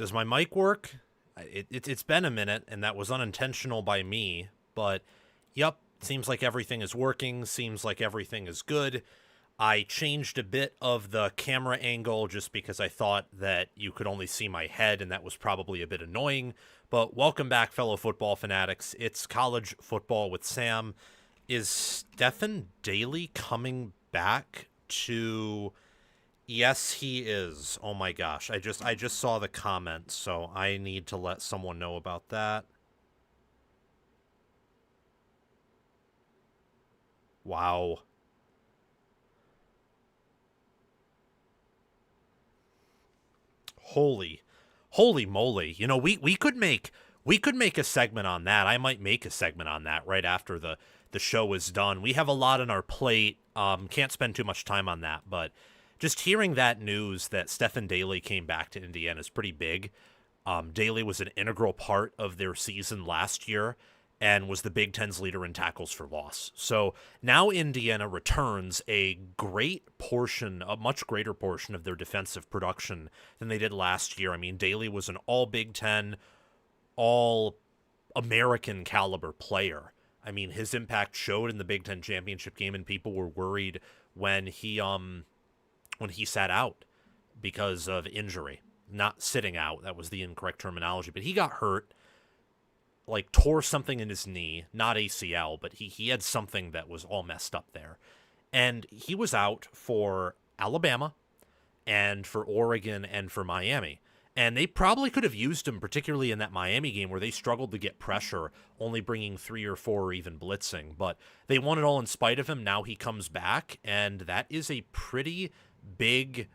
Does my mic work? It's been a minute, and that was unintentional by me, but yep, seems like everything is working, seems like everything is good. I changed a bit of the camera angle just because I thought that you could only see my head, and that was probably a bit annoying. But welcome back, fellow football fanatics. It's College Football with Sam. Is Stephen Daly coming back to... Yes, he is. Oh my gosh. I just saw the comment, so I need to let someone know about that. Wow. Holy. Holy moly. You know, we could make a segment on that. I might make a segment on that right after the show is done. We have a lot on our plate. Can't spend too much time on that, but just hearing that news that Stephen Daly came back to Indiana is pretty big. Daly was an integral part of their season last year and was the Big Ten's leader in tackles for loss. So now Indiana returns a much greater portion of their defensive production than they did last year. I mean, Daly was an all Big Ten, all American caliber player. I mean, his impact showed in the Big Ten championship game, and people were worried when he sat out because of injury. Not sitting out, that was the incorrect terminology, but he got hurt, like tore something in his knee, not ACL, but he had something that was all messed up there. And he was out for Alabama and for Oregon and for Miami. And they probably could have used him, particularly in that Miami game where they struggled to get pressure, only bringing 3 or 4 or even blitzing. But they won it all in spite of him. Now he comes back, and that is a pretty big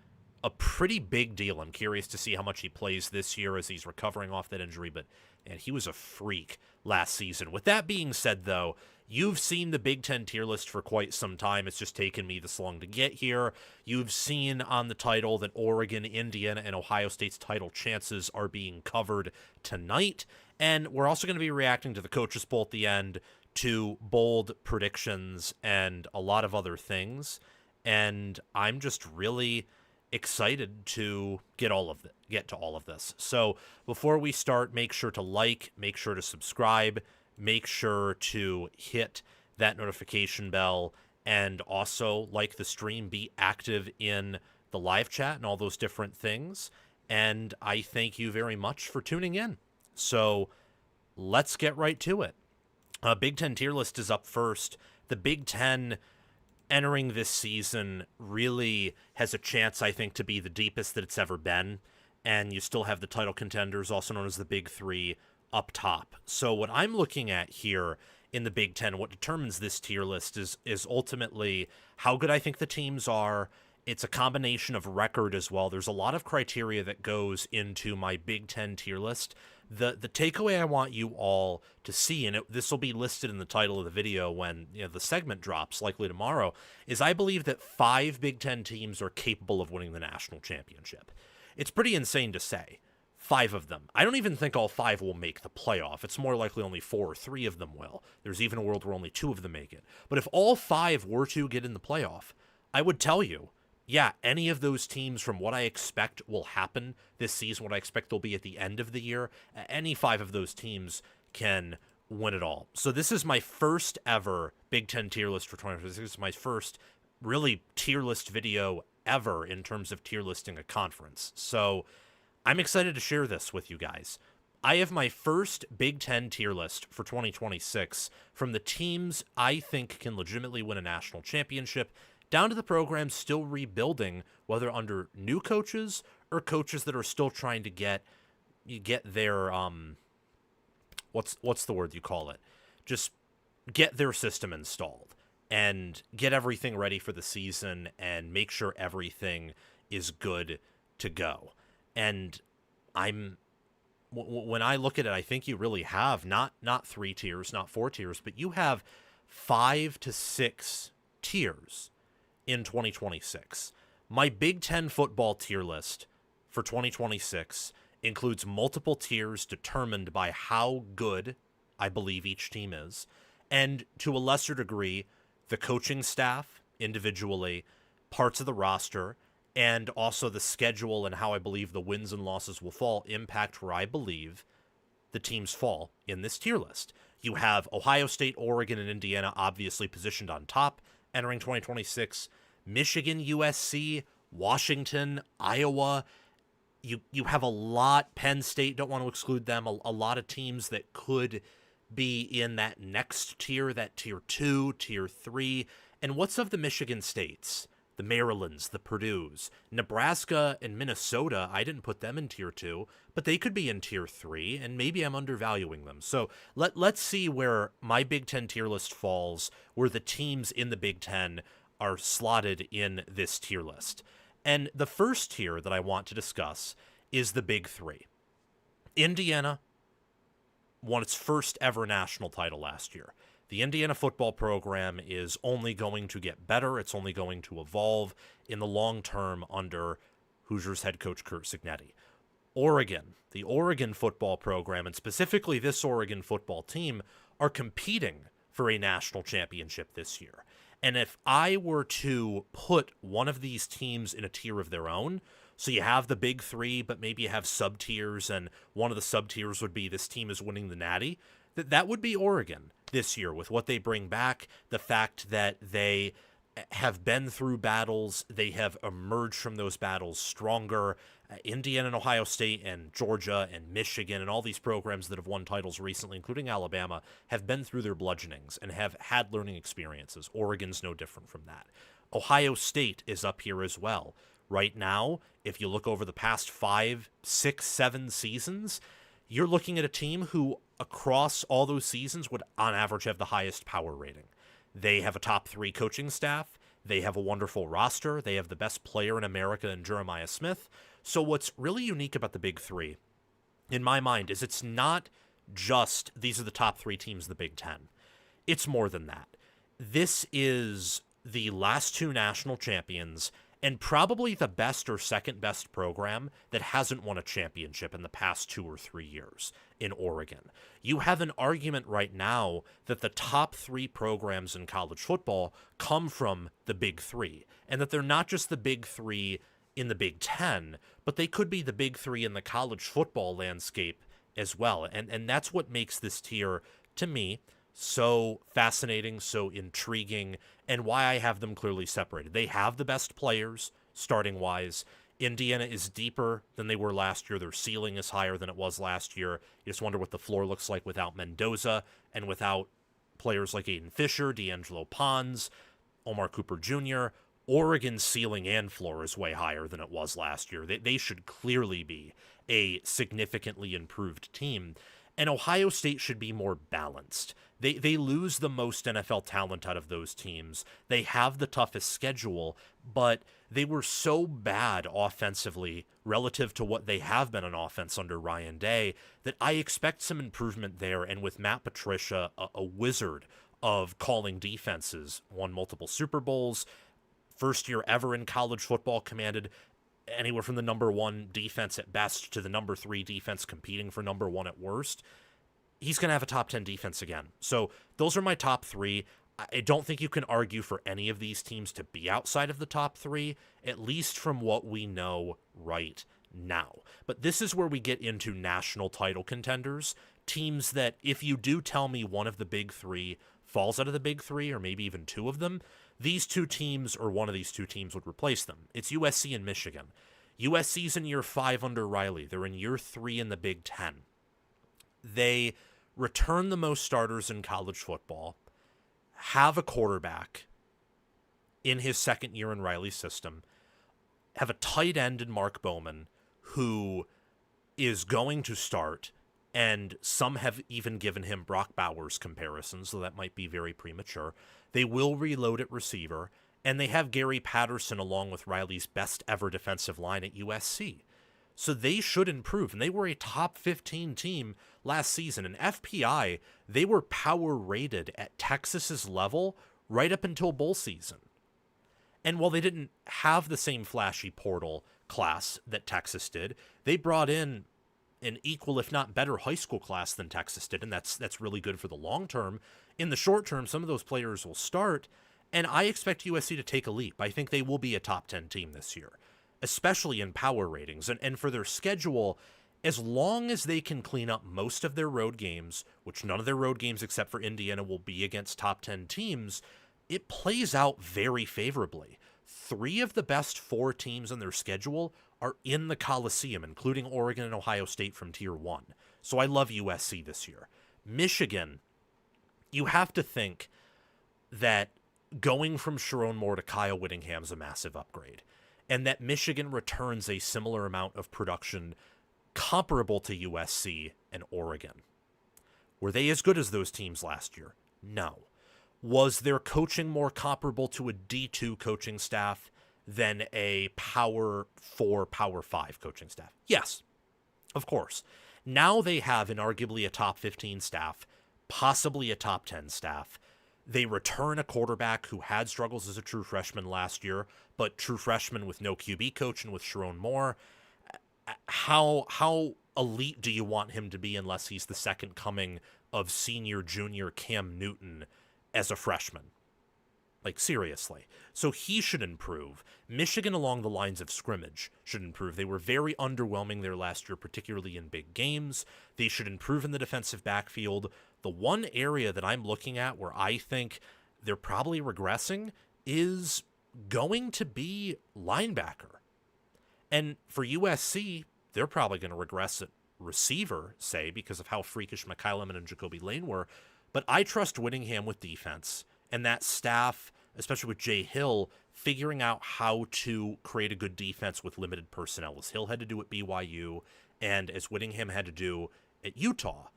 deal. I'm curious to see how much he plays this year as he's recovering off that injury, but and he was a freak last season. With that being said, though, you've seen the Big Ten tier list for quite some time. It's just taken me this long to get here. You've seen on the title that Oregon, Indiana, and Ohio State's title chances are being covered tonight. And we're also going to be reacting to the Coaches Poll at the end, to bold predictions, and a lot of other things. And I'm just really excited to get to all of this. So before we start, make sure to like, make sure to subscribe, make sure to hit that notification bell, and also like the stream, be active in the live chat and all those different things. And I thank you very much for tuning in. So let's get right to it. Big Ten tier list is up first. The Big Ten entering this season really has a chance, I think, to be the deepest that it's ever been. And you still have the title contenders, also known as the Big Three, up top. So what I'm looking at here in the Big Ten, what determines this tier list is ultimately how good I think the teams are. It's a combination of record as well. There's a lot of criteria that goes into my Big Ten tier list. The takeaway I want you all to see, and this will be listed in the title of the video when the segment drops, likely tomorrow, is I believe that 5 Big Ten teams are capable of winning the national championship. It's pretty insane to say. 5 of them. I don't even think all 5 will make the playoff. It's more likely only 4 or 3 of them will. There's even a world where only 2 of them make it. But if all 5 were to get in the playoff, I would tell you, yeah, any of those teams, from what I expect will happen this season, what I expect they'll be at the end of the year, any 5 of those teams can win it all. So this is my first ever Big Ten tier list for 2026. This is my first really tier list video ever in terms of tier listing a conference. So I'm excited to share this with you guys. I have my first Big Ten tier list for 2026 from the teams I think can legitimately win a national championship, down to the programs still rebuilding, whether under new coaches or coaches that are still trying to get their what's the word you call it? Just get their system installed and get everything ready for the season and make sure everything is good to go. And when I look at it, I think you really have not 3 tiers, not 4 tiers, but you have 5 to 6 tiers in 2026. My Big Ten football tier list for 2026 includes multiple tiers determined by how good I believe each team is, and to a lesser degree, the coaching staff individually, parts of the roster, and also the schedule and how I believe the wins and losses will fall impact where I believe the teams fall in this tier list. You have Ohio State, Oregon, and Indiana obviously positioned on top entering 2026. Michigan, USC, Washington, Iowa. You have a lot. Penn State, don't want to exclude them. A lot of teams that could be in that next tier, that tier 2, tier 3. And what's of the Michigan States? The Marylands, the Purdues, Nebraska, and Minnesota, I didn't put them in tier 2, but they could be in tier 3, and maybe I'm undervaluing them. So let's see where my Big Ten tier list falls, where the teams in the Big Ten are slotted in this tier list. And the first tier that I want to discuss is the Big Three. Indiana won its first ever national title last year. The Indiana football program is only going to get better. It's only going to evolve in the long term under Hoosiers head coach Curt Cignetti. Oregon, the Oregon football program, and specifically this Oregon football team, are competing for a national championship this year. And if I were to put one of these teams in a tier of their own, so you have the Big Three, but maybe you have sub-tiers, and one of the sub-tiers would be this team is winning the Natty, that would be Oregon this year with what they bring back, the fact that they have been through battles, they have emerged from those battles stronger. Indiana and Ohio State and Georgia and Michigan and all these programs that have won titles recently, including Alabama, have been through their bludgeonings and have had learning experiences. Oregon's no different from that. Ohio State is up here as well. Right now, if you look over the past 5, 6, 7 seasons, you're looking at a team who, across all those seasons, would on average have the highest power rating. They have a top 3 coaching staff. They have a wonderful roster. They have the best player in America in Jeremiah Smith. So what's really unique about the Big Three, in my mind, is it's not just these are the top 3 teams in the Big Ten. It's more than that. This is the last 2 national champions and probably the best or second best program that hasn't won a championship in the past 2 or 3 years in Oregon. You have an argument right now that the top 3 programs in college football come from the Big Three, and that they're not just the Big Three in the Big Ten, but they could be the Big Three in the college football landscape as well. And that's what makes this tier, to me, so fascinating, so intriguing, and why I have them clearly separated. They have the best players, starting-wise. Indiana is deeper than they were last year. Their ceiling is higher than it was last year. You just wonder what the floor looks like without Mendoza and without players like Aiden Fisher, D'Angelo Pons, Omar Cooper Jr., Oregon's ceiling and floor is way higher than it was last year. They should clearly be a significantly improved team. And Ohio State should be more balanced. They lose the most NFL talent out of those teams. They have the toughest schedule, but they were so bad offensively relative to what they have been on offense under Ryan Day that I expect some improvement there. And with Matt Patricia, a wizard of calling defenses, won multiple Super Bowls, first year ever in college football, commanded anywhere from the number 1 defense at best to the number 3 defense competing for number 1 at worst. He's going to have a top 10 defense again. So those are my top 3. I don't think you can argue for any of these teams to be outside of the top 3, at least from what we know right now. But this is where we get into national title contenders, teams that if you do tell me one of the Big Three falls out of the Big Three, or maybe even 2 of them, these 2 teams or one of these 2 teams would replace them. It's USC and Michigan. USC's in year 5 under Riley. They're in year 3 in the Big Ten. They return the most starters in college football, have a quarterback in his second year in Riley's system, have a tight end in Mark Bowman who is going to start, and some have even given him Brock Bowers comparisons, so that might be very premature. They will reload at receiver, and they have Gary Patterson along with Riley's best ever defensive line at USC. So they should improve, and they were a top 15 team last season. And FPI, they were power rated at Texas's level right up until bowl season. And while they didn't have the same flashy portal class that Texas did, they brought in an equal, if not better, high school class than Texas did, and that's really good for the long term. In the short term, some of those players will start, and I expect USC to take a leap. I think they will be a top 10 team this year. especially in power ratings. And for their schedule, as long as they can clean up most of their road games, which none of their road games except for Indiana will be against top 10 teams, it plays out very favorably. 3 of the best 4 teams on their schedule are in the Coliseum, including Oregon and Ohio State from Tier 1. So I love USC this year. Michigan, you have to think that going from Sharon Moore to Kyle Whittingham is a massive upgrade, and that Michigan returns a similar amount of production comparable to USC and Oregon. Were they as good as those teams last year? No. Was their coaching more comparable to a D2 coaching staff than a Power 4, Power 5 coaching staff? Yes, of course. Now they have inarguably a top 15 staff, possibly a top 10 staff. They return a quarterback who had struggles as a true freshman last year, but true freshman with no QB coach and with Sharon Moore. How elite do you want him to be unless he's the second coming of senior, junior Cam Newton as a freshman? Like, seriously. So he should improve. Michigan, along the lines of scrimmage, should improve. They were very underwhelming there last year, particularly in big games. They should improve in the defensive backfield. The one area that I'm looking at where I think they're probably regressing is going to be linebacker. And for USC, they're probably going to regress at receiver, say, because of how freakish McKyleman and Jacoby Lane were. But I trust Whittingham with defense, and that staff, especially with Jay Hill, figuring out how to create a good defense with limited personnel, as Hill had to do at BYU and as Whittingham had to do at Utah.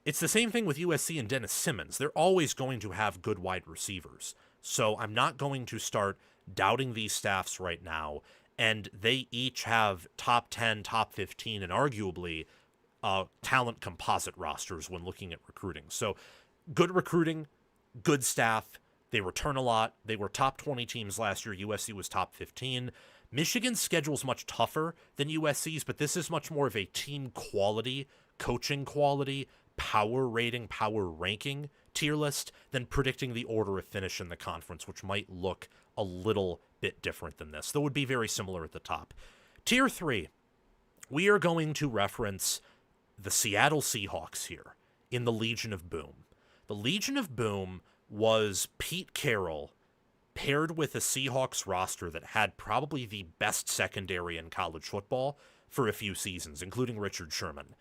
It's the same thing with USC and Dennis Simmons. They're always going to have good wide receivers. So I'm not going to start doubting these staffs right now. And they each have top 10, top 15, and arguably talent composite rosters when looking at recruiting. So good recruiting, good staff. They return a lot. They were top 20 teams last year. USC was top 15. Michigan's schedule is much tougher than USC's, but this is much more of a team quality, coaching quality, power rating, power ranking tier list than predicting the order of finish in the conference, which might look a little bit different than this, though would be very similar at the top. Tier 3, we are going to reference the Seattle Seahawks here in the Legion of Boom. The Legion of Boom was Pete Carroll paired with a Seahawks roster that had probably the best secondary in college football for a few seasons, including Richard Sherman.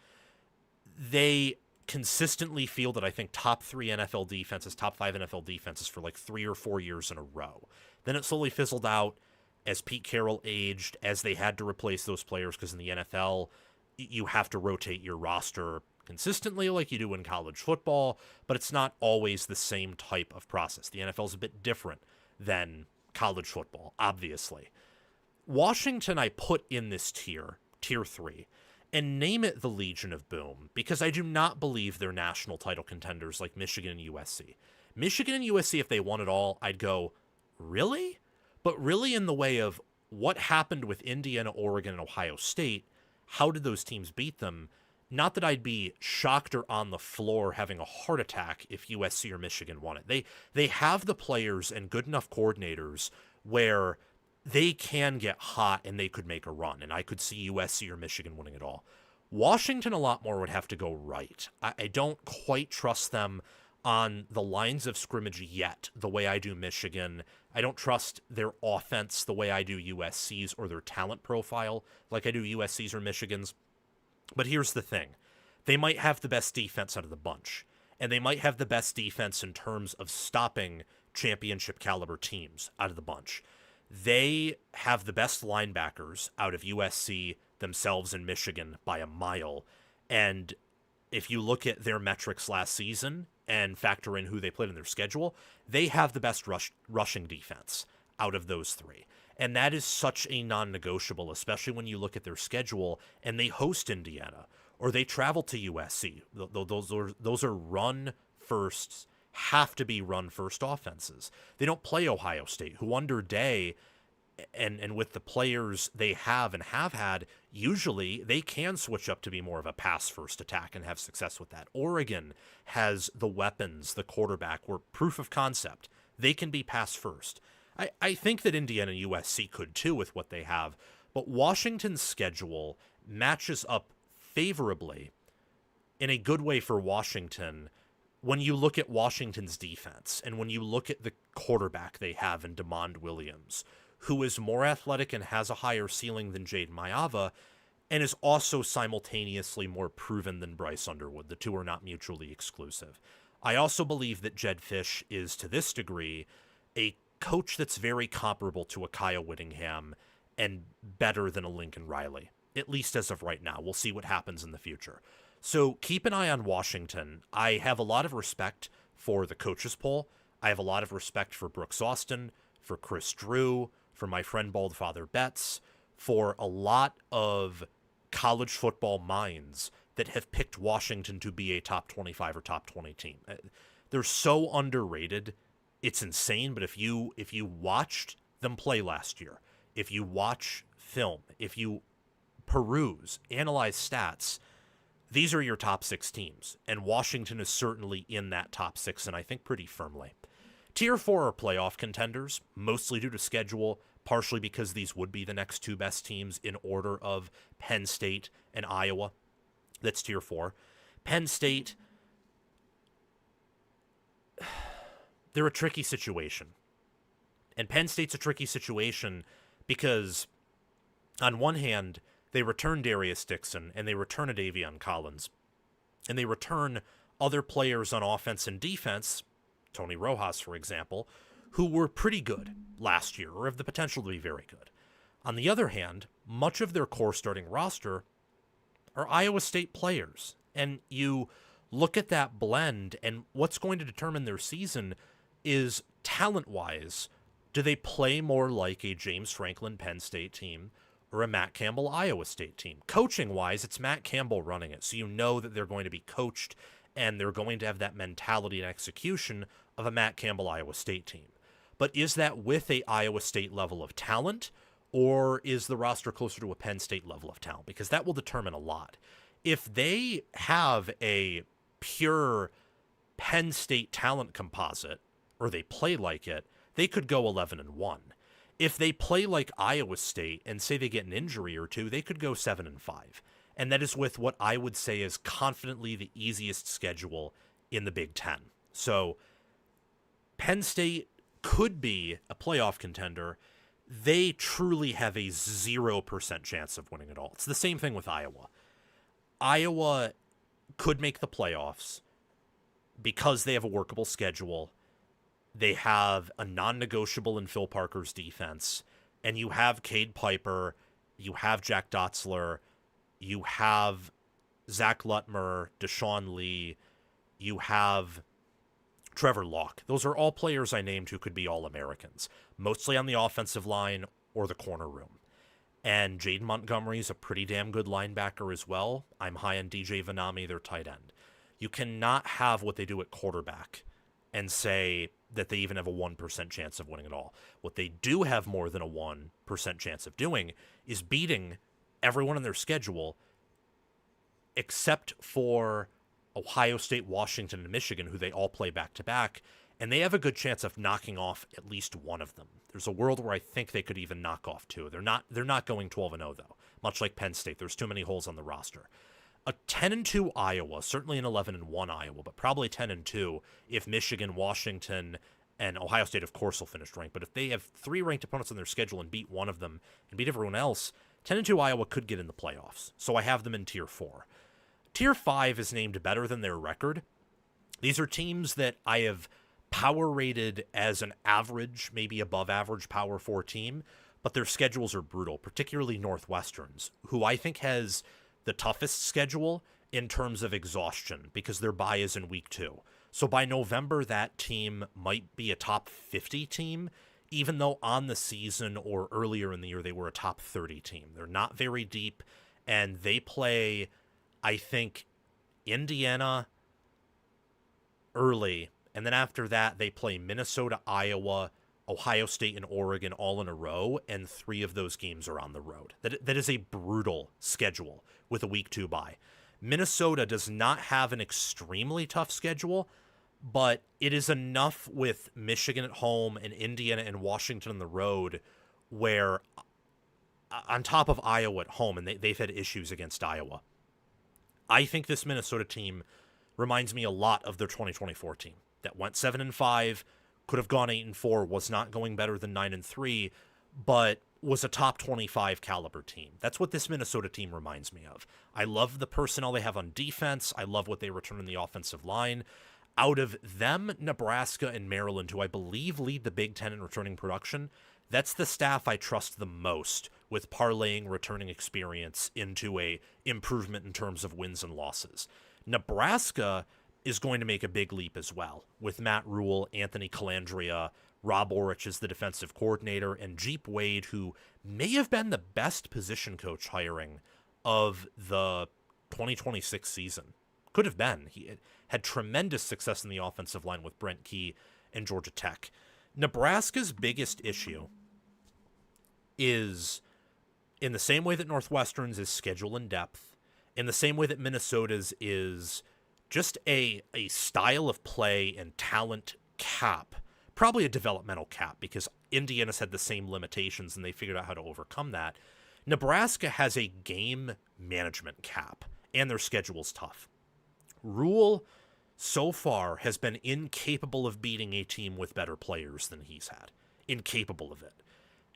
They consistently fielded, I think, top 3 NFL defenses, top 5 NFL defenses for like 3 or 4 years in a row. Then it slowly fizzled out as Pete Carroll aged, as they had to replace those players, because in the NFL, you have to rotate your roster consistently like you do in college football, but it's not always the same type of process. The NFL is a bit different than college football, obviously. Washington I put in this tier 3, and name it the Legion of Boom, because I do not believe they're national title contenders like Michigan and USC. Michigan and USC, if they won it all, I'd go, really? But really in the way of what happened with Indiana, Oregon, and Ohio State, how did those teams beat them? Not that I'd be shocked or on the floor having a heart attack if USC or Michigan won it. They have the players and good enough coordinators where they can get hot and they could make a run, and I could see USC or Michigan winning it all. Washington, a lot more would have to go right. I don't quite trust them on the lines of scrimmage yet, the way I do Michigan. I don't trust their offense the way I do USC's, or their talent profile like I do USC's or Michigan's. But here's the thing. They might have the best defense out of the bunch, and they might have the best defense in terms of stopping championship caliber teams out of the bunch. They have the best linebackers out of USC, themselves, and Michigan by a mile. And if you look at their metrics last season and factor in who they played in their schedule, they have the best rushing defense out of those 3. And that is such a non-negotiable, especially when you look at their schedule and they host Indiana or they travel to USC. Those are run first, have to be run first offenses. They don't play Ohio State, who under Day and with the players they have and have had, usually they can switch up to be more of a pass first attack and have success with that. Oregon has the weapons, the quarterback, where proof of concept, they can be pass first. I think that Indiana and USC could too with what they have, But Washington's schedule matches up favorably in a good way for Washington when you look at Washington's defense and when you look at the quarterback they have in DeMond Williams, who is more athletic and has a higher ceiling than Jaden Maiava, and is also simultaneously more proven than Bryce Underwood. The two are not mutually exclusive. I also believe that Jed Fish is, to this degree, a coach that's very comparable to a Kyle Whittingham and better than a Lincoln Riley, at least as of right now. We'll see what happens in the future. So keep an eye on Washington. I have a lot of respect for the coaches poll. I have a lot of respect for Brooks Austin, for Chris Drew, for my friend Baldfather Betts, for a lot of college football minds that have picked Washington to be a top 25 or top 20 team. They're so underrated. It's insane, but if you watched them play last year, if you watch film, if you peruse, analyze stats, these are your top 6 teams, and Washington is certainly in that top 6, and I think pretty firmly. Tier 4 are playoff contenders, mostly due to schedule, partially because these would be the next 2 best teams in order of Penn State and Iowa. That's Tier 4. Penn State, they're a tricky situation. And Penn State's a tricky situation because, on one hand, they return Darius Dixon, and they return a Davion Collins, and they return other players on offense and defense, Tony Rojas, for example, who were pretty good last year, or have the potential to be very good. On the other hand, much of their core starting roster are Iowa State players, and you look at that blend, and what's going to determine their season is, talent-wise, do they play more like a James Franklin Penn State team or a Matt Campbell Iowa State team? Coaching-wise, it's Matt Campbell running it, so you know that they're going to be coached and they're going to have that mentality and execution of a Matt Campbell Iowa State team. But is that with a Iowa State level of talent, or is the roster closer to a Penn State level of talent? Because that will determine a lot. If they have a pure Penn State talent composite, or they play like it, they could go 11-1. If they play like Iowa State and say they get an injury or two, they could go 7-5. And that is with what I would say is confidently the easiest schedule in the Big Ten. So Penn State could be a playoff contender. They truly have a 0% chance of winning it all. It's the same thing with Iowa. Iowa could make the playoffs because they have a workable schedule. They have a non-negotiable in Phil Parker's defense, and you have Cade Piper, you have Jack Dotzler, you have Zach Lutmer, Deshaun Lee, you have Trevor Locke. Those are all players I named who could be All-Americans, mostly on the offensive line or the corner room. And Jaden Montgomery is a pretty damn good linebacker as well. I'm high on DJ Vanami, their tight end. You cannot have what they do at quarterback and say that they even have a 1% chance of winning it all. What they do have more than a 1% chance of doing is beating everyone on their schedule except for Ohio State, Washington, and Michigan, who they all play back-to-back, and they have a good chance of knocking off at least one of them. There's a world where I think they could even knock off 2. They're not going 12-0, though, much like Penn State. There's too many holes on the roster. A 10-2 Iowa, certainly an 11-1 Iowa, but probably 10-2 if Michigan, Washington, and Ohio State, of course, will finish ranked. But if they have 3 ranked opponents on their schedule and beat one of them and beat everyone else, 10-2 Iowa could get in the playoffs. So I have them in Tier 4. Tier 5 is named better than their record. These are teams that I have power rated as an average, maybe above average Power 4 team, but their schedules are brutal, particularly Northwestern's, who I think has the toughest schedule in terms of exhaustion because their bye is in week 2. So by November, that team might be a top 50 team, even though on the season or earlier in the year they were a top 30 team. They're not very deep, and they play, I think, Indiana early, and then after that they play Minnesota, Iowa, Ohio State, and Oregon all in a row, and 3 of those games are on the road. That is a brutal schedule with a week 2 bye. Minnesota does not have an extremely tough schedule, but it is enough with Michigan at home and Indiana and Washington on the road where on top of Iowa at home, and they've had issues against Iowa. I think this Minnesota team reminds me a lot of their 2024 team that went 7-5, could have gone 8-4, was not going better than 9-3, but was a top 25 caliber team. That's what this Minnesota team reminds me of. I love the personnel they have on defense. I love what they return in the offensive line. Out of them, Nebraska and Maryland, who I believe lead the Big Ten in returning production, that's the staff I trust the most with parlaying returning experience into a improvement in terms of wins and losses. Nebraska is going to make a big leap as well, with Matt Rule, Anthony Calandria, Rob Orich is the defensive coordinator, and Jeep Wade, who may have been the best position coach hiring of the 2026 season. Could have been. He had tremendous success in the offensive line with Brent Key and Georgia Tech. Nebraska's biggest issue is, in the same way that Northwestern's is schedule and depth, in the same way that Minnesota's is just a style of play and talent cap, probably a developmental cap, because Indiana's had the same limitations and they figured out how to overcome that. Nebraska has a game management cap, and their schedule's tough. Rule, so far, has been incapable of beating a team with better players than he's had. Incapable of it.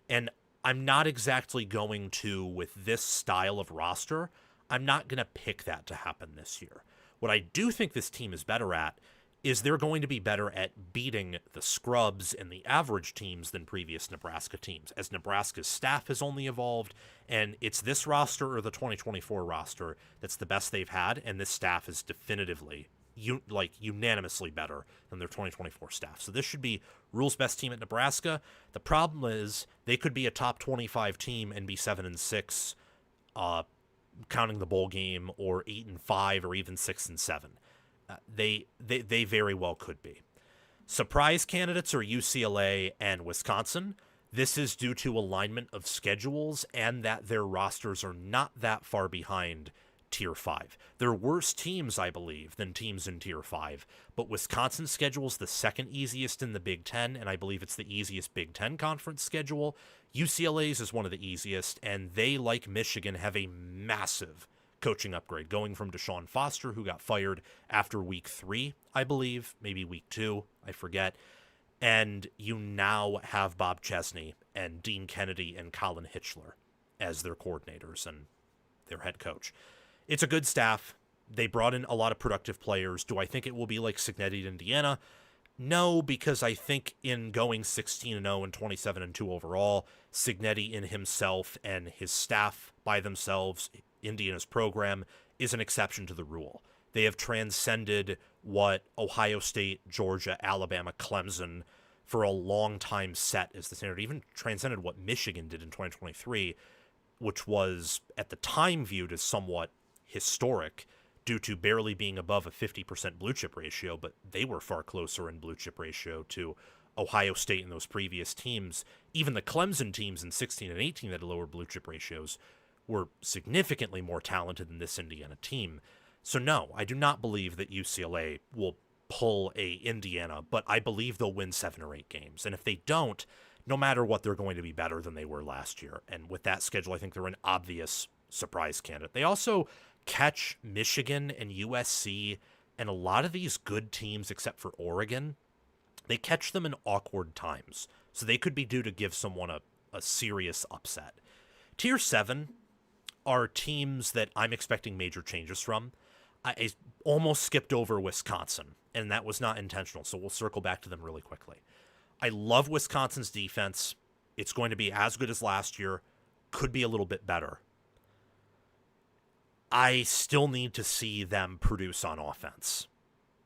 And I'm not exactly going to, with this style of roster, I'm not going to pick that to happen this year. What I do think this team is better at is they're going to be better at beating the scrubs and the average teams than previous Nebraska teams, as Nebraska's staff has only evolved, and it's this roster or the 2024 roster that's the best they've had, and this staff is definitively, unanimously better than their 2024 staff. So this should be Rule's best team at Nebraska. The problem is they could be a top 25 team and be 7-6, counting the bowl game, or 8-5, or even 6-7. They very well could be. Surprise candidates are UCLA and Wisconsin. This is due to alignment of schedules and that their rosters are not that far behind Tier 5. They're worse teams, I believe, than teams in Tier 5, but Wisconsin's schedule is the second easiest in the Big Ten, and I believe it's the easiest Big Ten conference schedule. UCLA's is one of the easiest, and they, like Michigan, have a massive coaching upgrade, going from Deshaun Foster, who got fired after week 3, I believe, maybe week 2, I forget, and you now have Bob Chesney and Dean Kennedy and Colin Hitchler as their coordinators and their head coach. It's a good staff. They brought in a lot of productive players. Do I think it will be like Cignetti at Indiana? No, because I think in going 16-0 and 27-2 overall, Cignetti in himself and his staff by themselves, Indiana's program, is an exception to the rule. They have transcended what Ohio State, Georgia, Alabama, Clemson for a long time set as the standard, even transcended what Michigan did in 2023, which was at the time viewed as somewhat historic due to barely being above a 50% blue chip ratio, but they were far closer in blue chip ratio to Ohio State and those previous teams. Even the Clemson teams in 16 and 18 that had lower blue chip ratios were significantly more talented than this Indiana team. So no, I do not believe that UCLA will pull a Indiana, but I believe they'll win 7 or 8 games. And if they don't, no matter what, they're going to be better than they were last year. And with that schedule, I think they're an obvious surprise candidate. They also catch Michigan and USC and a lot of these good teams, except for Oregon. They catch them in awkward times. So they could be due to give someone a serious upset. Tier 7 are teams that I'm expecting major changes from. I almost skipped over Wisconsin, and that was not intentional, so we'll circle back to them really quickly. I love Wisconsin's defense. It's going to be as good as last year, could be a little bit better. I still need to see them produce on offense,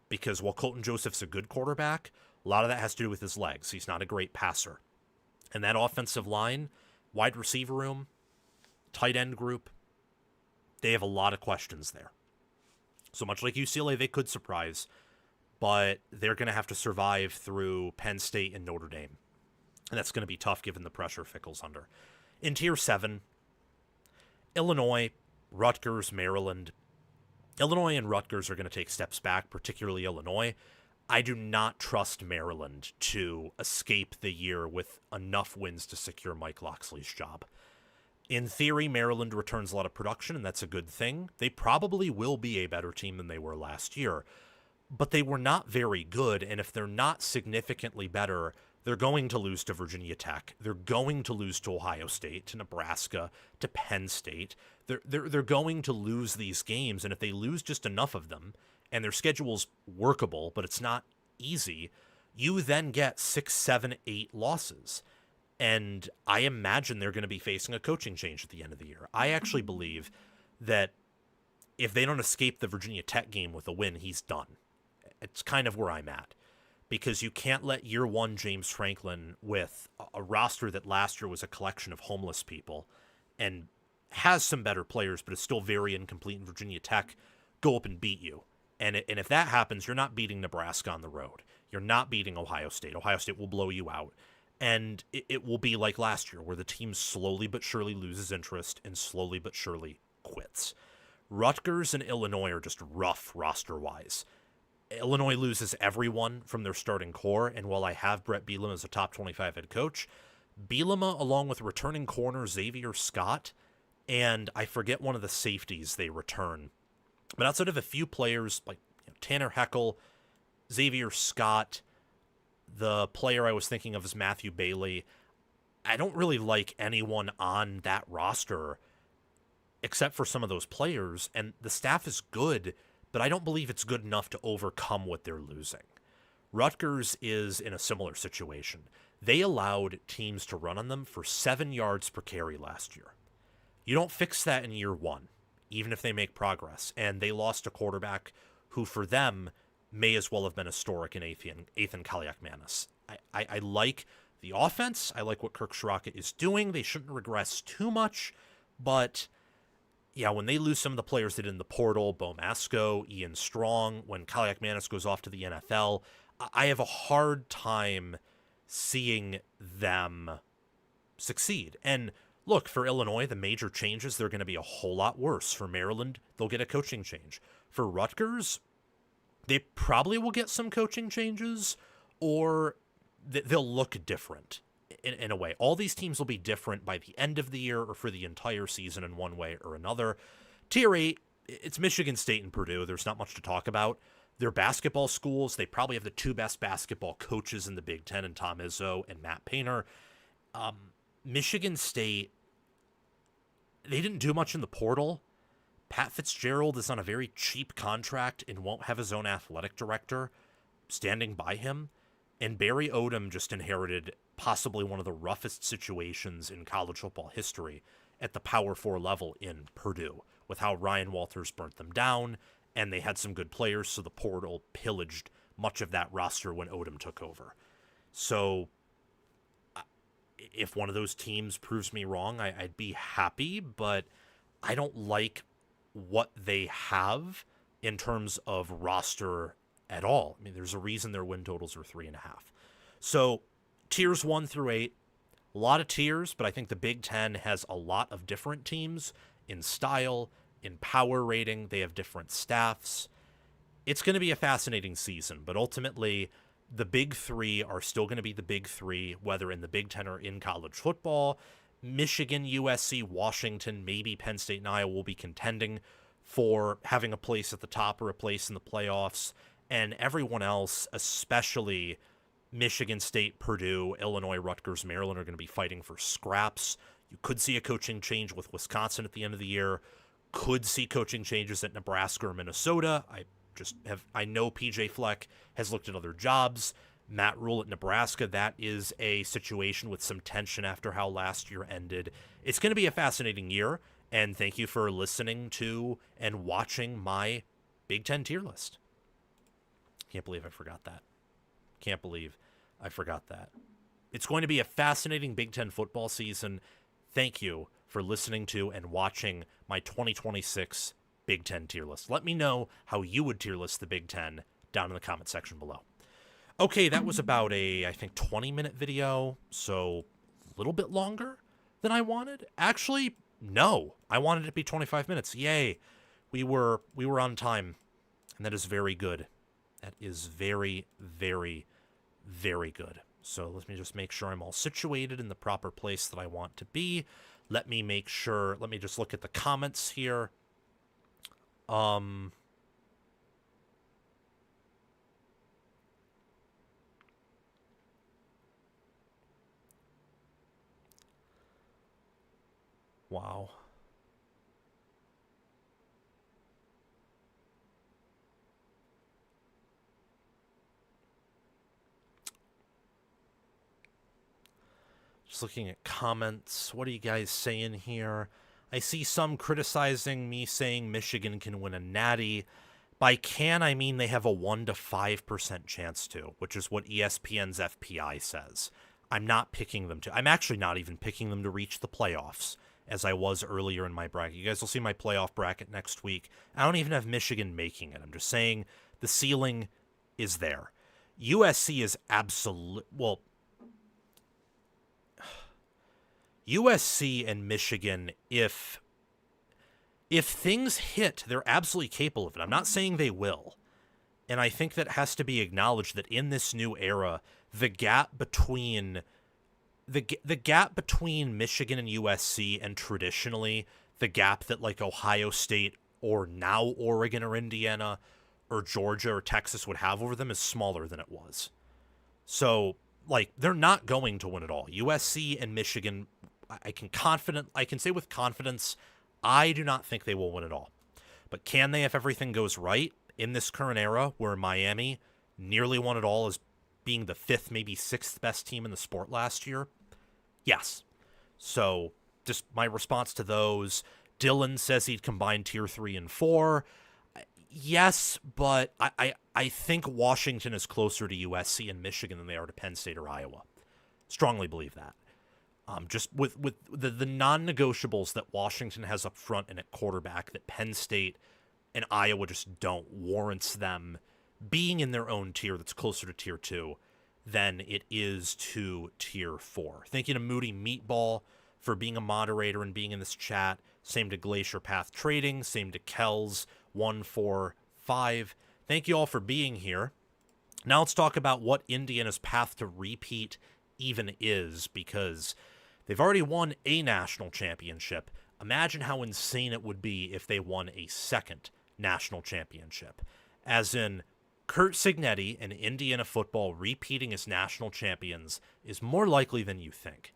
because while Colton Joseph's a good quarterback, a lot of that has to do with his legs. He's not a great passer. And that offensive line, wide receiver room, tight end group, they have a lot of questions there. So much like UCLA, they could surprise, but they're going to have to survive through Penn State and Notre Dame. And that's going to be tough given the pressure Fickle's under. In Tier 7, Illinois, Rutgers, Maryland. Illinois and Rutgers are going to take steps back, particularly Illinois. I do not trust Maryland to escape the year with enough wins to secure Mike Loxley's job. In theory, Maryland returns a lot of production, and that's a good thing. They probably will be a better team than they were last year, but they were not very good, and if they're not significantly better, they're going to lose to Virginia Tech. They're going to lose to Ohio State, to Nebraska, to Penn State. They're going to lose these games, and if they lose just enough of them, and their schedule's workable, but it's not easy, you then get 6, 7, 8 losses. And I imagine they're going to be facing a coaching change at the end of the year. I actually believe that if they don't escape the Virginia Tech game with a win, he's done. It's kind of where I'm at. Because you can't let year one James Franklin, with a roster that last year was a collection of homeless people and has some better players, but is still very incomplete in Virginia Tech, go up and beat you. And if that happens, you're not beating Nebraska on the road. You're not beating Ohio State. Ohio State will blow you out. And it will be like last year, where the team slowly but surely loses interest and slowly but surely quits. Rutgers and Illinois are just rough roster-wise. Illinois loses everyone from their starting core, and while I have Brett Bielema as a top 25 head coach, Bielema, along with returning corner Xavier Scott, and I forget one of the safeties they return, but outside of a few players like Tanner Heckel, Xavier Scott, the player I was thinking of is Matthew Bailey, I don't really like anyone on that roster except for some of those players, and the staff is good, but I don't believe it's good enough to overcome what they're losing. Rutgers is in a similar situation. They allowed teams to run on them for 7 yards per carry last year. You don't fix that in year one, even if they make progress, and they lost a quarterback who, for them, may as well have been historic in Ethan Kaliakmanis. I like the offense. I like what Kirk Shiraka is doing. They shouldn't regress too much, but yeah, when they lose some of the players that in the portal, Bo Masco, Ian Strong, when Kaliakmanis goes off to the NFL, I have a hard time seeing them succeed. And look, for Illinois, the major changes, they're going to be a whole lot worse. For Maryland, they'll get a coaching change. For Rutgers, they probably will get some coaching changes, or they'll look different in a way. All these teams will be different by the end of the year or for the entire season in one way or another. Tier 8, it's Michigan State and Purdue. There's not much to talk about. They're basketball schools. They probably have the 2 best basketball coaches in the Big Ten, in Tom Izzo and Matt Painter. Michigan State, they didn't do much in the portal. Pat Fitzgerald is on a very cheap contract and won't have his own athletic director standing by him. And Barry Odom just inherited possibly one of the roughest situations in college football history at the Power 4 level in Purdue, with how Ryan Walters burnt them down, and they had some good players, so the portal pillaged much of that roster when Odom took over. So if one of those teams proves me wrong, I'd be happy, but I don't like what they have in terms of roster at all. I mean, there's a reason their win totals are 3.5. So tiers 1 through 8, a lot of tiers, but I think the Big Ten has a lot of different teams in style, in power rating. They have different staffs. It's going to be a fascinating season, but ultimately the big three are still going to be the big three, whether in the Big Ten or in college football. Michigan, USC, Washington, maybe Penn State and Iowa will be contending for having a place at the top or a place in the playoffs. And everyone else, especially Michigan State, Purdue, Illinois, Rutgers, Maryland, are going to be fighting for scraps. You could see a coaching change with Wisconsin at the end of the year. Could see coaching changes at Nebraska or Minnesota. I know PJ Fleck has looked at other jobs. Matt Rule at Nebraska, that is a situation with some tension after how last year ended. It's going to be a fascinating year, and thank you for listening to and watching my Big Ten tier list. Can't believe I forgot that. It's going to be a fascinating Big Ten football season. Thank you for listening to and watching my 2026 Big Ten tier list. Let me know how you would tier list the Big Ten down in the comment section below. Okay, that was about a, I think, 20-minute video, so a little bit longer than I wanted. Actually, no, I wanted it to be 25 minutes. Yay, we were on time, and that is very good. That is very, very, very good. So let me just make sure I'm all situated in the proper place that I want to be. Let me make sure. Let me just look at the comments here. Wow. Just looking at comments. What are you guys saying here? I see some criticizing me saying Michigan can win a natty. By can, I mean they have a 1 to 5% chance to, which is what ESPN's FPI says. I'm not picking them to. I'm actually not even picking them to reach the playoffs, as I was earlier in my bracket. You guys will see my playoff bracket next week. I don't even have Michigan making it. I'm just saying the ceiling is there. USC is absolute. Well, USC and Michigan, if things hit, they're absolutely capable of it. I'm not saying they will. And I think that has to be acknowledged that in this new era, the gap between Michigan and USC, and traditionally the gap that like Ohio State or now Oregon or Indiana or Georgia or Texas would have over them is smaller than it was. So, like, they're not going to win it all. USC and Michigan, I can say with confidence, I do not think they will win it all. But can they if everything goes right in this current era where Miami nearly won it all as being the 5th, maybe 6th best team in the sport last year? Yes. So just my response to those. Dylan says he'd combine tier 3 and 4. Yes, but I think Washington is closer to USC and Michigan than they are to Penn State or Iowa. Strongly believe that. Just with the non-negotiables that Washington has up front and at quarterback that Penn State and Iowa just don't, warrants them being in their own tier that's closer to tier 2 than it is to tier 4. Thank you to Moody Meatball for being a moderator and being in this chat. Same to Glacier Path Trading. Same to Kells 145. Thank you all for being here. Now let's talk about what Indiana's path to repeat even is, because they've already won a national championship. Imagine how insane it would be if they won a second national championship. As in, Curt Cignetti and Indiana football repeating as national champions is more likely than you think.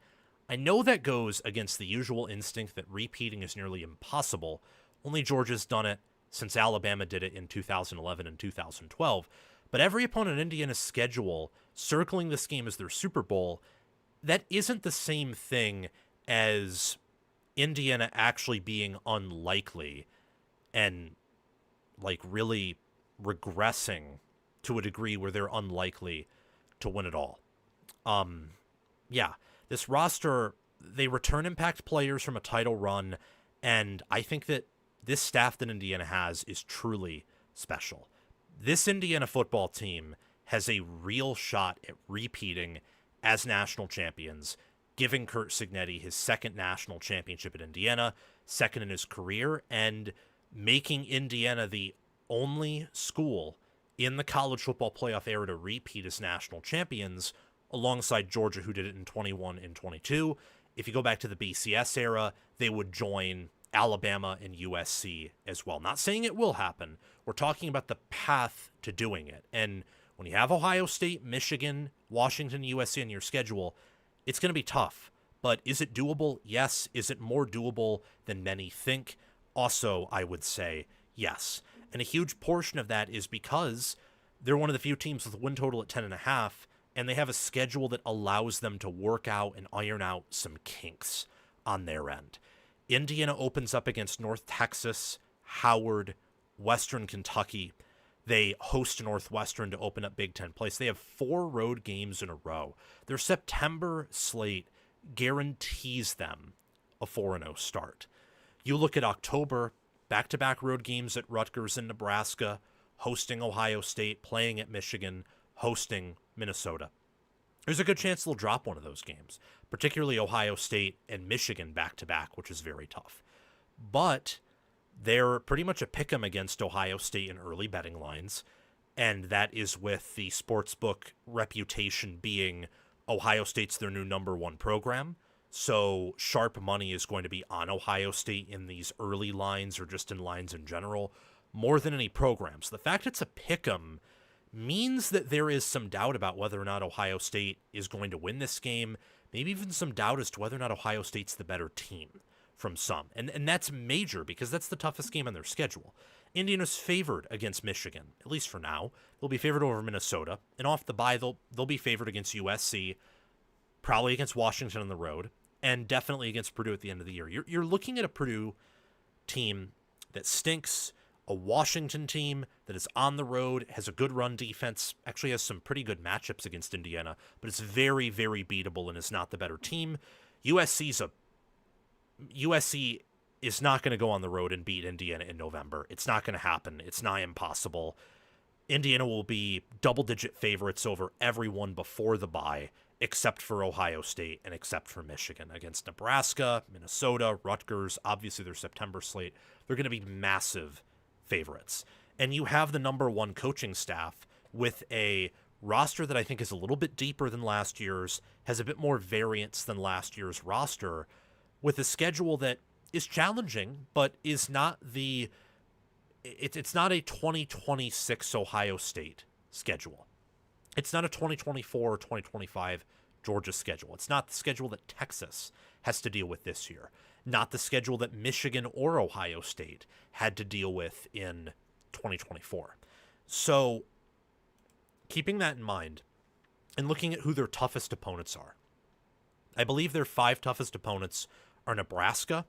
I know that goes against the usual instinct that repeating is nearly impossible. Only Georgia's done it since Alabama did it in 2011 and 2012. But every opponent in Indiana's schedule circling this game as their Super Bowl, that isn't the same thing as Indiana actually being unlikely and like really regressing to a degree where they're unlikely to win it all. Yeah, this roster, they return impact players from a title run, and I think that this staff that Indiana has is truly special. This Indiana football team has a real shot at repeating as national champions, giving Curt Cignetti his second national championship at Indiana, second in his career, and making Indiana the only school in the college football playoff era to repeat as national champions, alongside Georgia, who did it in 21 and 22. If you go back to the BCS era, they would join Alabama and USC as well. Not saying it will happen. We're talking about the path to doing it. And when you have Ohio State, Michigan, Washington, USC in your schedule, it's going to be tough. But is it doable? Yes. Is it more doable than many think? Also, I would say yes. And a huge portion of that is because they're one of the few teams with a win total at 10.5, and they have a schedule that allows them to work out and iron out some kinks on their end. Indiana opens up against North Texas, Howard, Western Kentucky. They host Northwestern to open up Big Ten place. They have 4 road games in a row. Their September slate guarantees them a 4-0 start. You look at October, back-to-back road games at Rutgers and Nebraska, hosting Ohio State, playing at Michigan, hosting Minnesota. There's a good chance they'll drop one of those games, particularly Ohio State and Michigan back-to-back, which is very tough. But they're pretty much a pick 'em against Ohio State in early betting lines, and that is with the sportsbook reputation being Ohio State's their new number 1 program. So sharp money is going to be on Ohio State in these early lines or just in lines in general, more than any programs. The fact it's a pick'em means that there is some doubt about whether or not Ohio State is going to win this game, maybe even some doubt as to whether or not Ohio State's the better team from some. And that's major because that's the toughest game on their schedule. Indiana's favored against Michigan, at least for now. They'll be favored over Minnesota. And off the bye, they'll be favored against USC, probably against Washington on the road, and definitely against Purdue at the end of the year. You're looking at a Purdue team that stinks, a Washington team that is on the road, has a good run defense, actually has some pretty good matchups against Indiana, but it's very, very beatable and is not the better team. USC is not going to go on the road and beat Indiana in November. It's not going to happen. It's nigh impossible. Indiana will be double-digit favorites over everyone before the bye, except for Ohio State and except for Michigan. Against Nebraska, Minnesota, Rutgers, obviously their September slate, they're going to be massive favorites. And you have the number one coaching staff with a roster that I think is a little bit deeper than last year's, has a bit more variance than last year's roster, with a schedule that is challenging, but is not it's not a 2026 Ohio State schedule. It's not a 2024 or 2025 Georgia schedule. It's not the schedule that Texas has to deal with this year. Not the schedule that Michigan or Ohio State had to deal with in 2024. So, keeping that in mind, and looking at who their toughest opponents are, I believe their 5 toughest opponents are Nebraska,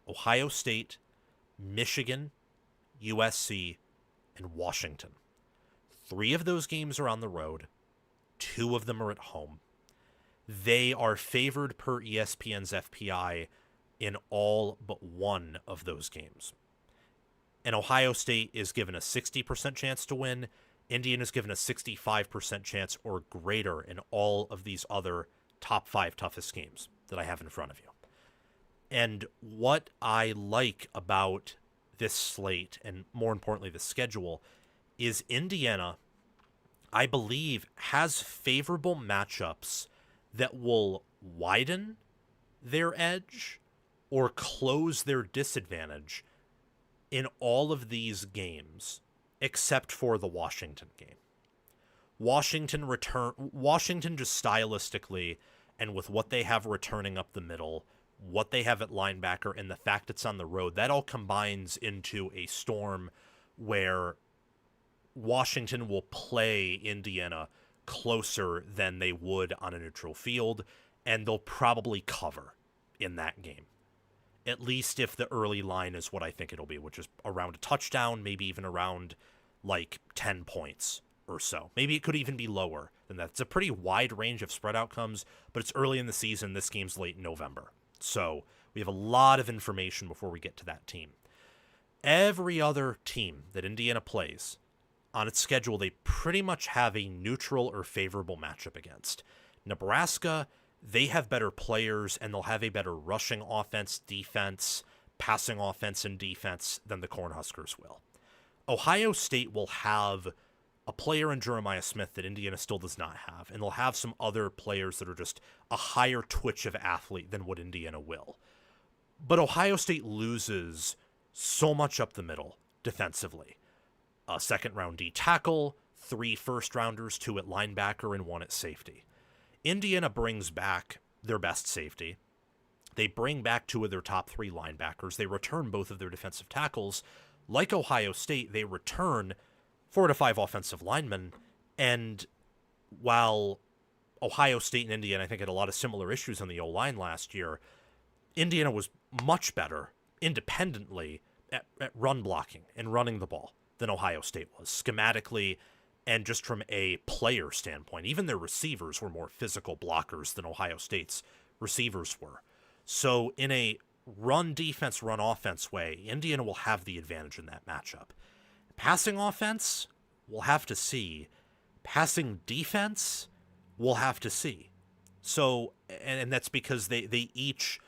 Ohio State, Michigan, USC, and Washington. 3 of those games are on the road. 2 of them are at home. They are favored per ESPN's FPI in all but 1 of those games. And Ohio State is given a 60% chance to win. Indiana is given a 65% chance or greater in all of these other top 5 toughest games that I have in front of you. And what I like about this slate, and more importantly the schedule, is Indiana, I believe, has favorable matchups that will widen their edge or close their disadvantage in all of these games, except for the Washington game. Washington just stylistically, and with what they have returning up the middle, what they have at linebacker, and the fact it's on the road, that all combines into a storm where Washington will play Indiana closer than they would on a neutral field, and they'll probably cover in that game. At least if the early line is what I think it'll be, which is around a touchdown, maybe even around like 10 points or so. Maybe it could even be lower than that. It's a pretty wide range of spread outcomes, but it's early in the season. This game's late in November. So we have a lot of information before we get to that team. Every other team that Indiana plays on its schedule, they pretty much have a neutral or favorable matchup against. Nebraska, they have better players, and they'll have a better rushing offense, defense, passing offense, and defense than the Cornhuskers will. Ohio State will have a player in Jeremiah Smith that Indiana still does not have, and they'll have some other players that are just a higher twitch of athlete than what Indiana will. But Ohio State loses so much up the middle defensively. A second-round D tackle, 3 first-rounders, 2 at linebacker, and 1 at safety. Indiana brings back their best safety. They bring back 2 of their top 3 linebackers. They return both of their defensive tackles. Like Ohio State, they return 4 to 5 offensive linemen. And while Ohio State and Indiana, I think, had a lot of similar issues on the O-line last year, Indiana was much better independently at run blocking and running the ball than Ohio State was, schematically and just from a player standpoint. Even their receivers were more physical blockers than Ohio State's receivers were. So in a run defense, run offense way, Indiana will have the advantage in that matchup. Passing offense, we'll have to see. Passing defense, we'll have to see. So, and that's because they each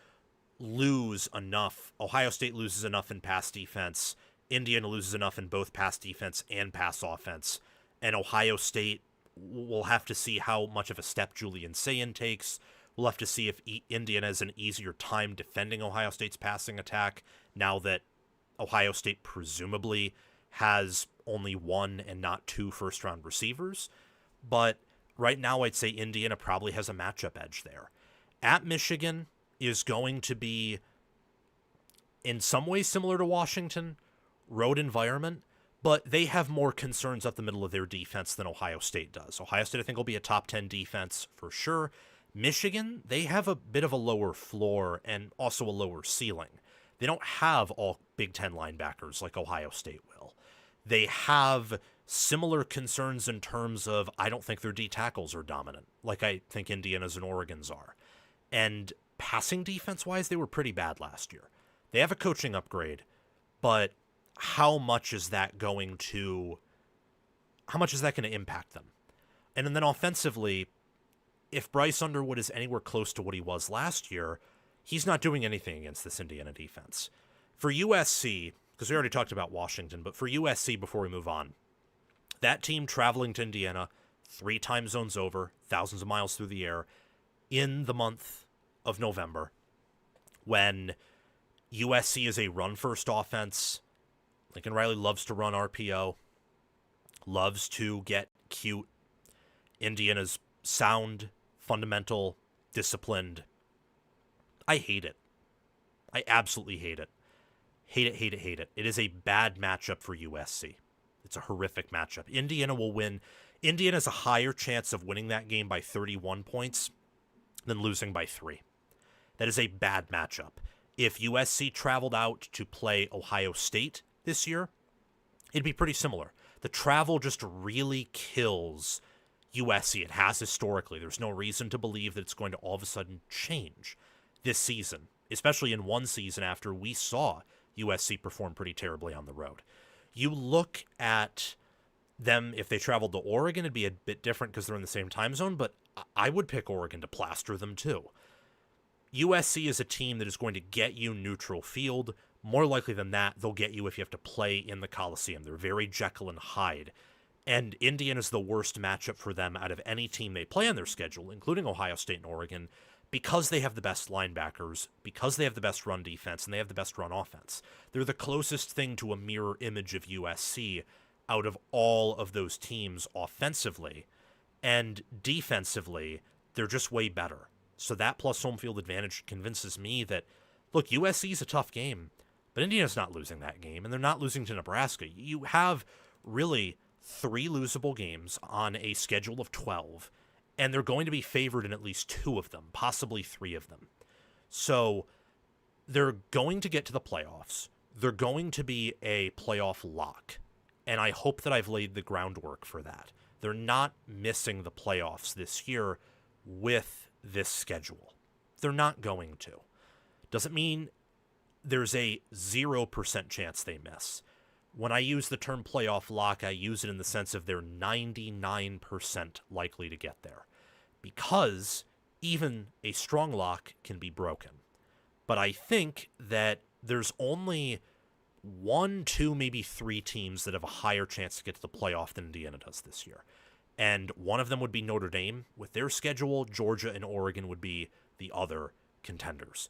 lose enough. Ohio State loses enough in pass defense. Indiana loses enough in both pass defense and pass offense. And Ohio State will have to see how much of a step Julian Sayin takes, We'll have to see if Indiana has an easier time defending Ohio State's passing attack now that Ohio State presumably has only one and not two first-round receivers. But right now, I'd say Indiana probably has a matchup edge there. At Michigan is going to be, in some ways, similar to Washington, road environment, but they have more concerns up the middle of their defense than Ohio State does. Ohio State, I think, will be a top 10 defense for sure. Michigan, they have a bit of a lower floor and also a lower ceiling. They don't have all Big Ten linebackers like Ohio State will. They have similar concerns in terms of, I don't think their D tackles are dominant, like I think Indiana's and Oregon's are. And passing defense-wise, they were pretty bad last year. They have a coaching upgrade, but how much is that going to impact them? And then offensively, if Bryce Underwood is anywhere close to what he was last year, he's not doing anything against this Indiana defense. For USC, because we already talked about Washington, but for USC before we move on, that team traveling to Indiana 3 time zones over, thousands of miles through the air, in the month of November, when USC is a run-first offense. Lincoln Riley loves to run RPO, loves to get cute. Indiana's sound, fundamental, disciplined. I hate it. I absolutely hate it. Hate it, hate it, hate it. It is a bad matchup for USC. It's a horrific matchup. Indiana will win. Indiana has a higher chance of winning that game by 31 points than losing by 3. That is a bad matchup. If USC traveled out to play Ohio State this year, it'd be pretty similar. The travel just really kills USC. It has historically. There's no reason to believe that it's going to all of a sudden change this season, especially in one season after we saw USC perform pretty terribly on the road. You look at them, if they traveled to Oregon, it'd be a bit different because they're in the same time zone, but I would pick Oregon to plaster them too. USC is a team that is going to get you neutral field. More likely than that, they'll get you if you have to play in the Coliseum. They're very Jekyll and Hyde. And Indiana's the worst matchup for them out of any team they play on their schedule, including Ohio State and Oregon, because they have the best linebackers, because they have the best run defense, and they have the best run offense. They're the closest thing to a mirror image of USC out of all of those teams offensively. And defensively, they're just way better. So that plus home field advantage convinces me that, look, USC is a tough game, but Indiana's not losing that game, and they're not losing to Nebraska. You have really 3 losable games on a schedule of 12, and they're going to be favored in at least 2 of them, possibly 3 of them. So they're going to get to the playoffs. They're going to be a playoff lock, and I hope that I've laid the groundwork for that. They're not missing the playoffs this year with this schedule. They're not going to. Doesn't mean there's a 0% chance they miss. When I use the term playoff lock, I use it in the sense of they're 99% likely to get there, because even a strong lock can be broken. But I think that there's only 1, 2, maybe 3 teams that have a higher chance to get to the playoff than Indiana does this year. And one of them would be Notre Dame. With their schedule, Georgia and Oregon would be the other contenders.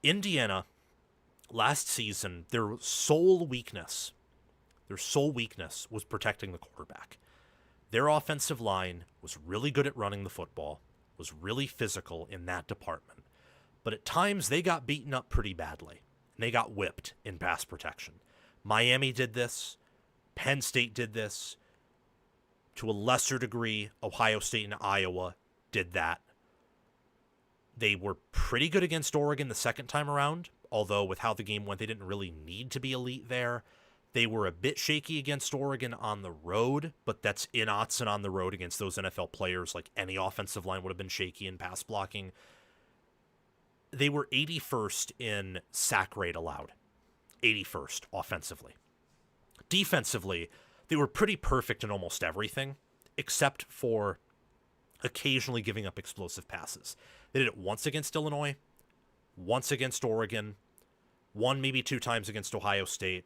Indiana, last season, their sole weakness was protecting the quarterback. Their offensive line was really good at running the football, was really physical in that department. But at times, they got beaten up pretty badly, and they got whipped in pass protection. Miami did this. Penn State did this. To a lesser degree, Ohio State and Iowa did that. They were pretty good against Oregon the second time around, although with how the game went, they didn't really need to be elite there. They were a bit shaky against Oregon on the road, but that's in Autzen on the road against those NFL players. Like, any offensive line would have been shaky in pass blocking. They were 81st in sack rate allowed. 81st offensively. Defensively, they were pretty perfect in almost everything, except for occasionally giving up explosive passes. They did it once against Illinois, once against Oregon, 1 maybe 2 times against Ohio State.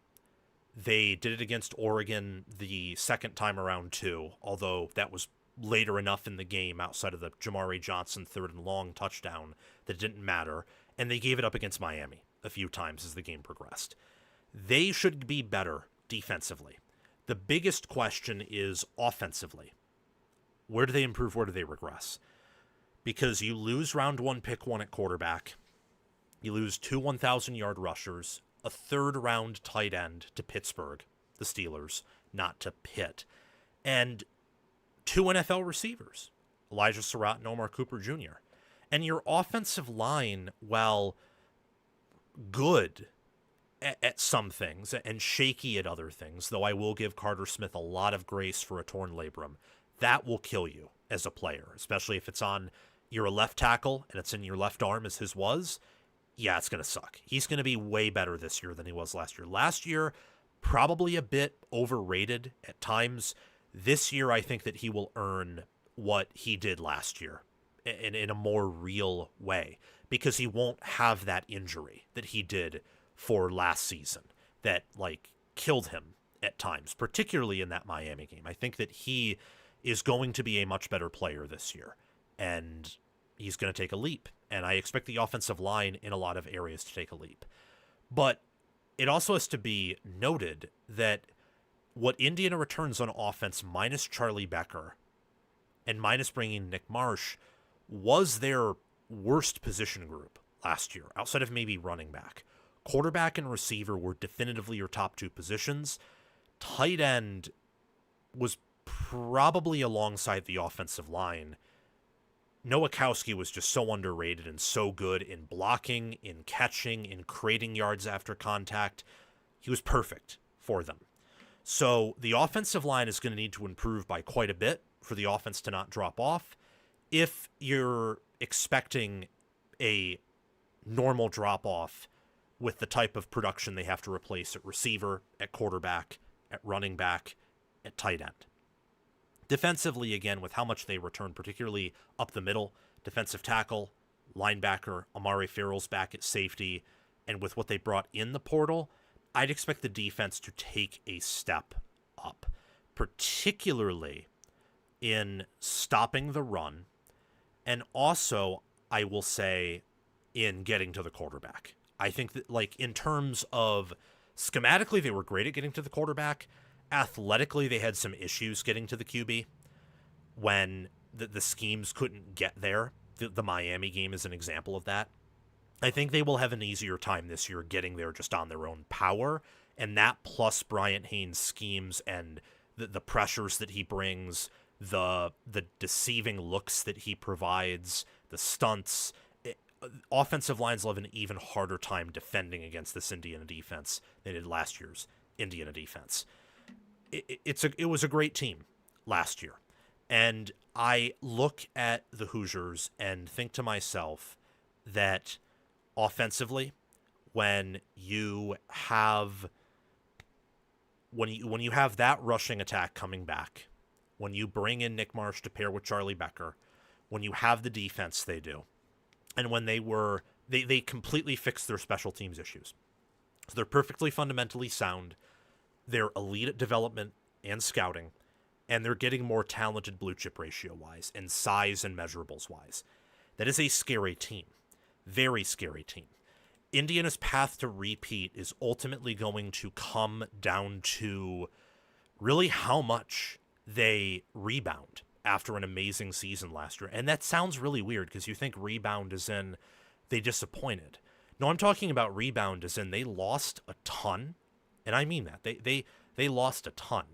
They did it against Oregon the second time around too, although that was later enough in the game outside of the Jamari Johnson 3rd and long touchdown that it didn't matter, and they gave it up against Miami a few times as the game progressed. They should be better defensively. The biggest question is offensively. Where do they improve? Where do they regress? Because you lose round 1, pick 1 at quarterback. You lose 2 1,000-yard rushers, a 3rd round tight end to Pittsburgh, the Steelers, not to Pitt, and 2 NFL receivers, Elijah Surratt and Omar Cooper Jr. And your offensive line, while good at some things and shaky at other things, though I will give Carter Smith a lot of grace for a torn labrum, that will kill you as a player, especially if it's on you're a left tackle and it's in your left arm as his was. Yeah, it's going to suck. He's going to be way better this year than he was last year. Last year, probably a bit overrated at times. This year, I think that he will earn what he did last year in a more real way, because he won't have that injury that he did for last season that like killed him at times, particularly in that Miami game. I think that he is going to be a much better player this year, and he's going to take a leap. And I expect the offensive line in a lot of areas to take a leap. But it also has to be noted that what Indiana returns on offense minus Charlie Becker and minus bringing Nick Marsh was their worst position group last year, outside of maybe running back. Quarterback and receiver were definitively your top 2 positions. Tight end was probably alongside the offensive line. Nowakowski was just so underrated and so good in blocking, in catching, in creating yards after contact. He was perfect for them. So the offensive line is going to need to improve by quite a bit for the offense to not drop off. If you're expecting a normal drop-off with the type of production they have to replace at receiver, at quarterback, at running back, at tight end. Defensively, again, with how much they return, particularly up the middle, defensive tackle, linebacker, Amari Farrell's back at safety, and with what they brought in the portal, I'd expect the defense to take a step up, particularly in stopping the run, and also, I will say, in getting to the quarterback. I think that, like, in terms of schematically, they were great at getting to the quarterback. Athletically, they had some issues getting to the QB when the schemes couldn't get there. The Miami game is an example of that. I think they will have an easier time this year getting there just on their own power, and that plus Bryant Haynes' schemes and the pressures that he brings, the deceiving looks that he provides, the stunts. Offensive lines will have an even harder time defending against this Indiana defense than it did last year's Indiana defense. It was a great team last year, and I look at the Hoosiers and think to myself that offensively, when you have that rushing attack coming back, when you bring in Nick Marsh to pair with Charlie Becker, when you have the defense they do, and when they completely fixed their special teams issues, so they're perfectly fundamentally sound. They're elite at development and scouting, and they're getting more talented blue chip ratio-wise and size and measurables-wise. That is a scary team. Very scary team. Indiana's path to repeat is ultimately going to come down to really how much they rebound after an amazing season last year. And that sounds really weird because you think rebound is in they disappointed. No, I'm talking about rebound as in they lost a ton. And I mean that. They lost a ton.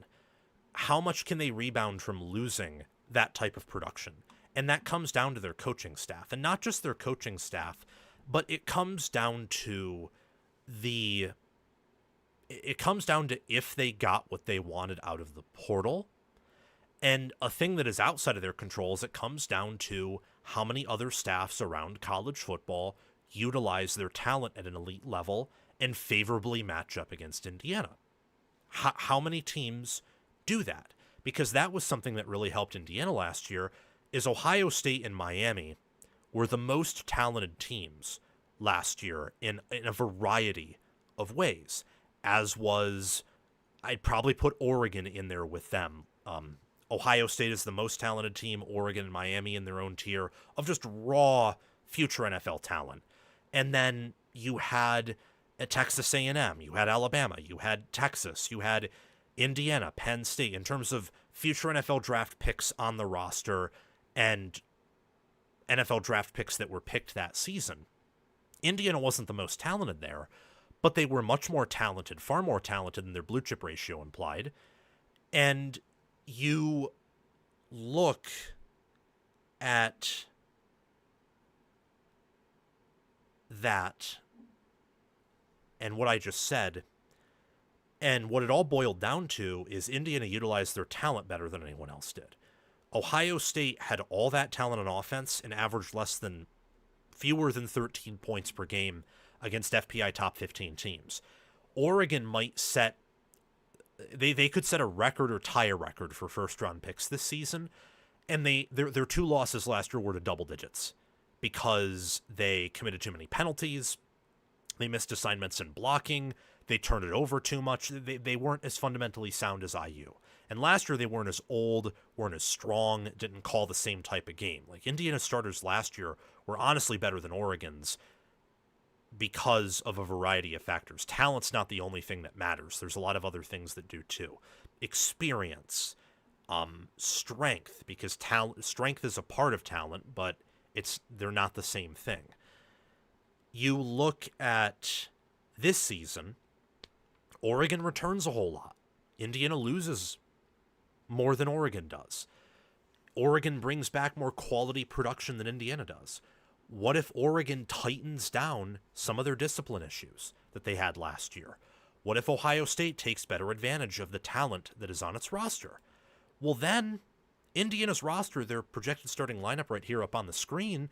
How much can they rebound from losing that type of production? And that comes down to their coaching staff. And not just their coaching staff, but it comes down to if they got what they wanted out of the portal. And a thing that is outside of their control is it comes down to how many other staffs around college football utilize their talent at an elite level and favorably match up against Indiana. How many teams do that? Because that was something that really helped Indiana last year, is Ohio State and Miami were the most talented teams last year in a variety of ways, as was, I'd probably put Oregon in there with them, Ohio State is the most talented team, Oregon and Miami in their own tier of just raw future NFL talent. And then you had Texas A&M, you had Alabama, you had Texas, you had Indiana, Penn State, in terms of future NFL draft picks on the roster and NFL draft picks that were picked that season. Indiana wasn't the most talented there, but they were much more talented, far more talented than their blue chip ratio implied. And you look at that and what I just said, and what it all boiled down to is Indiana utilized their talent better than anyone else did. Ohio State had all that talent on offense and averaged fewer than 13 points per game against FPI top 15 teams. Oregon might set, they could set a record or tie a record for first round picks this season, and their two losses last year were to double digits because they committed too many penalties, they missed assignments in blocking, they turned it over too much, they weren't as fundamentally sound as IU. And last year they weren't as old, weren't as strong, didn't call the same type of game. Like Indiana starters last year were honestly better than Oregon's because of a variety of factors. Talent's not the only thing that matters. There's a lot of other things that do too. Experience, strength, because strength is a part of talent, but they're not the same thing. You look at this season, Oregon returns a whole lot. Indiana loses more than Oregon does. Oregon brings back more quality production than Indiana does. What if Oregon tightens down some of their discipline issues that they had last year? What if Ohio State takes better advantage of the talent that is on its roster? Well, then Indiana's roster, their projected starting lineup right here up on the screen,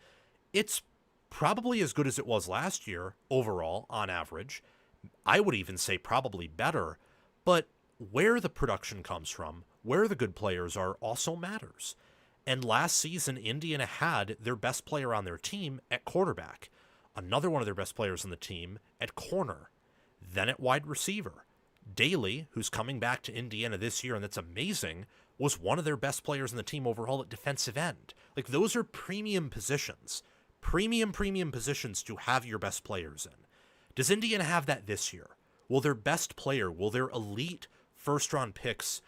it's probably as good as it was last year overall on average. I would even say probably better, but where the production comes from, where the good players are, also matters. And last season, Indiana had their best player on their team at quarterback, another one of their best players on the team at corner, then at wide receiver. Daly, who's coming back to Indiana this year, and that's amazing, was one of their best players on the team overall at defensive end. Like, those are premium positions. Premium positions to have your best players in. Does Indiana have that this year? Will their best player, will their elite first-round picks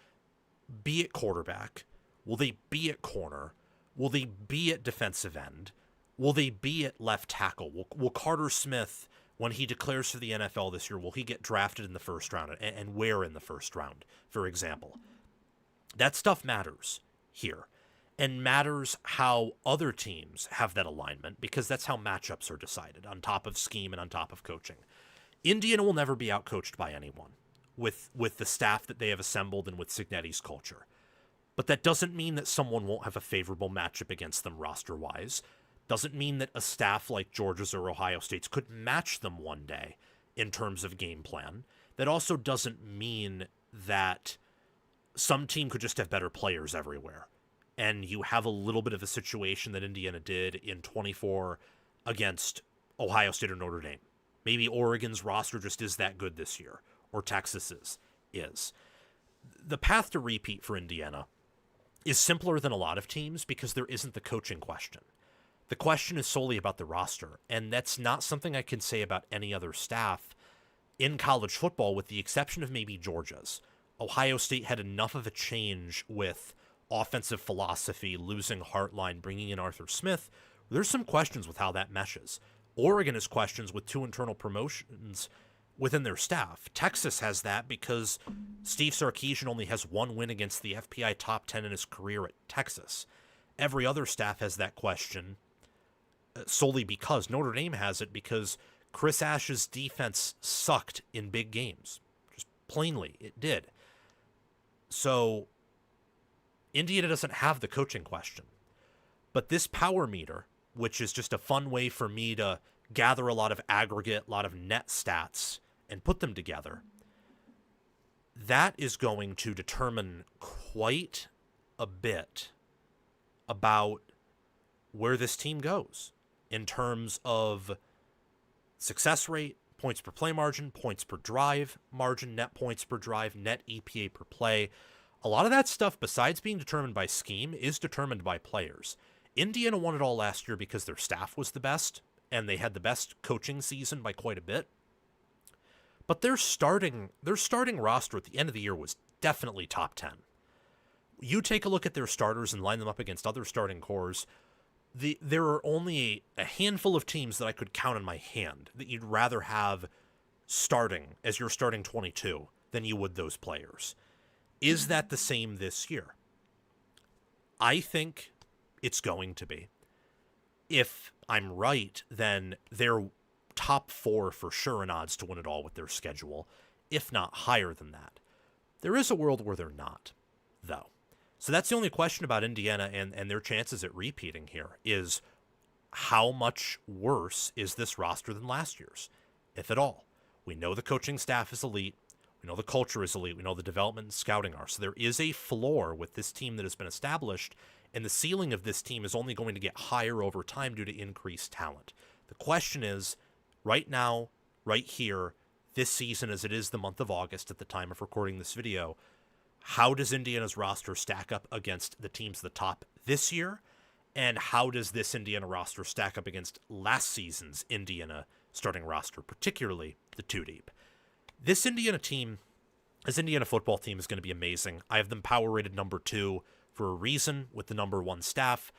be at quarterback? Will they be at corner? Will they be at defensive end? Will they be at left tackle? Will Carter Smith, when he declares for the NFL this year, will he get drafted in the first round, and where in the first round, for example? That stuff matters here, and matters how other teams have that alignment, because that's how matchups are decided, on top of scheme and on top of coaching. Indiana will never be outcoached by anyone with the staff that they have assembled and with Cignetti's culture. But that doesn't mean that someone won't have a favorable matchup against them roster-wise. Doesn't mean that a staff like Georgia's or Ohio State's could match them one day in terms of game plan. That also doesn't mean that some team could just have better players everywhere. And you have a little bit of a situation that Indiana did in 24 against Ohio State or Notre Dame. Maybe Oregon's roster just is that good this year, or Texas's is. The path to repeat for Indiana is simpler than a lot of teams because there isn't the coaching question. The question is solely about the roster, and that's not something I can say about any other staff in college football, with the exception of maybe Georgia's. Ohio State had enough of a change with offensive philosophy, losing Hartline, bringing in Arthur Smith. There's some questions with how that meshes. Oregon has questions with two internal promotions within their staff. Texas has that because Steve Sarkisian only has one win against the FPI top 10 in his career at Texas. Every other staff has that question solely because Notre Dame has it because Chris Ash's defense sucked in big games. Just plainly, it did. So Indiana doesn't have the coaching question. But this power meter, which is just a fun way for me to gather a lot of aggregate, a lot of net stats, and put them together, that is going to determine quite a bit about where this team goes in terms of success rate, points per play margin, points per drive margin, net points per drive, net EPA per play. A lot of that stuff, besides being determined by scheme, is determined by players. Indiana won it all last year because their staff was the best, and they had the best coaching season by quite a bit. But their starting roster at the end of the year was definitely top 10. You take a look at their starters and line them up against other starting cores, there are only a handful of teams that I could count on my hand that you'd rather have starting as your starting 22 than you would those players. Is that the same this year? I think it's going to be. If I'm right, then they're top 4 for sure in odds to win it all with their schedule, if not higher than that. There is a world where they're not, though. So that's the only question about Indiana and their chances at repeating here is how much worse is this roster than last year's, if at all. We know the coaching staff is elite. We know the culture is elite. We know the development and scouting are. So there is a floor with this team that has been established, and the ceiling of this team is only going to get higher over time due to increased talent. The question is, right now, right here, this season as it is the month of August at the time of recording this video, how does Indiana's roster stack up against the teams at the top this year? And how does this Indiana roster stack up against last season's Indiana starting roster, particularly the 2-deep? This Indiana team, this Indiana football team is going to be amazing. I have them power rated number 2 for a reason with the number 1 staff.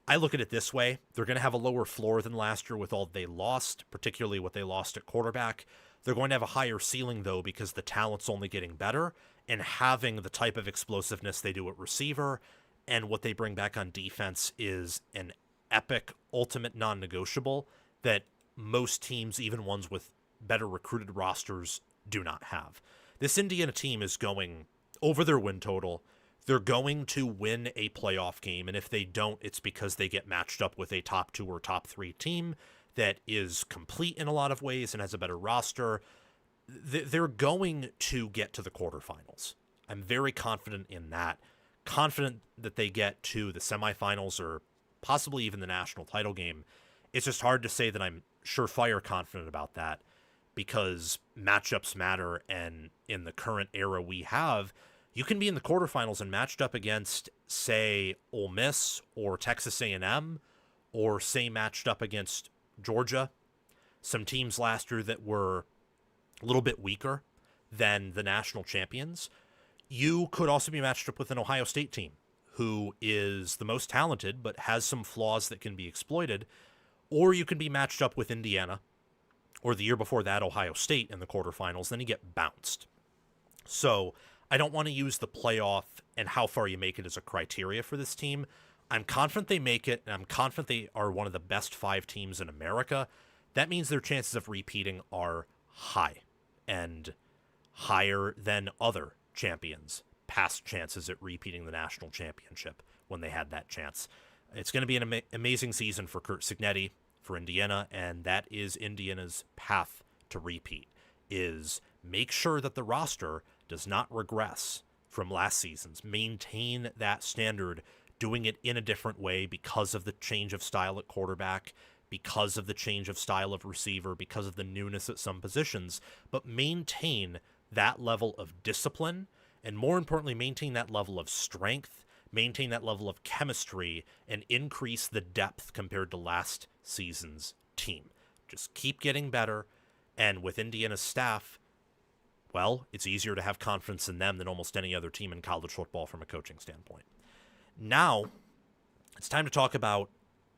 I look at it this way. They're going to have a lower floor than last year with all they lost, particularly what they lost at quarterback. They're going to have a higher ceiling, though, because the talent's only getting better, and having the type of explosiveness they do at receiver and what they bring back on defense is an epic, ultimate non-negotiable that most teams, even ones with better recruited rosters, do not have. This Indiana team is going over their win total. They're going to win a playoff game, and if they don't, it's because they get matched up with a top 2 or top 3 team that is complete in a lot of ways and has a better roster. They're going to get to the quarterfinals. I'm very confident in that. Confident that they get to the semifinals or possibly even the national title game. It's just hard to say that I'm surefire confident about that because matchups matter, and in the current era we have, you can be in the quarterfinals and matched up against, say, Ole Miss or Texas A&M, or say matched up against Georgia, some teams last year that were a little bit weaker than the national champions. You could also be matched up with an Ohio State team who is the most talented but has some flaws that can be exploited, or you can be matched up with Indiana or the year before that Ohio State in the quarterfinals. Then you get bounced. So I don't want to use the playoff and how far you make it as a criteria for this team. I'm confident they make it, and I'm confident they are one of the best 5 teams in America. That means their chances of repeating are high, and higher than other champions' past chances at repeating the national championship when they had that chance. It's going to be an amazing season for Curt Cignetti, for Indiana, and that is Indiana's path to repeat, is make sure that the roster does not regress from last season's. Maintain that standard, doing it in a different way because of the change of style at quarterback, because of the change of style of receiver, because of the newness at some positions, but maintain that level of discipline, and more importantly, maintain that level of strength, maintain that level of chemistry, and increase the depth compared to last season's team. Just keep getting better, and with Indiana's staff, well, it's easier to have confidence in them than almost any other team in college football from a coaching standpoint. Now, it's time to talk about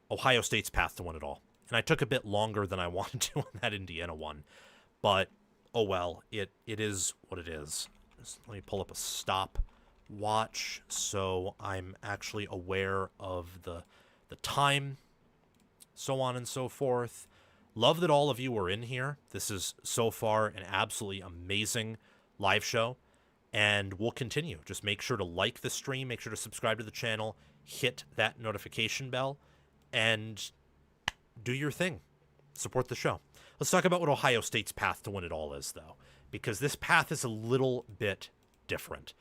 Ohio State's path to win it all. And I took a bit longer than I wanted to on that Indiana one, but oh well, it is what it is. Just let me pull up a stopwatch so I'm actually aware of the time, so on and so forth. Love that all of you are in here. This is so far an absolutely amazing live show, and we'll continue. Just make sure to like the stream, make sure to subscribe to the channel, hit that notification bell, and do your thing. Support the show. Let's talk about what Ohio State's path to win it all is, though, because this path is a little bit different.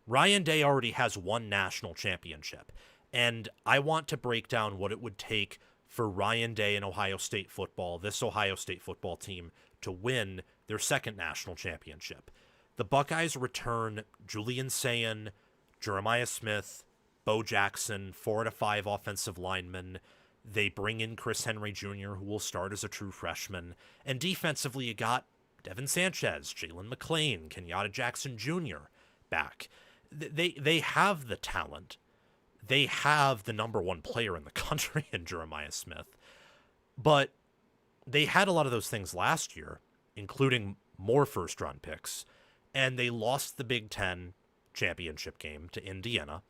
Ryan Day already has one national championship, and I want to break down what it would take for Ryan Day and Ohio State football, this Ohio State football team, to win their second national championship. The Buckeyes return Julian Sayin, Jeremiah Smith, Bo Jackson, 4 to 5 offensive linemen. They bring in Chris Henry Jr., who will start as a true freshman. And defensively, you got Devin Sanchez, Jalen McClain, Kenyatta Jackson Jr. back. They have the talent. They have the number one player in the country in Jeremiah Smith. But they had a lot of those things last year, including more first-round picks. And they lost the Big Ten championship game to Indiana.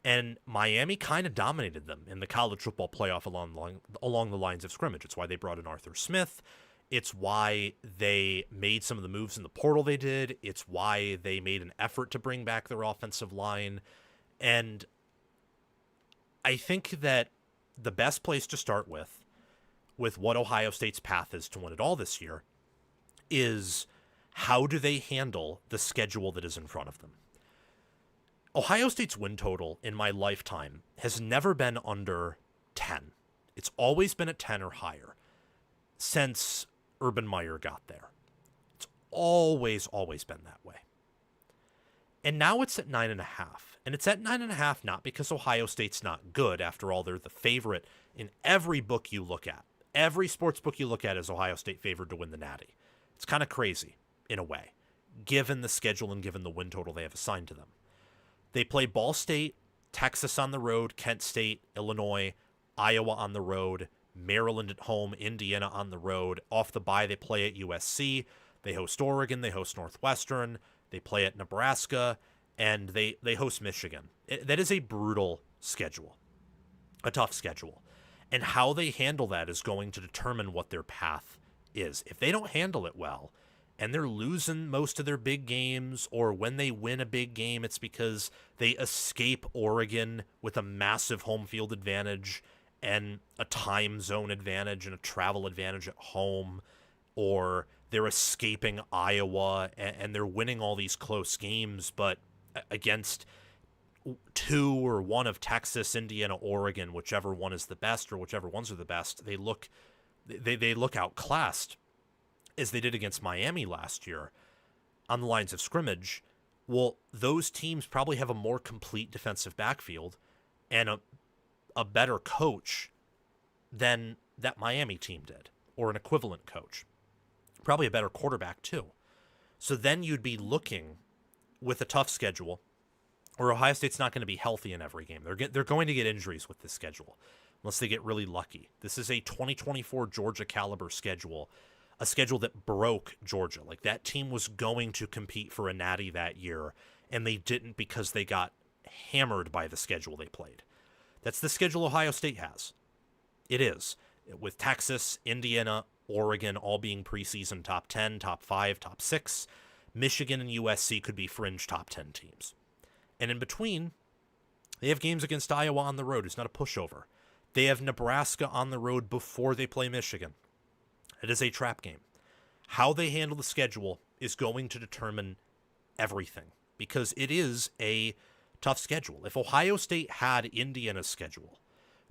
And Miami kind of dominated them in the college football playoff along the lines of scrimmage. It's why they brought in Arthur Smith. It's why they made some of the moves in the portal they did. It's why they made an effort to bring back their offensive line. And I think that the best place to start with what Ohio State's path is to win it all this year, is how do they handle the schedule that is in front of them? Ohio State's win total in my lifetime has never been under 10. It's always been at 10 or higher since Urban Meyer got there. It's always been that way. And now it's at 9.5. And it's at 9.5 not because Ohio State's not good. After all, they're the favorite in every book you look at. Every sports book you look at is Ohio State favored to win the Natty. It's kind of crazy, in a way, given the schedule and given the win total they have assigned to them. They play Ball State, Texas on the road, Kent State, Illinois, Iowa on the road, Maryland at home, Indiana on the road. Off the bye, they play at USC. They host Oregon. They host Northwestern. They play at Nebraska. And they host Michigan. That is a brutal schedule, a tough schedule. And how they handle that is going to determine what their path is. If they don't handle it well, and they're losing most of their big games, or when they win a big game, it's because they escape Oregon with a massive home field advantage and a time zone advantage and a travel advantage at home, or they're escaping Iowa and they're winning all these close games, but against 2 or 1 of Texas, Indiana, Oregon, whichever one is the best or whichever ones are the best, they look outclassed, as they did against Miami last year on the lines of scrimmage. Well, those teams probably have a more complete defensive backfield and a better coach than that Miami team did, or an equivalent coach. Probably a better quarterback too. So then you'd be looking with a tough schedule, where Ohio State's not going to be healthy in every game. They're going to get injuries with this schedule, unless they get really lucky. This is a 2024 Georgia caliber schedule, a schedule that broke Georgia. Like, that team was going to compete for a natty that year, and they didn't because they got hammered by the schedule they played. That's the schedule Ohio State has. It is. With Texas, Indiana, Oregon all being preseason top 10, top 5, top 6. Michigan and USC could be fringe top 10 teams. And in between, they have games against Iowa on the road. It's not a pushover. They have Nebraska on the road before they play Michigan. It is a trap game. How they handle the schedule is going to determine everything, because it is a tough schedule. If Ohio State had Indiana's schedule,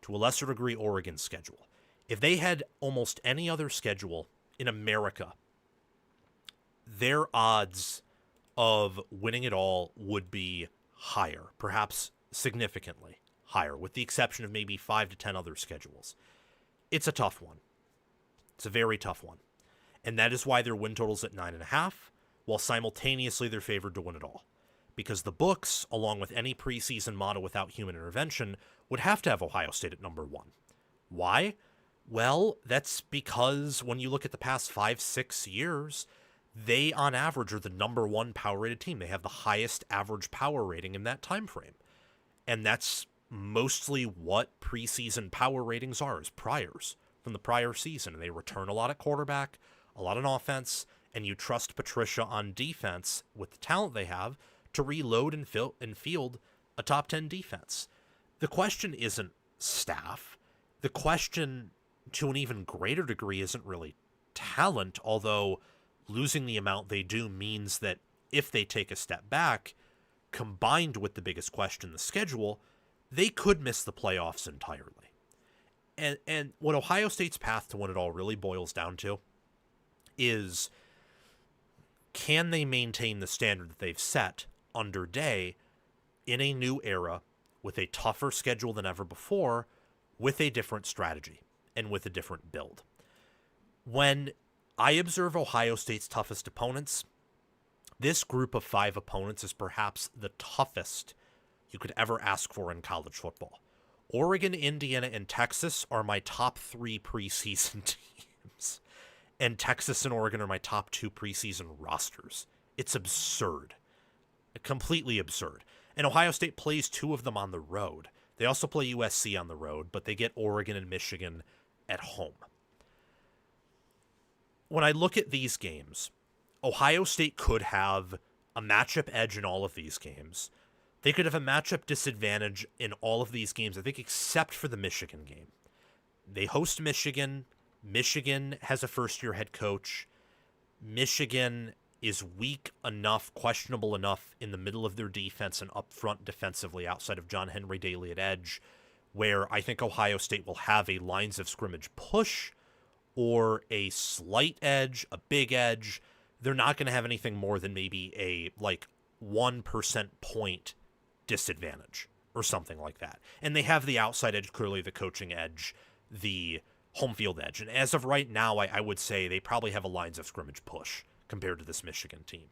to a lesser degree Oregon's schedule, if they had almost any other schedule in America, their odds of winning it all would be higher, perhaps significantly higher, with the exception of maybe 5 to 10 other schedules. It's a tough one. It's a very tough one. And that is why their win total's at 9.5, while simultaneously they're favored to win it all. Because the books, along with any preseason model without human intervention, would have to have Ohio State at number 1. Why? Well, that's because when you look at the past 5-6 years, they on average are the number 1 power rated team. They have the highest average power rating in that time frame. And that's mostly what preseason power ratings are, is priors from the prior season. And they return a lot at quarterback, a lot on offense, and you trust Patricia on defense with the talent they have to reload and field a top 10 defense. The question isn't staff. The question, to an even greater degree, isn't really talent, although losing the amount they do means that if they take a step back, combined with the biggest question, the schedule, they could miss the playoffs entirely. And what Ohio State's path to win it all really boils down to is, can they maintain the standard that they've set under Day in a new era with a tougher schedule than ever before, with a different strategy and with a different build. When I observe Ohio State's toughest opponents, this group of 5 opponents is perhaps the toughest you could ever ask for in college football. Oregon, Indiana, and Texas are my top 3 preseason teams. And Texas and Oregon are my top 2 preseason rosters. It's absurd. Completely absurd. And Ohio State plays 2 of them on the road. They also play USC on the road, but they get Oregon and Michigan at home. When I look at these games, Ohio State could have a matchup edge in all of these games. They could have a matchup disadvantage in all of these games, I think, except for the Michigan game. They host Michigan. Michigan has a first-year head coach. Michigan is weak enough, questionable enough in the middle of their defense and up front defensively outside of John Henry Daly at edge, where I think Ohio State will have a lines of scrimmage push or a slight edge, a big edge. They're not going to have anything more than maybe a 1% point disadvantage or something like that. And they have the outside edge, clearly the coaching edge, the home field edge. And as of right now, I would say they probably have a lines of scrimmage push compared to this Michigan team.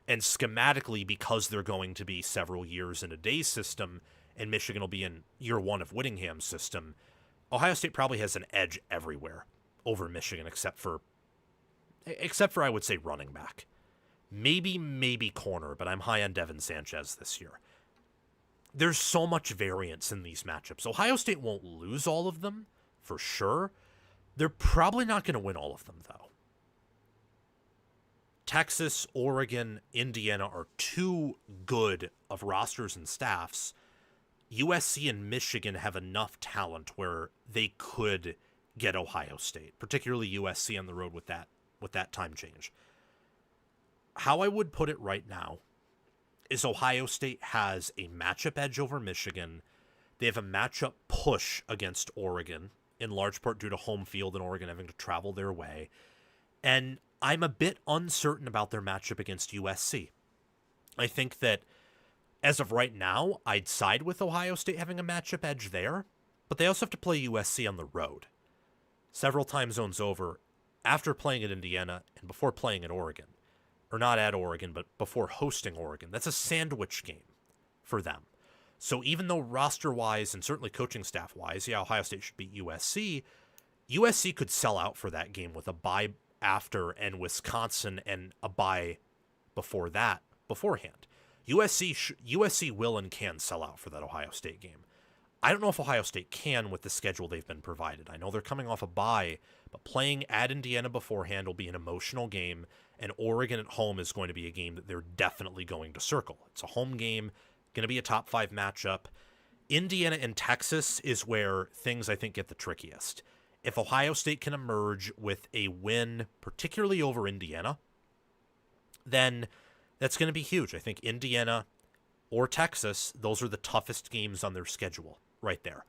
And schematically, because they're going to be several years in a day system and Michigan will be in year 1 of Whittingham's system, Ohio State probably has an edge everywhere over Michigan except for I would say running back. Maybe corner, but I'm high on Devin Sanchez this year. There's so much variance in these matchups. Ohio State won't lose all of them, for sure. They're probably not going to win all of them, though. Texas, Oregon, Indiana are too good of rosters and staffs. USC and Michigan have enough talent where they could get Ohio State, particularly USC on the road with that time change. How I would put it right now is Ohio State has a matchup edge over Michigan. They have a matchup push against Oregon, in large part due to home field and Oregon having to travel their way. And I'm a bit uncertain about their matchup against USC. I think that as of right now, I'd side with Ohio State having a matchup edge there, but they also have to play USC on the road. Several time zones over, after playing at Indiana and before playing at Oregon. Or not at Oregon, but before hosting Oregon. That's a sandwich game for them. So even though roster-wise and certainly coaching staff-wise, Ohio State should beat USC, USC could sell out for that game with a bye after and Wisconsin and a bye before that beforehand. USC will and can sell out for that Ohio State game. I don't know if Ohio State can with the schedule they've been provided. I know they're coming off a bye, but playing at Indiana beforehand will be an emotional game, and Oregon at home is going to be a game that they're definitely going to circle. It's a home game, going to be a top 5 matchup. Indiana and Texas is where things, I think, get the trickiest. If Ohio State can emerge with a win, particularly over Indiana, then that's going to be huge. I think Indiana or Texas, those are the toughest games on their schedule right there.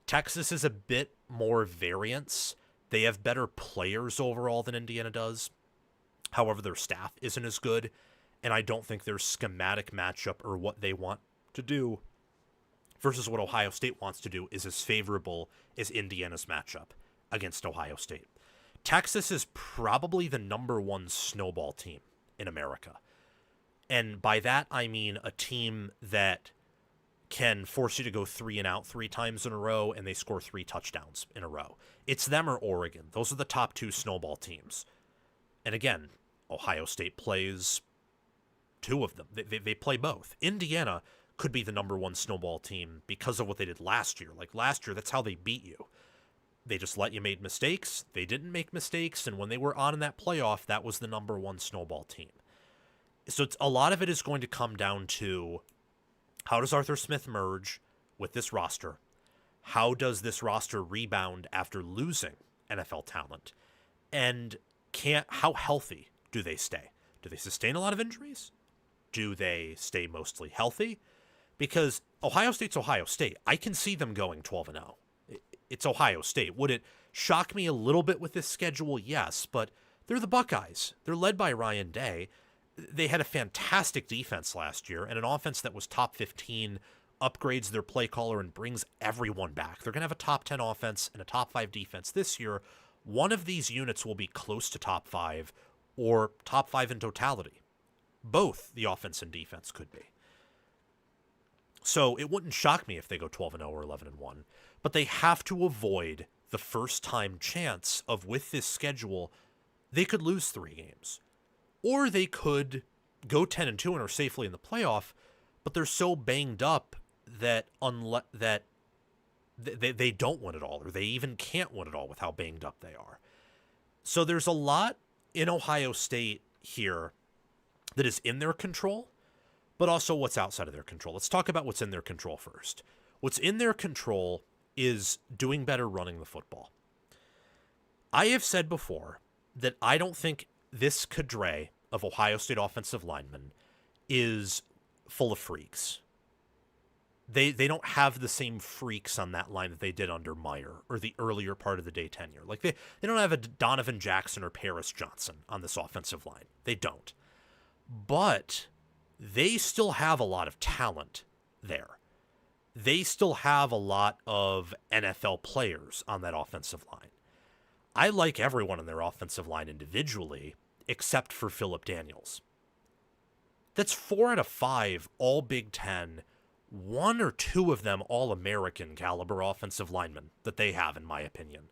Texas is a bit more variance. They have better players overall than Indiana does. However, their staff isn't as good, and I don't think their schematic matchup or what they want to do versus what Ohio State wants to do is as favorable as Indiana's matchup against Ohio State. Texas is probably the number 1 snowball team in America. And by that, I mean a team that can force you to go 3 and out 3 times in a row, and they score 3 touchdowns in a row. It's them or Oregon. Those are the top 2 snowball teams. And again, Ohio State plays 2 of them. They play both. Indiana could be the number 1 snowball team because of what they did last year. Like last year, that's how they beat you. They just let you make mistakes. They didn't make mistakes, and when they were on in that playoff, that was the number 1 snowball team. So a lot of it is going to come down to how does Arthur Smith merge with this roster? How does this roster rebound after losing NFL talent? And how healthy do they stay? Do they sustain a lot of injuries? Do they stay mostly healthy? Because Ohio State's Ohio State. I can see them going 12-0. It's Ohio State. Would it shock me a little bit with this schedule? Yes, but they're the Buckeyes. They're led by Ryan Day. they had a fantastic defense last year and an offense that was top 15, upgrades their play caller and brings everyone back. They're going to have a top 10 offense and a top 5 defense this year. One of these units will be close to top 5 or top 5 in totality. Both the offense and defense could be. So it wouldn't shock me if they go 12-0 or 11-1, but they have to avoid the first time chance of, with this schedule, they could lose 3 games. Or they could go 10-2 and are safely in the playoff, but they're so banged up that they don't win it all, or they even can't win it all with how banged up they are. So there's a lot in Ohio State here that is in their control, but also what's outside of their control. Let's talk about what's in their control first. What's in their control is doing better running the football. I have said before that I don't think this cadre of Ohio State offensive linemen is full of freaks. They don't have the same freaks on that line that they did under Meyer or the earlier part of the Day tenure. Like they don't have a Donovan Jackson or Paris Johnson on this offensive line. They don't. But they still have a lot of talent there. They still have a lot of NFL players on that offensive line. I like everyone on their offensive line individually, except for Phillip Daniels. That's 4 out of 5 all Big Ten, 1 or 2 of them all-American caliber offensive linemen that they have, in my opinion.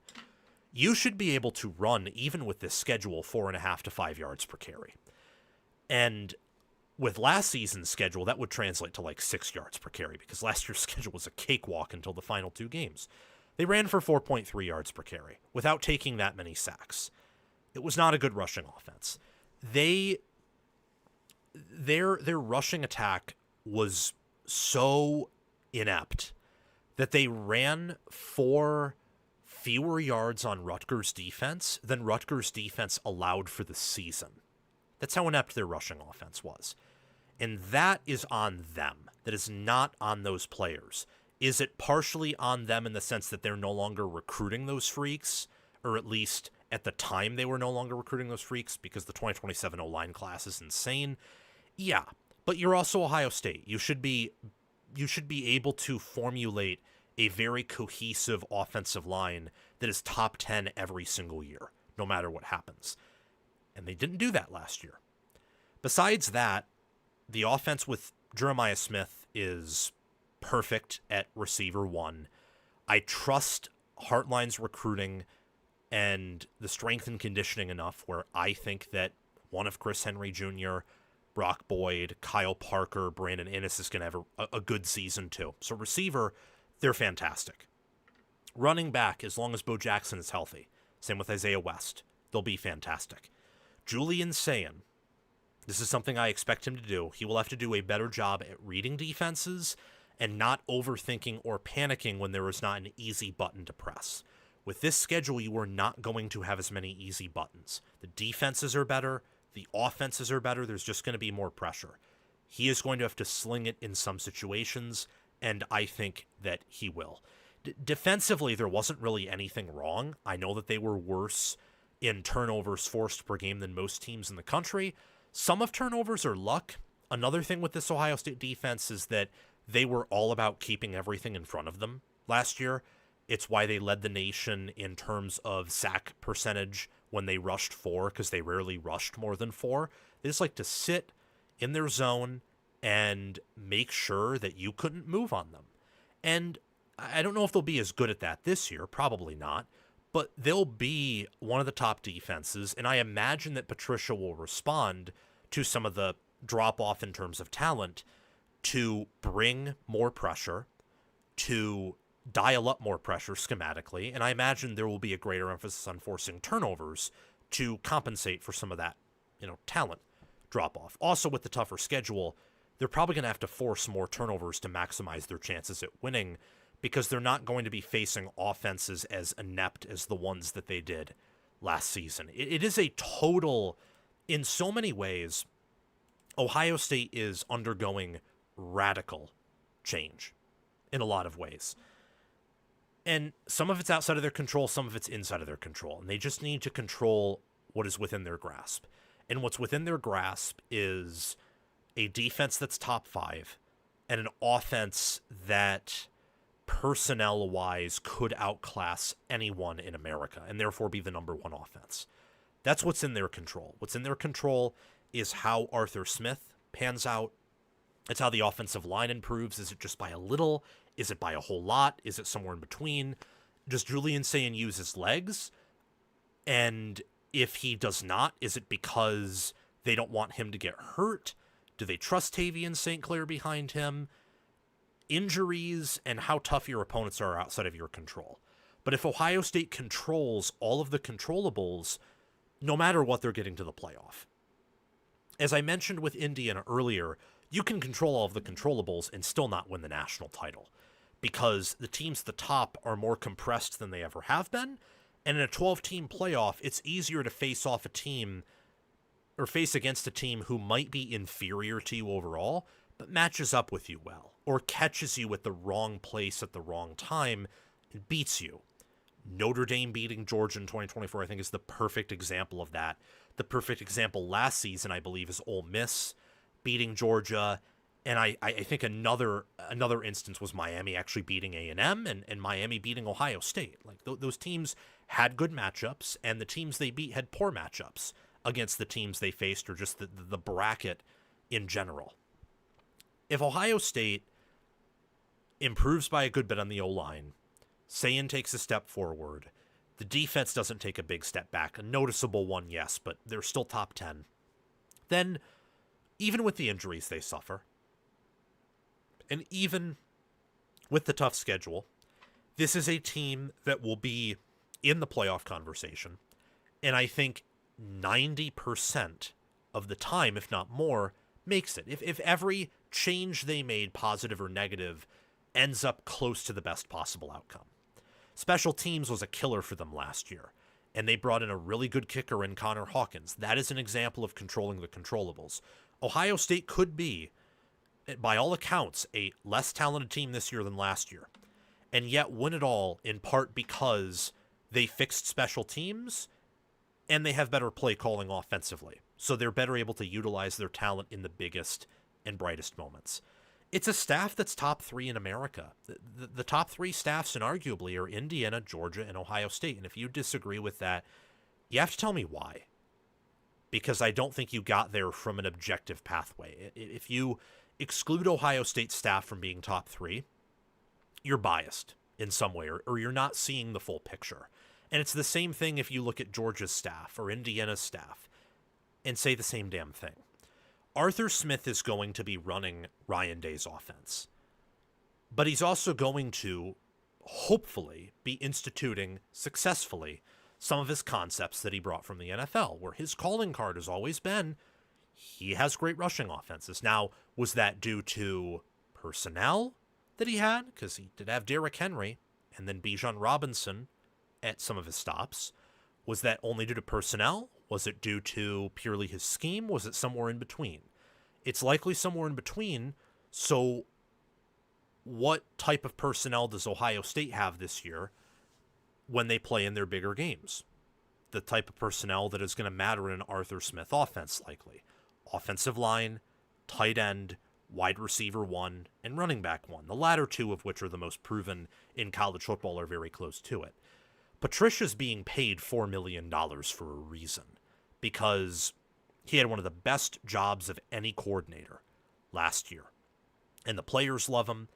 You should be able to run, even with this schedule, 4.5 to 5 yards per carry. And with last season's schedule, that would translate to like 6 yards per carry, because last year's schedule was a cakewalk until the final 2 games. They ran for 4.3 yards per carry without taking that many sacks. It was not a good rushing offense. Their rushing attack was so inept that they ran for fewer yards on Rutgers defense than Rutgers defense allowed for the season. That's how inept their rushing offense was. And that is on them. That is not on those players. Is it partially on them in the sense that they're no longer recruiting those freaks, or at least at the time they were no longer recruiting those freaks because the 2027 O-line class is insane? Yeah, but you're also Ohio State. You should be able to formulate a very cohesive offensive line that is top 10 every single year, no matter what happens. And they didn't do that last year. Besides that, the offense with Jeremiah Smith is perfect at receiver 1. I trust Hartline's recruiting and the strength and conditioning enough where I think that one of Chris Henry Jr., Brock Boyd, Kyle Parker, Brandon Innes is going to have a good season too. So receiver, they're fantastic. Running back, as long as Bo Jackson is healthy, same with Isaiah West, they'll be fantastic. Julian Sayin, this is something I expect him to do. He will have to do a better job at reading defenses and not overthinking or panicking when there is not an easy button to press. With this schedule, you are not going to have as many easy buttons. The defenses are better. The offenses are better. There's just going to be more pressure. He is going to have to sling it in some situations, and I think that he will. Defensively, there wasn't really anything wrong. I know that they were worse in turnovers forced per game than most teams in the country. Some of turnovers are luck. Another thing with this Ohio State defense is that they were all about keeping everything in front of them last year. It's why they led the nation in terms of sack percentage when they rushed 4, because they rarely rushed more than 4. They just like to sit in their zone and make sure that you couldn't move on them. And I don't know if they'll be as good at that this year, probably not, but they'll be one of the top defenses, and I imagine that Patricia will respond to some of the drop-off in terms of talent to bring more pressure, to dial up more pressure schematically, and I imagine there will be a greater emphasis on forcing turnovers to compensate for some of that, talent drop-off. Also, with the tougher schedule, they're probably going to have to force more turnovers to maximize their chances at winning, because they're not going to be facing offenses as inept as the ones that they did last season. It is a total, in so many ways, Ohio State is undergoing radical change in a lot of ways. And some of it's outside of their control, some of it's inside of their control. And they just need to control what is within their grasp. And what's within their grasp is a defense that's top 5 and an offense that personnel-wise could outclass anyone in America and therefore be the number 1 offense. That's what's in their control. What's in their control is how Arthur Smith pans out. It's how the offensive line improves. Is it just by a little? Is it by a whole lot? Is it somewhere in between? Does Julian Sayin use his legs? And if he does not, is it because they don't want him to get hurt? Do they trust Tavian St. Clair behind him? Injuries and how tough your opponents are outside of your control. But if Ohio State controls all of the controllables, no matter what, they're getting to the playoff. As I mentioned with Indiana earlier, you can control all of the controllables and still not win the national title because the teams at the top are more compressed than they ever have been. And in a 12-team playoff, it's easier to face off a team or face against a team who might be inferior to you overall, but matches up with you well, or catches you at the wrong place at the wrong time and beats you. Notre Dame beating Georgia in 2024, I think, is the perfect example of that. The perfect example last season, I believe, is Ole Miss beating Georgia. And I think another instance was Miami actually beating A&M and Miami beating Ohio State. Like those teams had good matchups, and the teams they beat had poor matchups against the teams they faced, or just the bracket in general. If Ohio State improves by a good bit on the O-line, Sayin takes a step forward, the defense doesn't take a big step back, a noticeable one, yes, but they're still top 10, then even with the injuries they suffer, and even with the tough schedule, this is a team that will be in the playoff conversation, and I think 90% of the time, if not more, makes it. If every change they made, positive or negative, ends up close to the best possible outcome. Special teams was a killer for them last year, and they brought in a really good kicker in Connor Hawkins. That is an example of controlling the controllables. Ohio State could be, by all accounts, a less talented team this year than last year, and yet win it all in part because they fixed special teams and they have better play calling offensively. So they're better able to utilize their talent in the biggest and brightest moments. It's a staff that's top 3 in America. The top 3 staffs, inarguably, are Indiana, Georgia, and Ohio State. And if you disagree with that, you have to tell me why. Because I don't think you got there from an objective pathway. If you exclude Ohio State staff from being top 3, you're biased in some way, or you're not seeing the full picture. And it's the same thing if you look at Georgia's staff or Indiana's staff and say the same damn thing. Arthur Smith is going to be running Ryan Day's offense, but he's also going to, hopefully, be instituting successfully some of his concepts that he brought from the NFL, where his calling card has always been, he has great rushing offenses. Now, was that due to personnel that he had? Because he did have Derrick Henry and then Bijan Robinson at some of his stops. Was that only due to personnel? Was it due to purely his scheme? Was it somewhere in between? It's likely somewhere in between. So what type of personnel does Ohio State have this year when they play in their bigger games? The type of personnel that is going to matter in an Arthur Smith offense, likely. Offensive line, tight end, wide receiver 1, and running back 1. The latter 2 of which are the most proven in college football are very close to it. Patricia's being paid $4 million for a reason, because he had one of the best jobs of any coordinator last year. And the players love him.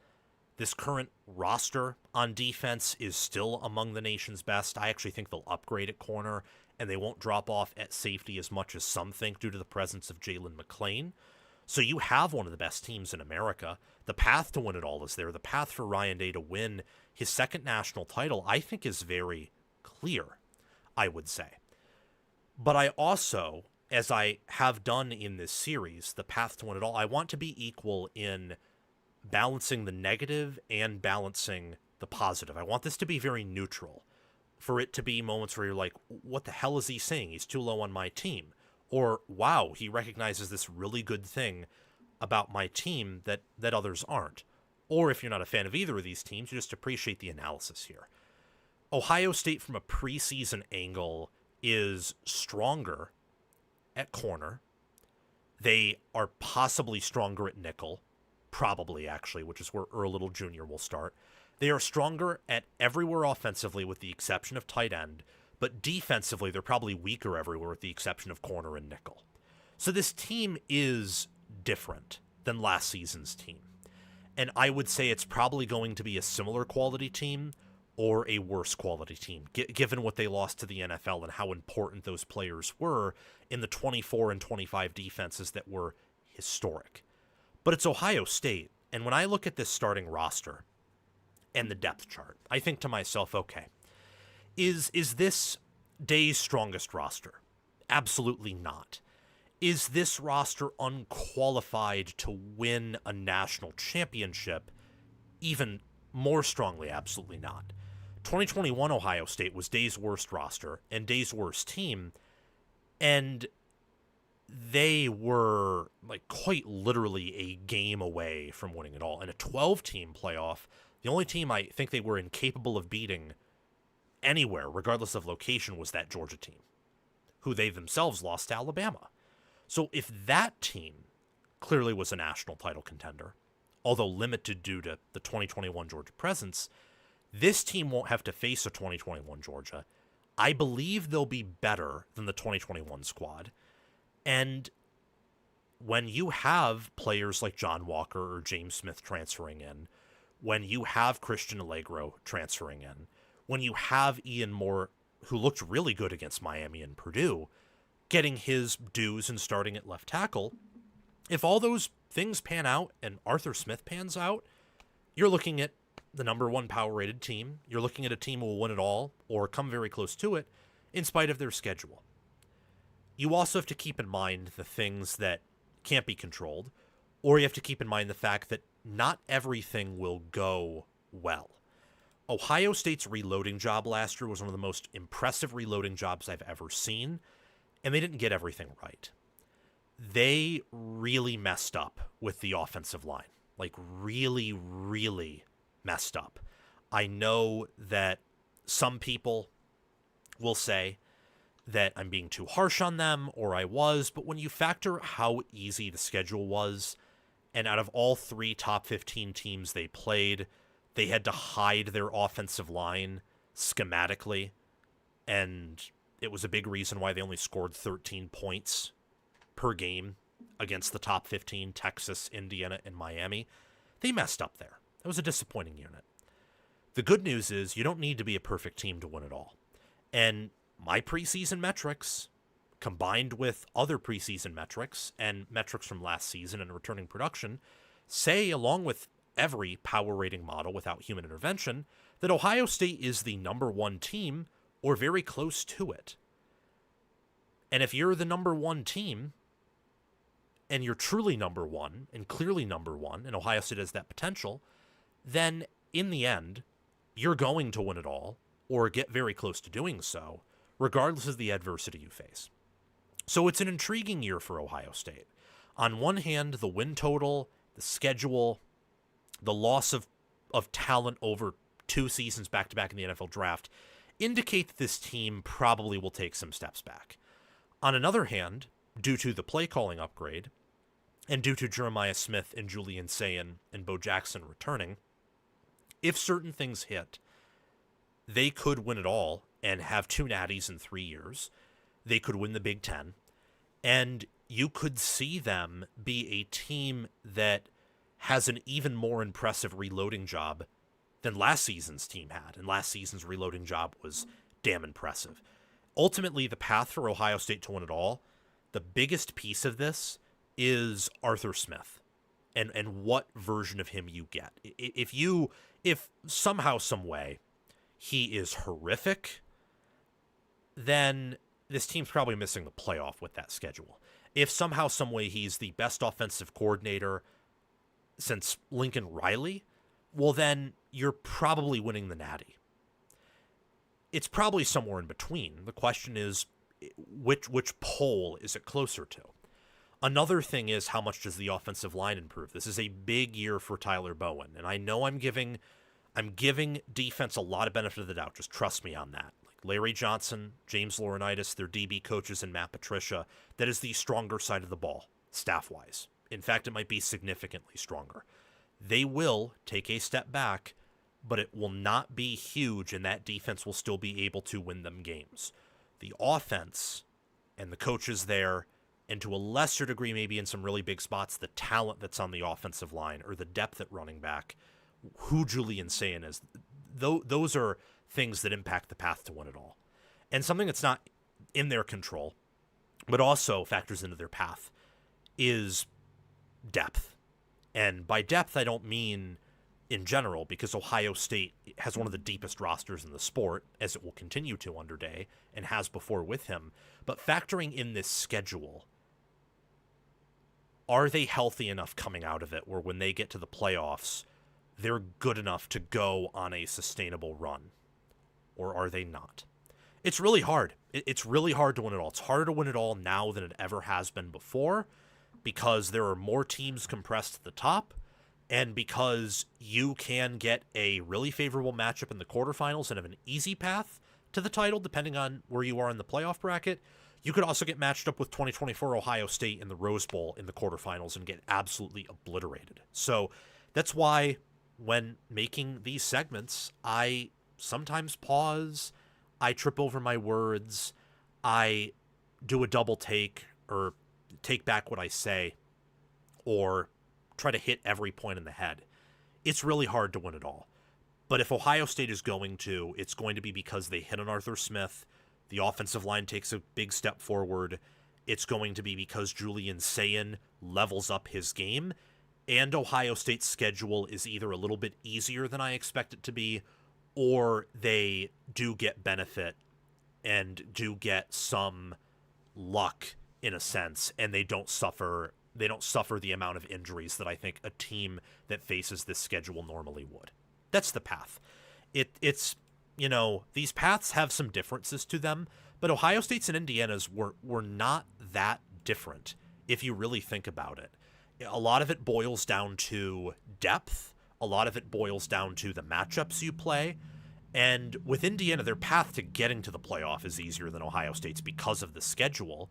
This current roster on defense is still among the nation's best. I actually think they'll upgrade at corner, and they won't drop off at safety as much as some think due to the presence of Jalen McClain. So you have one of the best teams in America. The path to win it all is there. The path for Ryan Day to win his second national title, I think, is very clear, I would say. But I also, as I have done in this series, the path to win it all, I want to be equal in balancing the negative and balancing the positive. I want this to be very neutral, for it to be moments where you're like, what the hell is he saying? He's too low on my team. Or, wow, he recognizes this really good thing about my team that others aren't. Or if you're not a fan of either of these teams, you just appreciate the analysis here. Ohio State, from a preseason angle, is stronger at corner. They are possibly stronger at nickel, probably actually, which is where Earl Little Jr. will start. They are stronger at everywhere offensively with the exception of tight end, but defensively they're probably weaker everywhere with the exception of corner and nickel. So this team is different than last season's team. And I would say it's probably going to be a similar quality team or a worse quality team, given what they lost to the NFL and how important those players were in the 24 and 25 defenses that were historic. But it's Ohio State, and when I look at this starting roster and the depth chart, I think to myself, okay, is this day's strongest roster? Absolutely not. Is this roster unqualified to win a national championship? Even more strongly, absolutely not. 2021 Ohio State was Day's worst roster and Day's worst team, and they were like quite literally a game away from winning it all. In a 12-team playoff, the only team I think they were incapable of beating anywhere, regardless of location, was that Georgia team, who they themselves lost to Alabama. So if that team clearly was a national title contender, although limited due to the 2021 Georgia presence, this team won't have to face a 2021 Georgia. I believe they'll be better than the 2021 squad. And when you have players like John Walker or James Smith transferring in, when you have Christian Allegro transferring in, when you have Ian Moore, who looked really good against Miami and Purdue, getting his dues and starting at left tackle, if all those things pan out and Arthur Smith pans out, you're looking at the number one power-rated team. You're looking at a team who will win it all or come very close to it in spite of their schedule. You also have to keep in mind the things that can't be controlled, or you have to keep in mind the fact that not everything will go well. Ohio State's reloading job last year was one of the most impressive reloading jobs I've ever seen, and they didn't get everything right. They really messed up with the offensive line. Like, really, really messed up. I know that some people will say that I'm being too harsh on them, or I was, but when you factor how easy the schedule was, and out of all 3 top 15 teams they played, they had to hide their offensive line schematically, and it was a big reason why they only scored 13 points per game against the top 15, Texas, Indiana, and Miami. They messed up there. That was a disappointing unit. The good news is you don't need to be a perfect team to win it all. And my preseason metrics, combined with other preseason metrics and metrics from last season and returning production, say, along with every power rating model without human intervention, that Ohio State is the number one team or very close to it. And if you're the number one team, and you're truly number one, and clearly number one, and Ohio State has that potential, then in the end, you're going to win it all, or get very close to doing so, regardless of the adversity you face. So it's an intriguing year for Ohio State. On one hand, the win total, the schedule, the loss of talent over 2 seasons back-to-back in the NFL draft indicate that this team probably will take some steps back. On another hand, due to the play calling upgrade, and due to Jeremiah Smith and Julian Sayin and Bo Jackson returning, if certain things hit, they could win it all and have 2 natties in 3 years. They could win the Big Ten, and you could see them be a team that has an even more impressive reloading job than last season's team had, and last season's reloading job was damn impressive. Ultimately, the path for Ohio State to win it all, the biggest piece of this is Arthur Smith and what version of him you get. If somehow, some way, he is horrific, then this team's probably missing the playoff with that schedule. If somehow, some way he's the best offensive coordinator since Lincoln Riley, well then you're probably winning the Natty. It's probably somewhere in between. The question is, which pole is it closer to? Another thing is, how much does the offensive line improve? This is a big year for Tyler Bowen, and I know I'm giving defense a lot of benefit of the doubt. Just trust me on that. Like, Larry Johnson, James Laurinaitis, their DB coaches, and Matt Patricia, that is the stronger side of the ball, staff-wise. In fact, it might be significantly stronger. They will take a step back, but it will not be huge, and that defense will still be able to win them games. The offense and the coaches there, and to a lesser degree maybe in some really big spots, the talent that's on the offensive line or the depth at running back, who Julian Sayin is, those are things that impact the path to win it all. And something that's not in their control, but also factors into their path, is depth. And by depth, I don't mean in general, because Ohio State has one of the deepest rosters in the sport, as it will continue to under Day, and has before with him. But factoring in this schedule, are they healthy enough coming out of it where when they get to the playoffs, they're good enough to go on a sustainable run? Or are they not? It's really hard. It's really hard to win it all. It's harder to win it all now than it ever has been before, because there are more teams compressed at the top, and because you can get a really favorable matchup in the quarterfinals and have an easy path to the title, depending on where you are in the playoff bracket. You could also get matched up with 2024 Ohio State in the Rose Bowl in the quarterfinals and get absolutely obliterated. So that's why when making these segments, I sometimes pause, I trip over my words, I do a double take or take back what I say, or try to hit every point in the head. It's really hard to win it all. But if Ohio State is going to, it's going to be because they hit on Arthur Smith, the offensive line takes a big step forward, it's going to be because Julian Sayin levels up his game, and Ohio State's schedule is either a little bit easier than I expect it to be, or they do get benefit and do get some luck in a sense, and they don't suffer the amount of injuries that I think a team that faces this schedule normally would. That's the path. It's these paths have some differences to them, but Ohio State's and Indiana's were not that different if you really think about it. A lot of it boils down to depth. A lot of it boils down to the matchups you play. And with Indiana, their path to getting to the playoff is easier than Ohio State's because of the schedule,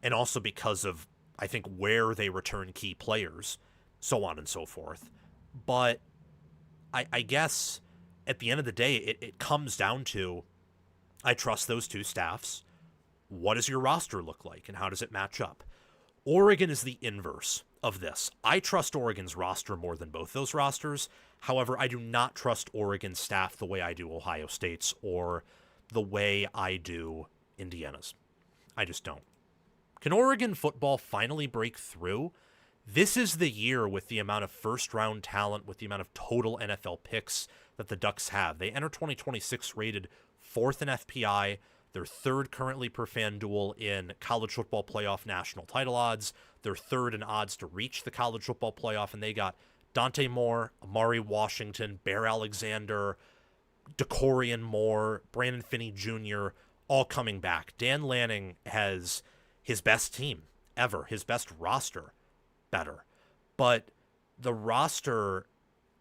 and also because of, I think, where they return key players, so on and so forth. But I guess at the end of the day, it comes down to, I trust those two staffs. What does your roster look like, and how does it match up? Oregon is the inverse of this. I trust Oregon's roster more than both those rosters. However, I do not trust Oregon's staff the way I do Ohio State's or the way I do Indiana's. I just don't. Can Oregon football finally break through? This is the year, with the amount of first-round talent, with the amount of total NFL picks that the Ducks have. They enter 2026 rated 4th in FPI. They're 3rd currently per FanDuel in college football playoff national title odds. They're 3rd in odds to reach the college football playoff, and they got Dante Moore, Amari Washington, Bear Alexander, DeCorian Moore, Brandon Finney Jr., all coming back. Dan Lanning has his best team ever, his best roster better. But the roster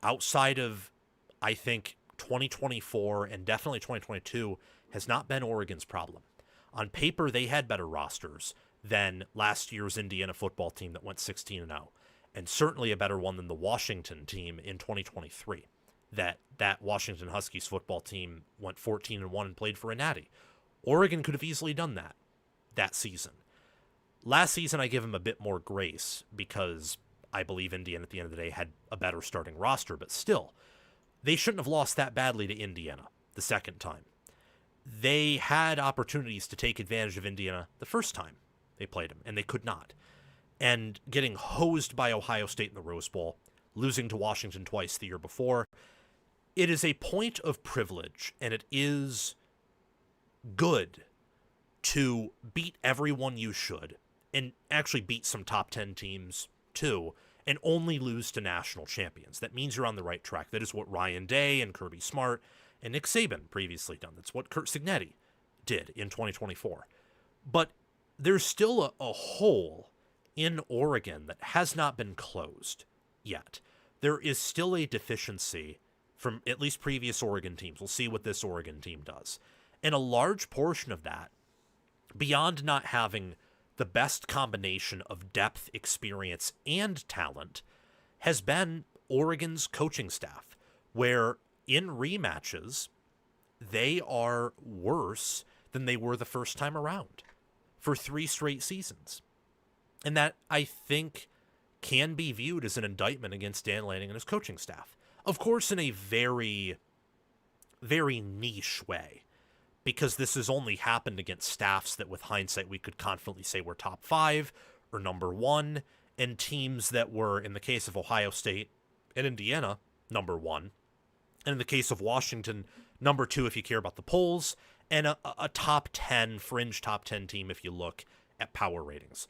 outside of, I think, 2024 and definitely 2022 has not been Oregon's problem. On paper, they had better rosters than last year's Indiana football team that went 16-0, and certainly a better one than the Washington team in 2023. That Washington Huskies football team went 14-1 and played for a natty. Oregon could have easily done that season. Last season, I give them a bit more grace because I believe Indiana at the end of the day had a better starting roster, but still, they shouldn't have lost that badly to Indiana the second time. They had opportunities to take advantage of Indiana the first time they played them, and they could not. And getting hosed by Ohio State in the Rose Bowl, losing to Washington twice the year before, it is a point of privilege, and it is good to beat everyone you should, and actually beat some top 10 teams too, and only lose to national champions. That means you're on the right track. That is what Ryan Day and Kirby Smart and Nick Saban previously done. That's what Kurt Cignetti did in 2024. But there's still a hole in Oregon that has not been closed yet. There is still a deficiency from at least previous Oregon teams. We'll see what this Oregon team does. And a large portion of that, beyond not having the best combination of depth, experience, and talent, has been Oregon's coaching staff, where in rematches, they are worse than they were the first time around for 3 straight seasons. And that, I think, can be viewed as an indictment against Dan Lanning and his coaching staff. Of course, in a very, very niche way, because this has only happened against staffs that, with hindsight, we could confidently say were top 5 or number 1, and teams that were, in the case of Ohio State and Indiana, number 1, and in the case of Washington, number 2 if you care about the polls, and a top 10, fringe top 10 team if you look at power ratings.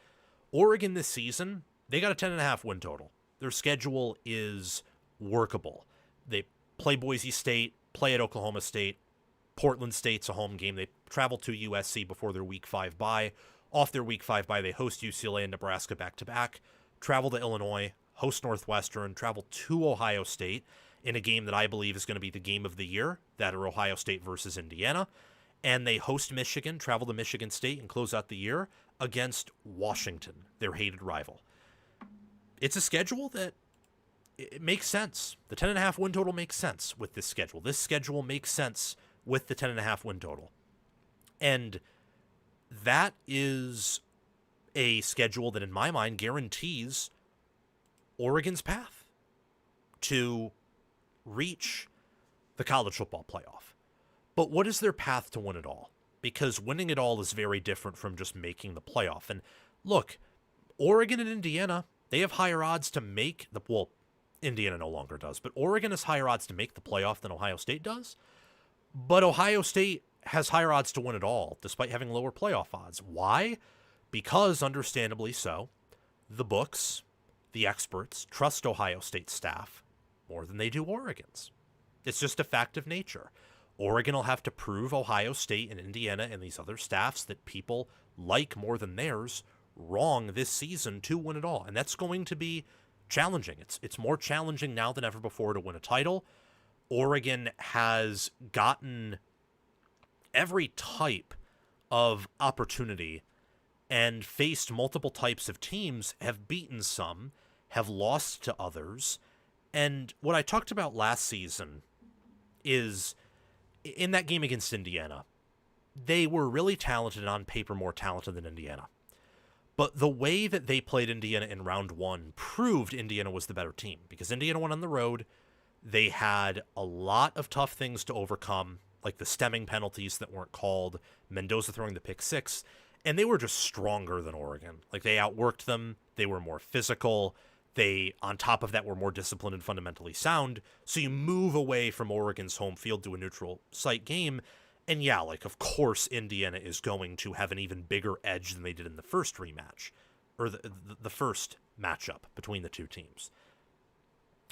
Oregon this season, they got a 10.5 win total. Their schedule is workable. They play Boise State, play at Oklahoma State. Portland State's a home game. They travel to USC before their Week 5 bye. Off their Week 5 bye, they host UCLA and Nebraska back-to-back, travel to Illinois, host Northwestern, travel to Ohio State in a game that I believe is going to be the game of the year, that are Ohio State versus Indiana. And they host Michigan, travel to Michigan State, and close out the year against Washington, their hated rival. It's a schedule that it makes sense. The 10.5 win total makes sense with this schedule. This schedule makes sense with the 10.5 win total. And that is a schedule that, in my mind, guarantees Oregon's path to reach the college football playoff. But what is their path to win it all? Because winning it all is very different from just making the playoff. And look, Oregon and Indiana, they have higher odds to make the, well, Indiana no longer does, but Oregon has higher odds to make the playoff than Ohio State does. But Ohio State has higher odds to win it all, despite having lower playoff odds. Why? Because, understandably so, the books, the experts, trust Ohio State staff more than they do Oregon's. It's just a fact of nature. Oregon will have to prove Ohio State and Indiana and these other staffs that people like more than theirs wrong this season to win it all. And that's going to be challenging. It's more challenging now than ever before to win a title. Oregon has gotten every type of opportunity and faced multiple types of teams, have beaten some, have lost to others. And what I talked about last season is, in that game against Indiana, they were really talented, on paper more talented than Indiana. But the way that they played Indiana in round 1 proved Indiana was the better team, because Indiana went on the road. They had a lot of tough things to overcome, like the stemming penalties that weren't called, Mendoza throwing the pick 6, and they were just stronger than Oregon. Like, they outworked them. They were more physical. They, on top of that, were more disciplined and fundamentally sound. So you move away from Oregon's home field to a neutral site game. And yeah, like, of course, Indiana is going to have an even bigger edge than they did in the first rematch, or the first matchup between the two teams.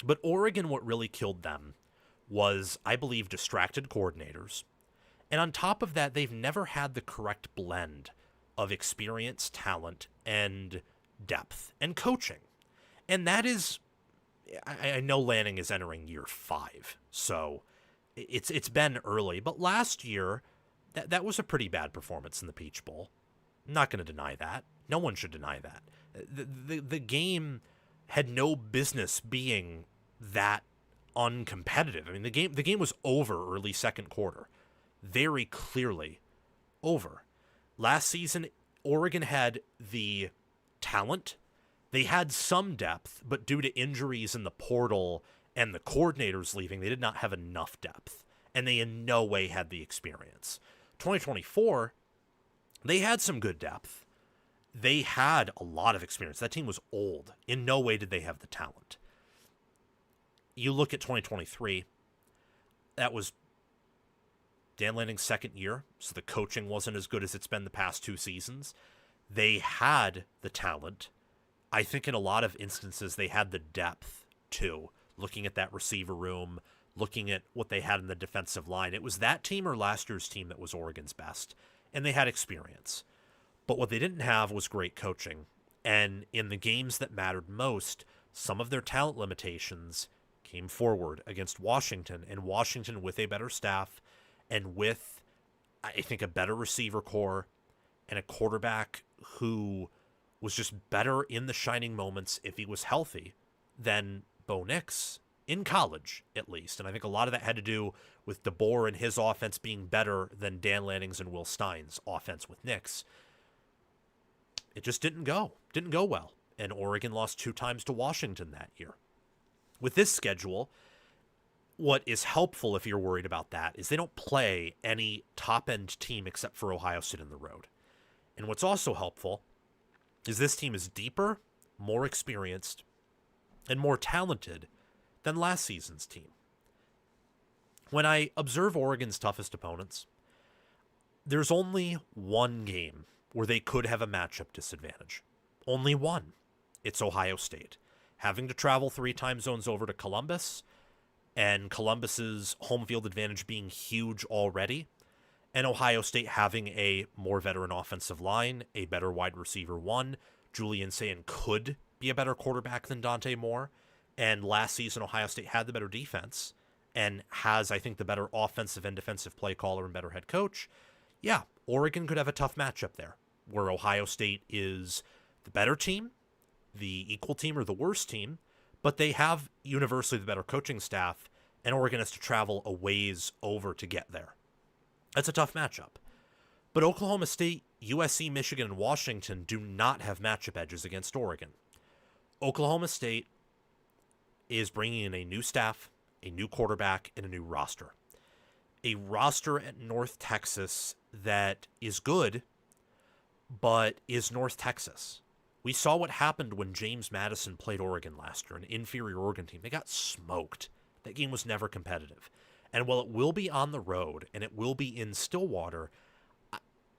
But Oregon, what really killed them was, I believe, distracted coordinators. And on top of that, they've never had the correct blend of experience, talent, and depth, and coaching. And that is, I know Lanning is entering year 5, so it's been early. But last year, that was a pretty bad performance in the Peach Bowl. I'm not going to deny that. No one should deny that. The game had no business being that uncompetitive. I mean, the game was over early second quarter. Very clearly over. Last season, Oregon had the talent. They had some depth, but due to injuries in the portal and the coordinators leaving, they did not have enough depth. And they in no way had the experience. 2024, they had some good depth. They had a lot of experience. That team was old. In no way did they have the talent. You look at 2023, that was Dan Lanning's second year, so the coaching wasn't as good as it's been the past 2 seasons. They had the talent. I think in a lot of instances they had the depth, too. Looking at that receiver room, looking at what they had in the defensive line. It was that team or last year's team that was Oregon's best, and they had experience. But what they didn't have was great coaching. And in the games that mattered most, some of their talent limitations came forward against Washington, and Washington with a better staff and with I think a better receiver core and a quarterback who was just better in the shining moments if he was healthy than Bo Nix, in college at least. And I think a lot of that had to do with DeBoer and his offense being better than Dan Lanning's and Will Stein's offense with Nix. It just didn't go well. And Oregon lost 2 times to Washington that year. With this schedule, what is helpful if you're worried about that is they don't play any top-end team except for Ohio State on the road. And what's also helpful is this team is deeper, more experienced, and more talented than last season's team. When I observe Oregon's toughest opponents, there's only one game where they could have a matchup disadvantage. Only one. It's Ohio State. Having to travel 3 time zones over to Columbus, and Columbus's home field advantage being huge already, and Ohio State having a more veteran offensive line, a better wide receiver 1. Julian Sayin could be a better quarterback than Dante Moore, and last season Ohio State had the better defense and has, I think, the better offensive and defensive play caller and better head coach. Yeah, Oregon could have a tough matchup there, where Ohio State is the better team, the equal team, or the worst team, but they have universally the better coaching staff, and Oregon has to travel a ways over to get there. That's a tough matchup. But Oklahoma State, USC, Michigan, and Washington do not have matchup edges against Oregon. Oklahoma State is bringing in a new staff, a new quarterback, and a new roster. A roster at North Texas that is good, but is North Texas. We saw what happened when James Madison played Oregon last year, an inferior Oregon team. They got smoked. That game was never competitive. And while it will be on the road and it will be in Stillwater,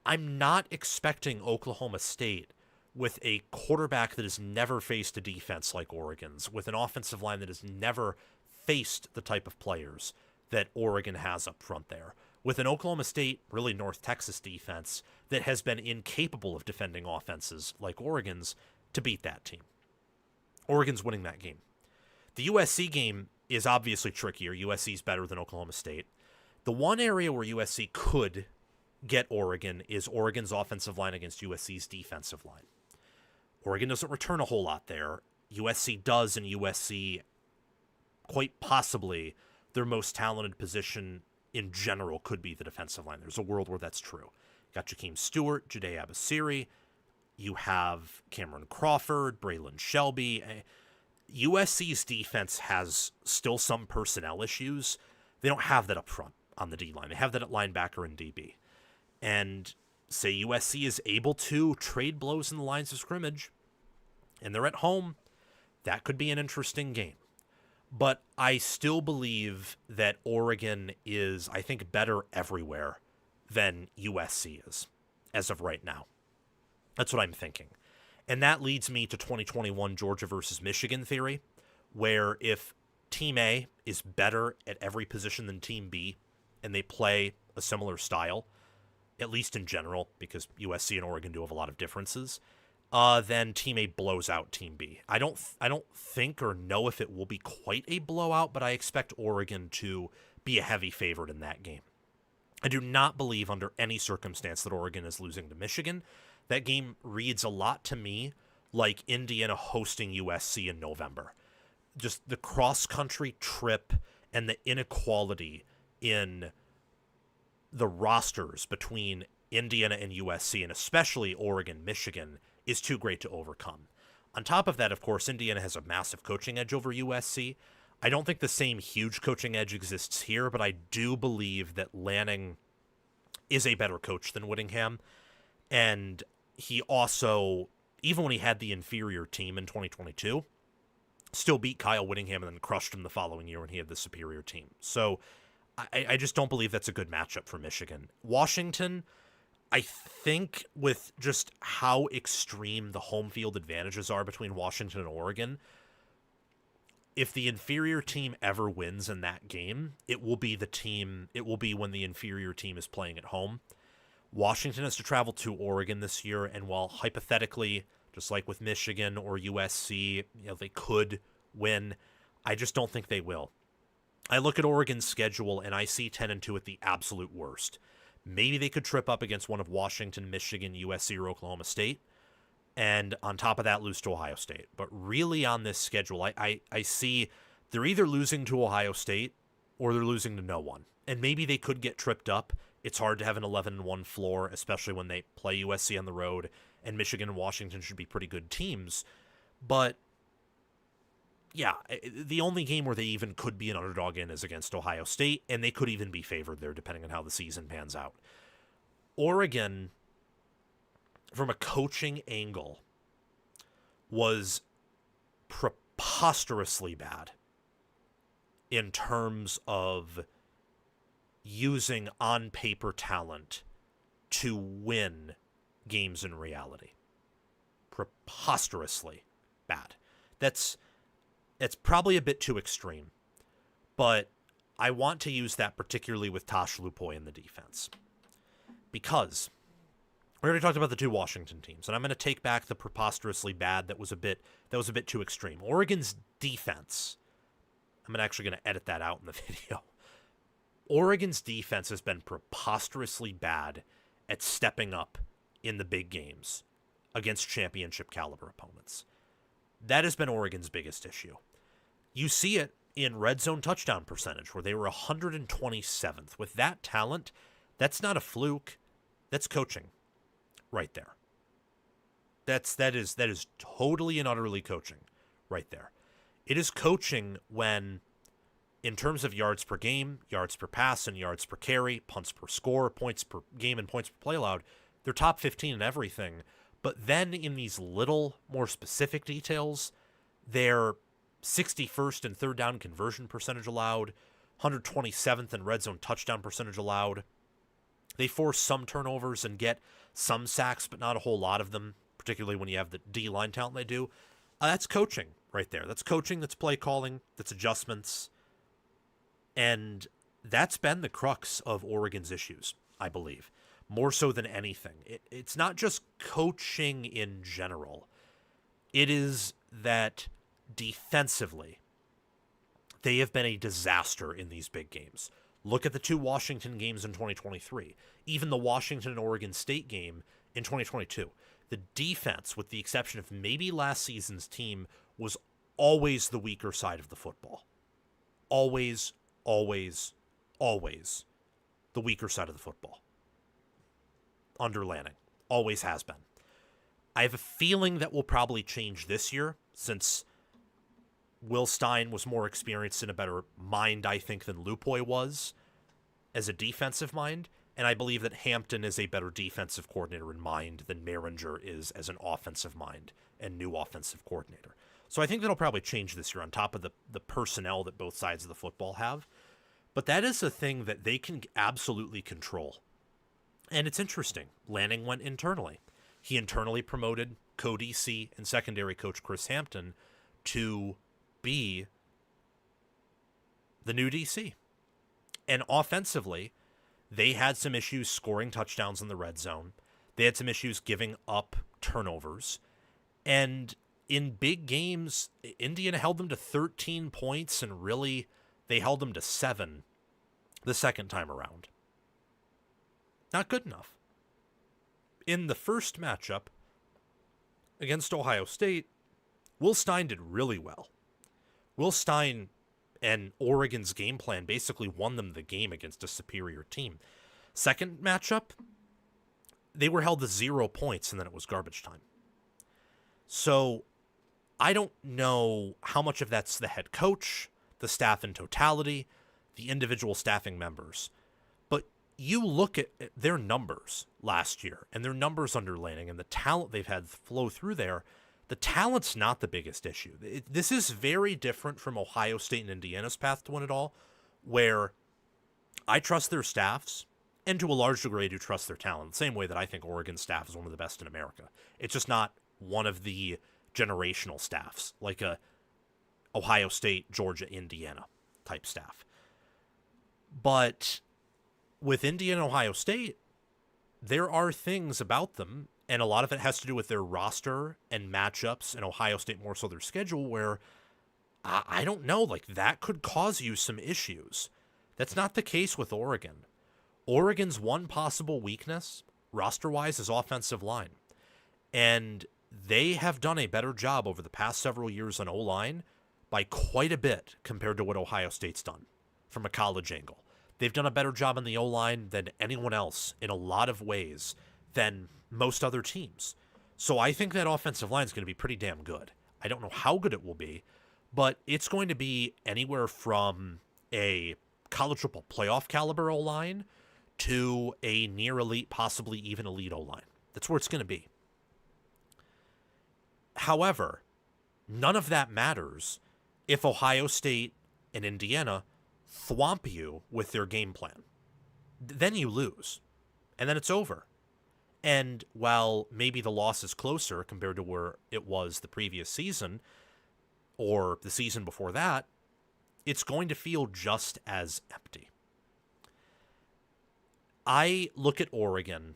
I'm not expecting Oklahoma State with a quarterback that has never faced a defense like Oregon's, with an offensive line that has never faced the type of players that Oregon has up front there, with an Oklahoma State, really North Texas defense that has been incapable of defending offenses like Oregon's, to beat that team. Oregon's winning that game. The USC game is obviously trickier. USC's better than Oklahoma State. The one area where USC could get Oregon is Oregon's offensive line against USC's defensive line. Oregon doesn't return a whole lot there. USC does, and USC, quite possibly, their most talented position in general could be the defensive line. There's a world where that's true. You got Jakeem Stewart, Jade Abasiri. You have Cameron Crawford, Braylon Shelby. USC's defense has still some personnel issues. They don't have that up front on the D-line. They have that at linebacker and DB. And say USC is able to trade blows in the lines of scrimmage, and they're at home, that could be an interesting game. But I still believe that Oregon is, I think, better everywhere than USC is, as of right now. That's what I'm thinking. And that leads me to 2021 Georgia versus Michigan theory, where if Team A is better at every position than Team B, and they play a similar style, at least in general, because USC and Oregon do have a lot of differences, then Team A blows out Team B. I don't think or know if it will be quite a blowout, but I expect Oregon to be a heavy favorite in that game. I do not believe under any circumstance that Oregon is losing to Michigan. That game reads a lot to me like Indiana hosting USC in November. Just the cross-country trip and the inequality in the rosters between Indiana and USC, and especially Oregon, Michigan, is too great to overcome. On top of that, of course, Indiana has a massive coaching edge over USC. I don't think the same huge coaching edge exists here, but I do believe that Lanning is a better coach than Whittingham. And he also, even when he had the inferior team in 2022, still beat Kyle Whittingham and then crushed him the following year when he had the superior team. So I just don't believe that's a good matchup for Michigan. Washington, I think with just how extreme the home field advantages are between Washington and Oregon, if the inferior team ever wins in that game, it will be when the inferior team is playing at home. Washington has to travel to Oregon this year, and while hypothetically, just like with Michigan or USC, they could win, I just don't think they will. I look at Oregon's schedule and I see 10-2 at the absolute worst. Maybe they could trip up against one of Washington, Michigan, USC, or Oklahoma State. And on top of that, lose to Ohio State. But really on this schedule, I see they're either losing to Ohio State or they're losing to no one. And maybe they could get tripped up. It's hard to have an 11-1 floor, especially when they play USC on the road, and Michigan and Washington should be pretty good teams. But, yeah, the only game where they even could be an underdog in is against Ohio State, and they could even be favored there depending on how the season pans out. Oregon, from a coaching angle, was preposterously bad in terms of using on-paper talent to win games in reality. Preposterously bad. That's probably a bit too extreme, but I want to use that particularly with Tosh Lupoy in the defense. Because we already talked about the two Washington teams, and I'm going to take back the preposterously bad that was a bit too extreme. Oregon's defense, I'm actually going to edit that out in the video. Oregon's defense has been preposterously bad at stepping up in the big games against championship caliber opponents. That has been Oregon's biggest issue. You see it in red zone touchdown percentage, where they were 127th. With that talent, that's not a fluke. That's coaching right there. That is totally and utterly coaching right there. It is coaching when, in terms of yards per game, yards per pass, and yards per carry, punts per score, points per game, and points per play allowed, they're top 15 in everything. But then in these little more specific details, they're 61st in third down conversion percentage allowed, 127th in red zone touchdown percentage allowed. They force some turnovers and get some sacks, but not a whole lot of them, particularly when you have the D-line talent they do. That's coaching right there. That's coaching, that's play calling, that's adjustments. And that's been the crux of Oregon's issues, I believe, more so than anything. It's not just coaching in general. It is that defensively, they have been a disaster in these big games. Look at the two Washington games in 2023. Even the Washington and Oregon State game in 2022. The defense, with the exception of maybe last season's team, was always the weaker side of the football. Always, always, always the weaker side of the football. Under Lanning. Always has been. I have a feeling that will probably change this year, since Will Stein was more experienced in a better mind, I think, than Lupoy was as a defensive mind. And I believe that Hampton is a better defensive coordinator in mind than Maringer is as an offensive mind and new offensive coordinator. So I think that'll probably change this year on top of the personnel that both sides of the football have. But that is a thing that they can absolutely control. And it's interesting. Lanning went internally. He internally promoted co-DC and secondary coach Chris Hampton to be the new DC. And offensively, they had some issues scoring touchdowns in the red zone. They had some issues giving up turnovers. And in big games, Indiana held them to 13 points, and really, they held them to 7 the second time around. Not good enough. In the first matchup against Ohio State, Will Stein did really well. Will Stein and Oregon's game plan basically won them the game against a superior team. Second matchup, they were held to 0 points, and then it was garbage time. So I don't know how much of that's the head coach, the staff in totality, the individual staffing members. But you look at their numbers last year and their numbers under Lanning and the talent they've had flow through there. The talent's not the biggest issue. This is very different from Ohio State and Indiana's path to win it all, where I trust their staffs, and to a large degree I do trust their talent, the same way that I think Oregon's staff is one of the best in America. It's just not one of the generational staffs, like a Ohio State, Georgia, Indiana type staff. But with Indiana and Ohio State, there are things about them, and a lot of it has to do with their roster and matchups, and Ohio State more so their schedule, where I don't know, like that could cause you some issues. That's not the case with Oregon. Oregon's one possible weakness, roster-wise, is offensive line. And they have done a better job over the past several years on O-line by quite a bit compared to what Ohio State's done from a college angle. They've done a better job on the O-line than anyone else in a lot of ways than most other teams. So I think that offensive line is going to be pretty damn good. I don't know how good it will be, but it's going to be anywhere from a college football playoff caliber O-line to a near elite, possibly even elite O-line. That's where it's going to be. However, none of that matters if Ohio State and Indiana thwomp you with their game plan. Then you lose, and then it's over. And while maybe the loss is closer compared to where it was the previous season or the season before that, it's going to feel just as empty. I look at Oregon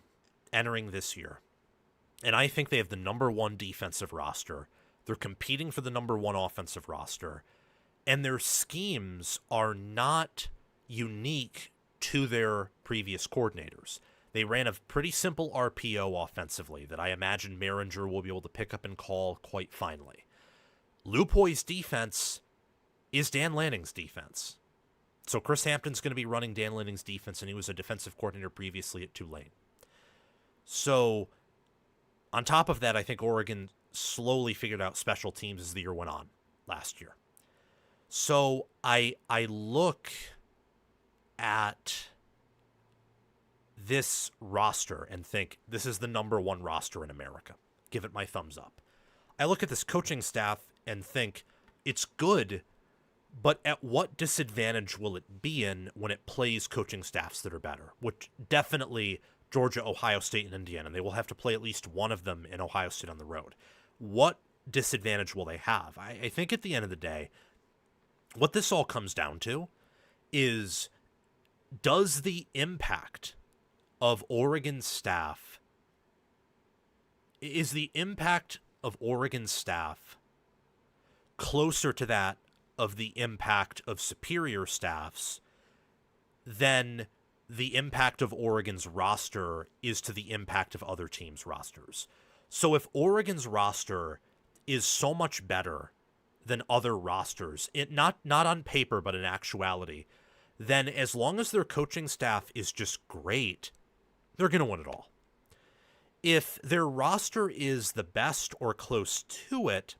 entering this year, and I think they have the number one defensive roster. They're competing for the number one offensive roster, and their schemes are not unique to their previous coordinators. They ran a pretty simple RPO offensively that I imagine Maringer will be able to pick up and call quite finely. Lupoi's defense is Dan Lanning's defense. So Chris Hampton's going to be running Dan Lanning's defense, and he was a defensive coordinator previously at Tulane. So on top of that, I think Oregon slowly figured out special teams as the year went on last year. So I look at this roster and think this is the number one roster in America. Give it my thumbs up. I look at this coaching staff and think it's good, but at what disadvantage will it be in when it plays coaching staffs that are better? Which definitely Georgia, Ohio State, and Indiana. They will have to play at least one of them in Ohio State on the road. What disadvantage will they have? I think at the end of the day, what this all comes down to is, does the impact of Oregon's staff, is the impact of Oregon's staff closer to that of the impact of superior staffs than the impact of Oregon's roster is to the impact of other teams' rosters? So if Oregon's roster is so much better than other rosters, not on paper but in actuality, then as long as their coaching staff is just great, they're going to win it all. If their roster is the best or close to it,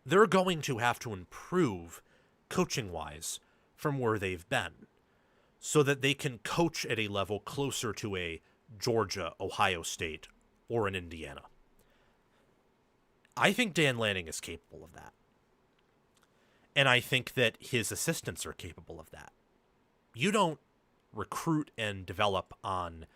they're going to have to improve coaching-wise from where they've been so that they can coach at a level closer to a Georgia, Ohio State, or an Indiana. I think Dan Lanning is capable of that. And I think that his assistants are capable of that. You don't recruit and develop on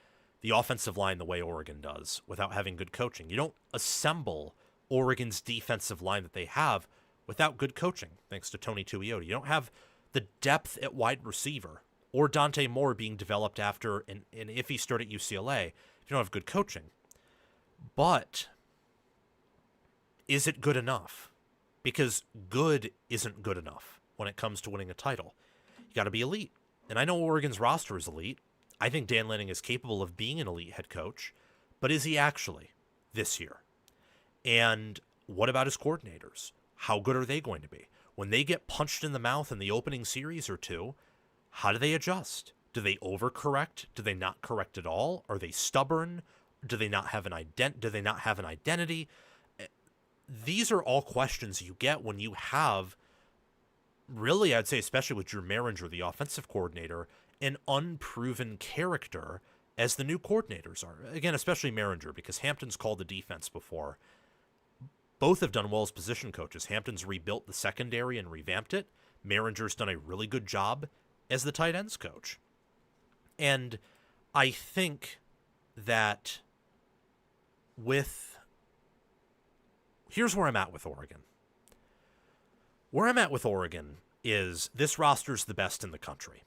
the offensive line the way Oregon does without having good coaching. You don't assemble Oregon's defensive line that they have without good coaching, thanks to Tony Tuioti. You don't have the depth at wide receiver or Dante Moore being developed after an iffy start at UCLA if you don't have good coaching. But is it good enough? Because good isn't good enough when it comes to winning a title. You got to be elite. And I know Oregon's roster is elite. I think Dan Lanning is capable of being an elite head coach, but is he actually this year? And what about his coordinators? How good are they going to be? When they get punched in the mouth in the opening series or two, how do they adjust? Do they overcorrect? Do they not correct at all? Are they stubborn? Do they not have an identity? These are all questions you get when you have, really, I'd say, especially with Drew Maringer, the offensive coordinator, an unproven character as the new coordinators are. Again, especially Maringer, because Hampton's called the defense before. Both have done well as position coaches. Hampton's rebuilt the secondary and revamped it. Maringer's done a really good job as the tight ends coach. And I think that here's where I'm at with Oregon. Where I'm at with Oregon is this roster's the best in the country.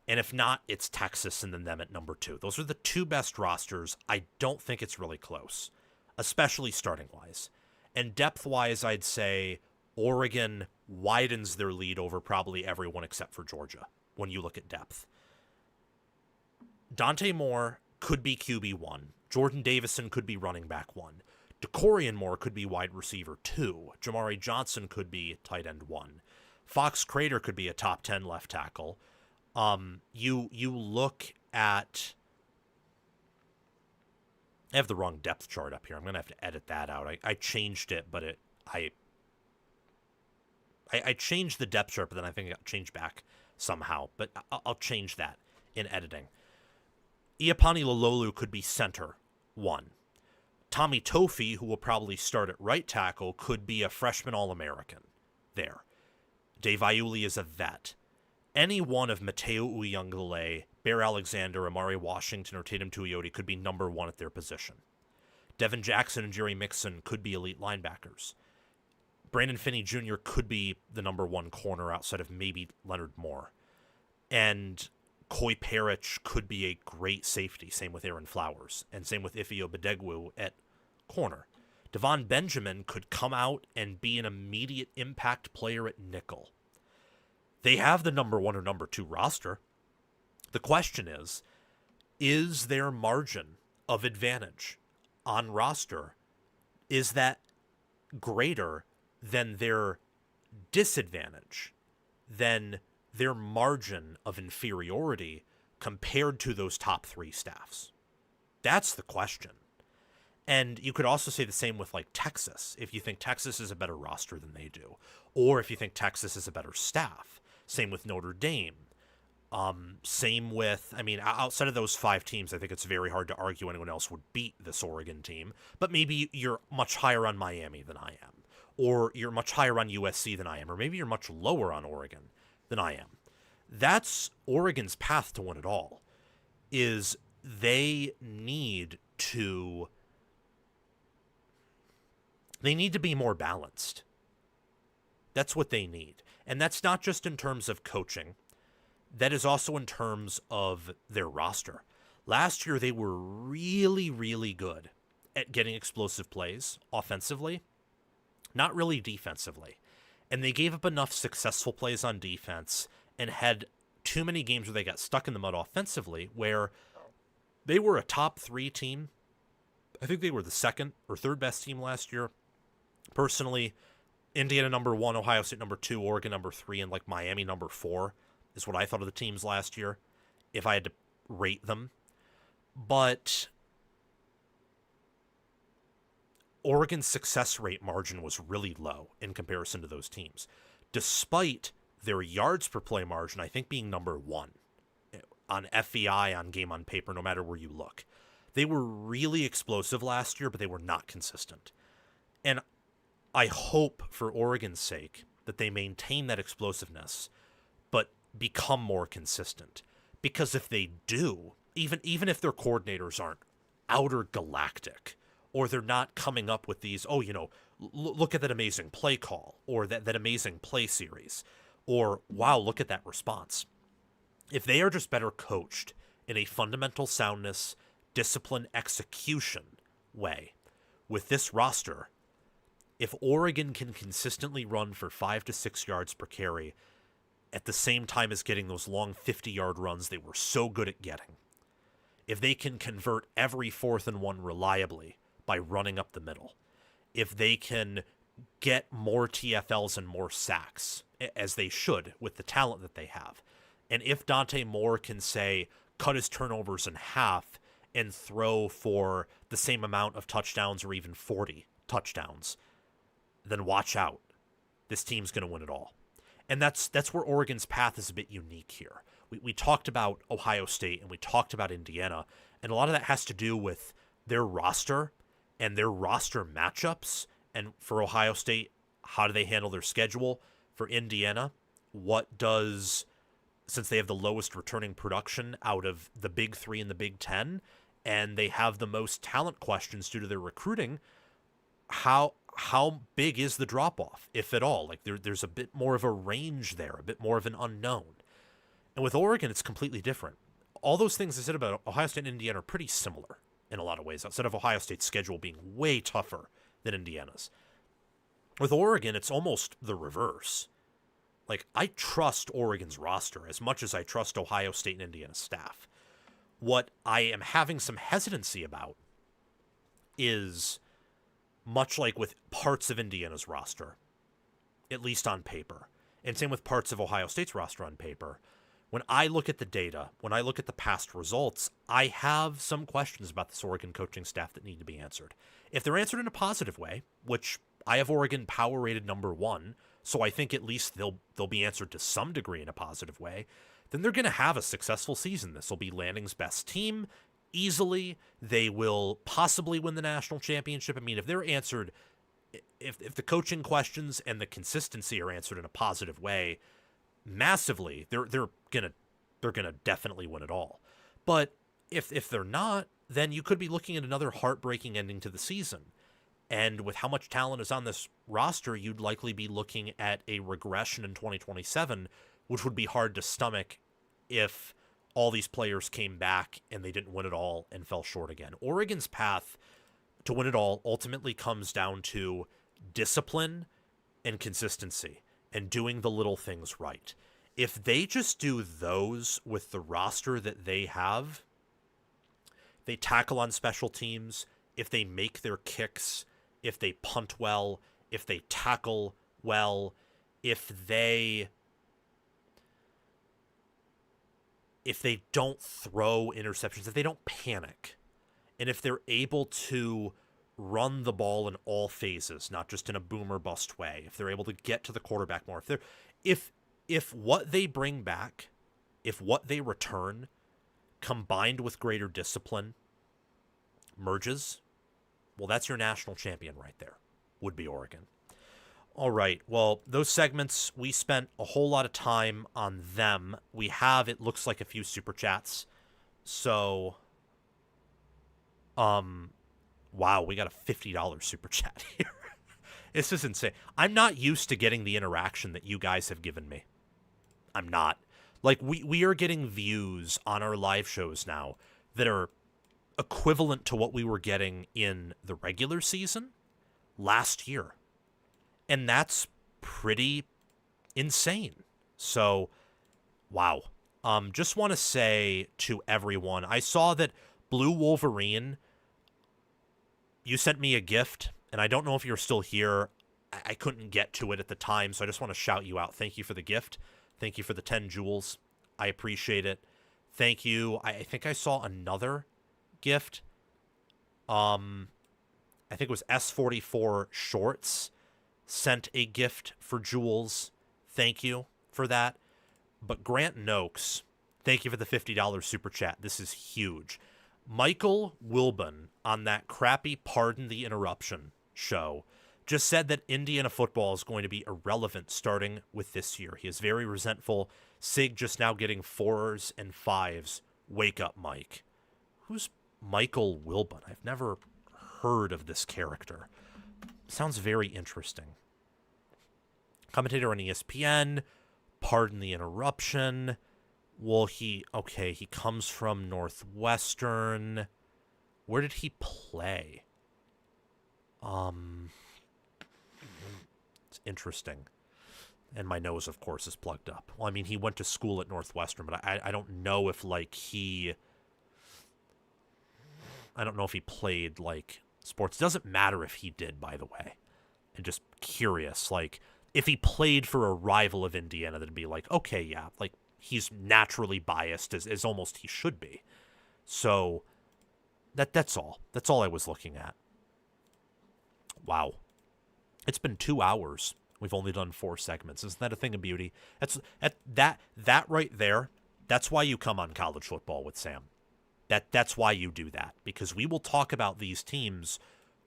And if not, it's Texas and then them at number 2. Those are the two best rosters. I don't think it's really close, especially starting-wise. And depth-wise, I'd say Oregon widens their lead over probably everyone except for Georgia when you look at depth. Dante Moore could be QB1. Jordan Davison could be running back 1. DeCorian Moore could be wide receiver 2. Jamari Johnson could be tight end 1. Fox Crater could be a top 10 left tackle. You look at... I have the wrong depth chart up here. I'm going to have to edit that out. I changed it, but I changed the depth chart, but then I think it got changed back somehow. But I'll change that in editing. Iapani Lololu could be center 1. Tommy Tofi, who will probably start at right tackle, could be a freshman All-American there. Dave Iuli is a vet. Any one of Mateo Uyunglele, Bear Alexander, Amari Washington, or Tatum Tuioti could be number 1 at their position. Devin Jackson and Jerry Mixon could be elite linebackers. Brandon Finney Jr. could be the number 1 corner outside of maybe Leonard Moore. And Koi Parrish could be a great safety, same with Aaron Flowers, and same with Ifeo Badegwu at corner. Devon Benjamin could come out and be an immediate impact player at nickel. They have the number 1 or number 2 roster. The question is there margin of advantage on roster? Is that greater than their disadvantage, than their margin of inferiority compared to those top 3 staffs? That's the question. And you could also say the same with like Texas, if you think Texas is a better roster than they do, or if you think Texas is a better staff. Same with Notre Dame. Same with, outside of those 5 teams, I think it's very hard to argue anyone else would beat this Oregon team. But maybe you're much higher on Miami than I am, or you're much higher on USC than I am, or maybe you're much lower on Oregon than I am. That's Oregon's path to win it all, is they need to be more balanced. That's what they need. And that's not just in terms of coaching. That is also in terms of their roster. Last year, they were really, really good at getting explosive plays offensively, not really defensively. And they gave up enough successful plays on defense and had too many games where they got stuck in the mud offensively, where they were a top 3 team. I think they were the 2nd or 3rd best team last year. Personally, Indiana number 1, Ohio State number 2, Oregon number 3, and like Miami number 4 is what I thought of the teams last year, if I had to rate them. But Oregon's success rate margin was really low in comparison to those teams, despite their yards per play margin, I think, being number 1 on FEI, on Game on Paper, no matter where you look. They were really explosive last year, but they were not consistent. And I hope, for Oregon's sake, that they maintain that explosiveness, but become more consistent. Because if they do, even if their coordinators aren't outer galactic, or they're not coming up with these, look at that amazing play call, or that amazing play series, or wow, look at that response. If they are just better coached in a fundamental soundness, discipline, execution way with this roster, if Oregon can consistently run for 5 to 6 yards per carry at the same time as getting those long 50-yard runs they were so good at getting, if they can convert every 4th and 1 reliably by running up the middle, if they can get more TFLs and more sacks, as they should with the talent that they have, and if Dante Moore can, say, cut his turnovers in half and throw for the same amount of touchdowns or even 40 touchdowns, then watch out. This team's going to win it all. And that's where Oregon's path is a bit unique here. We talked about Ohio State and we talked about Indiana, and a lot of that has to do with their roster and their roster matchups. And for Ohio State, how do they handle their schedule? For Indiana, since they have the lowest returning production out of the Big 3 and the Big 10, and they have the most talent questions due to their recruiting, how big is the drop-off, if at all? Like there's a bit more of a range there, a bit more of an unknown. And with Oregon, it's completely different. All those things I said about Ohio State and Indiana are pretty similar in a lot of ways, outside of Ohio State's schedule being way tougher than Indiana's. With Oregon, it's almost the reverse. Like, I trust Oregon's roster as much as I trust Ohio State and Indiana's staff. What I am having some hesitancy about is much like with parts of Indiana's roster, at least on paper, and same with parts of Ohio State's roster on paper. When I look at the data, when I look at the past results, I have some questions about this Oregon coaching staff that need to be answered. If they're answered in a positive way, which I have Oregon power rated number 1, so I think at least they'll be answered to some degree in a positive way, then they're going to have a successful season. This will be Lanning's best team easily. They will possibly win the national championship. I mean, if they're answered, if the coaching questions and the consistency are answered in a positive way, massively, they're gonna definitely win it all. But if they're not, then you could be looking at another heartbreaking ending to the season. And with how much talent is on this roster, you'd likely be looking at a regression in 2027, which would be hard to stomach if all these players came back and they didn't win it all and fell short again. Oregon's path to win it all ultimately comes down to discipline and consistency and doing the little things right. If they just do those with the roster that they have, they tackle on special teams, if they make their kicks, if they punt well, if they tackle well, if they don't throw interceptions, if they don't panic, and if they're able to run the ball in all phases, not just in a boom or bust way, if they're able to get to the quarterback more, if what they bring back, if what they return, combined with greater discipline, merges, well, that's your national champion right there, would be Oregon. All right, well, those segments, we spent a whole lot of time on them. We have, it looks like, a few super chats. So, wow, we got a $50 super chat here. This is insane. I'm not used to getting the interaction that you guys have given me. I'm not. Like, we are getting views on our live shows now that are equivalent to what we were getting in the regular season last year. And that's pretty insane. So, wow. Just want to say to everyone, I saw that Blue Wolverine, you sent me a gift, and I don't know if you're still here. I couldn't get to it at the time, so I just want to shout you out. Thank you for the gift. Thank you for the 10 jewels. I appreciate it. Thank you. I think I saw another gift. I think it was S44 Shorts sent a gift for jewels. Thank you for that. But Grant Noakes, thank you for the $50 super chat. This is huge. Michael Wilbon on that crappy Pardon the Interruption show just said that Indiana football is going to be irrelevant starting with this year. He is very resentful. Sig just now getting 4s and 5s. Wake up, Mike. Who's Michael Wilbon? I've never heard of this character. Sounds very interesting. Commentator on ESPN. Pardon the Interruption. Well, he comes from Northwestern. Where did he play? It's interesting. And my nose, of course, is plugged up. Well, I mean, he went to school at Northwestern, but I don't know if, like, I don't know if he played, like, sports. It doesn't matter if he did, by the way. I'm just curious. Like, if he played for a rival of Indiana, that'd be like, okay, yeah, like, he's naturally biased as almost he should be. So that's all. That's all I was looking at. Wow. It's been 2 hours. We've only done 4 segments. Isn't that a thing of beauty? That right there, that's why you come on College Football with Sam. That's why you do that. Because we will talk about these teams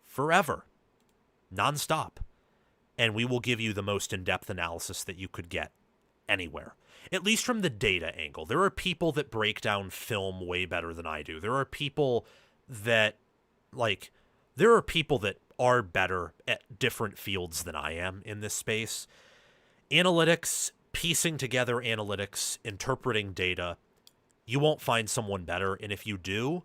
forever. Nonstop. And we will give you the most in-depth analysis that you could get anywhere. At least from the data angle. There are people that break down film way better than I do. There are people that, are better at different fields than I am in this space. Analytics, piecing together analytics, interpreting data, you won't find someone better. And if you do,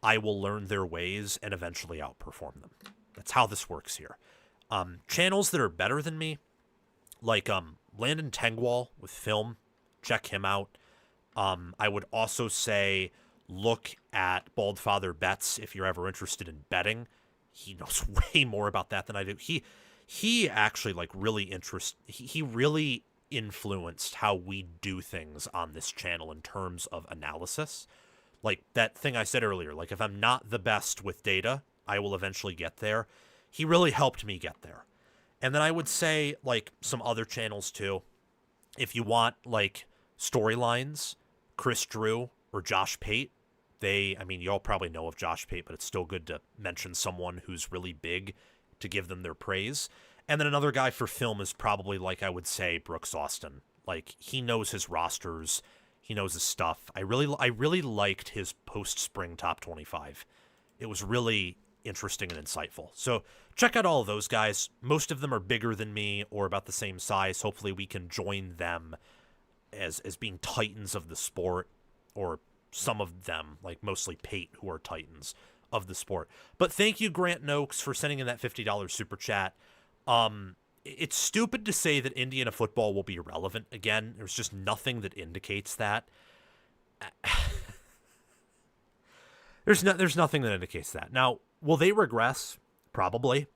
I will learn their ways and eventually outperform them. That's how this works here. Channels that are better than me, like Landon Tengwall with film, check him out. I would also say look at Baldfather Bets if you're ever interested in betting. He knows way more about that than I do. He actually like he really influenced how we do things on this channel in terms of analysis. Like that thing I said earlier, like if I'm not the best with data, I will eventually get there. He really helped me get there. And then I would say like some other channels too. If you want like storylines, Chris Drew or Josh Pate, I mean, you all probably know of Josh Pate, but it's still good to mention someone who's really big to give them their praise. And then another guy for film is probably, like I would say, Brooks Austin. Like, he knows his rosters. He knows his stuff. I really liked his post-spring top 25. It was really interesting and insightful. So check out all of those guys. Most of them are bigger than me or about the same size. Hopefully we can join them as being titans of the sport, or some of them, like mostly Pate, who are titans of the sport. But thank you, Grant Noakes, for sending in that $50 super chat. It's stupid to say that Indiana football will be irrelevant again. There's just nothing that indicates that. There's nothing that indicates that. Now, will they regress? Probably.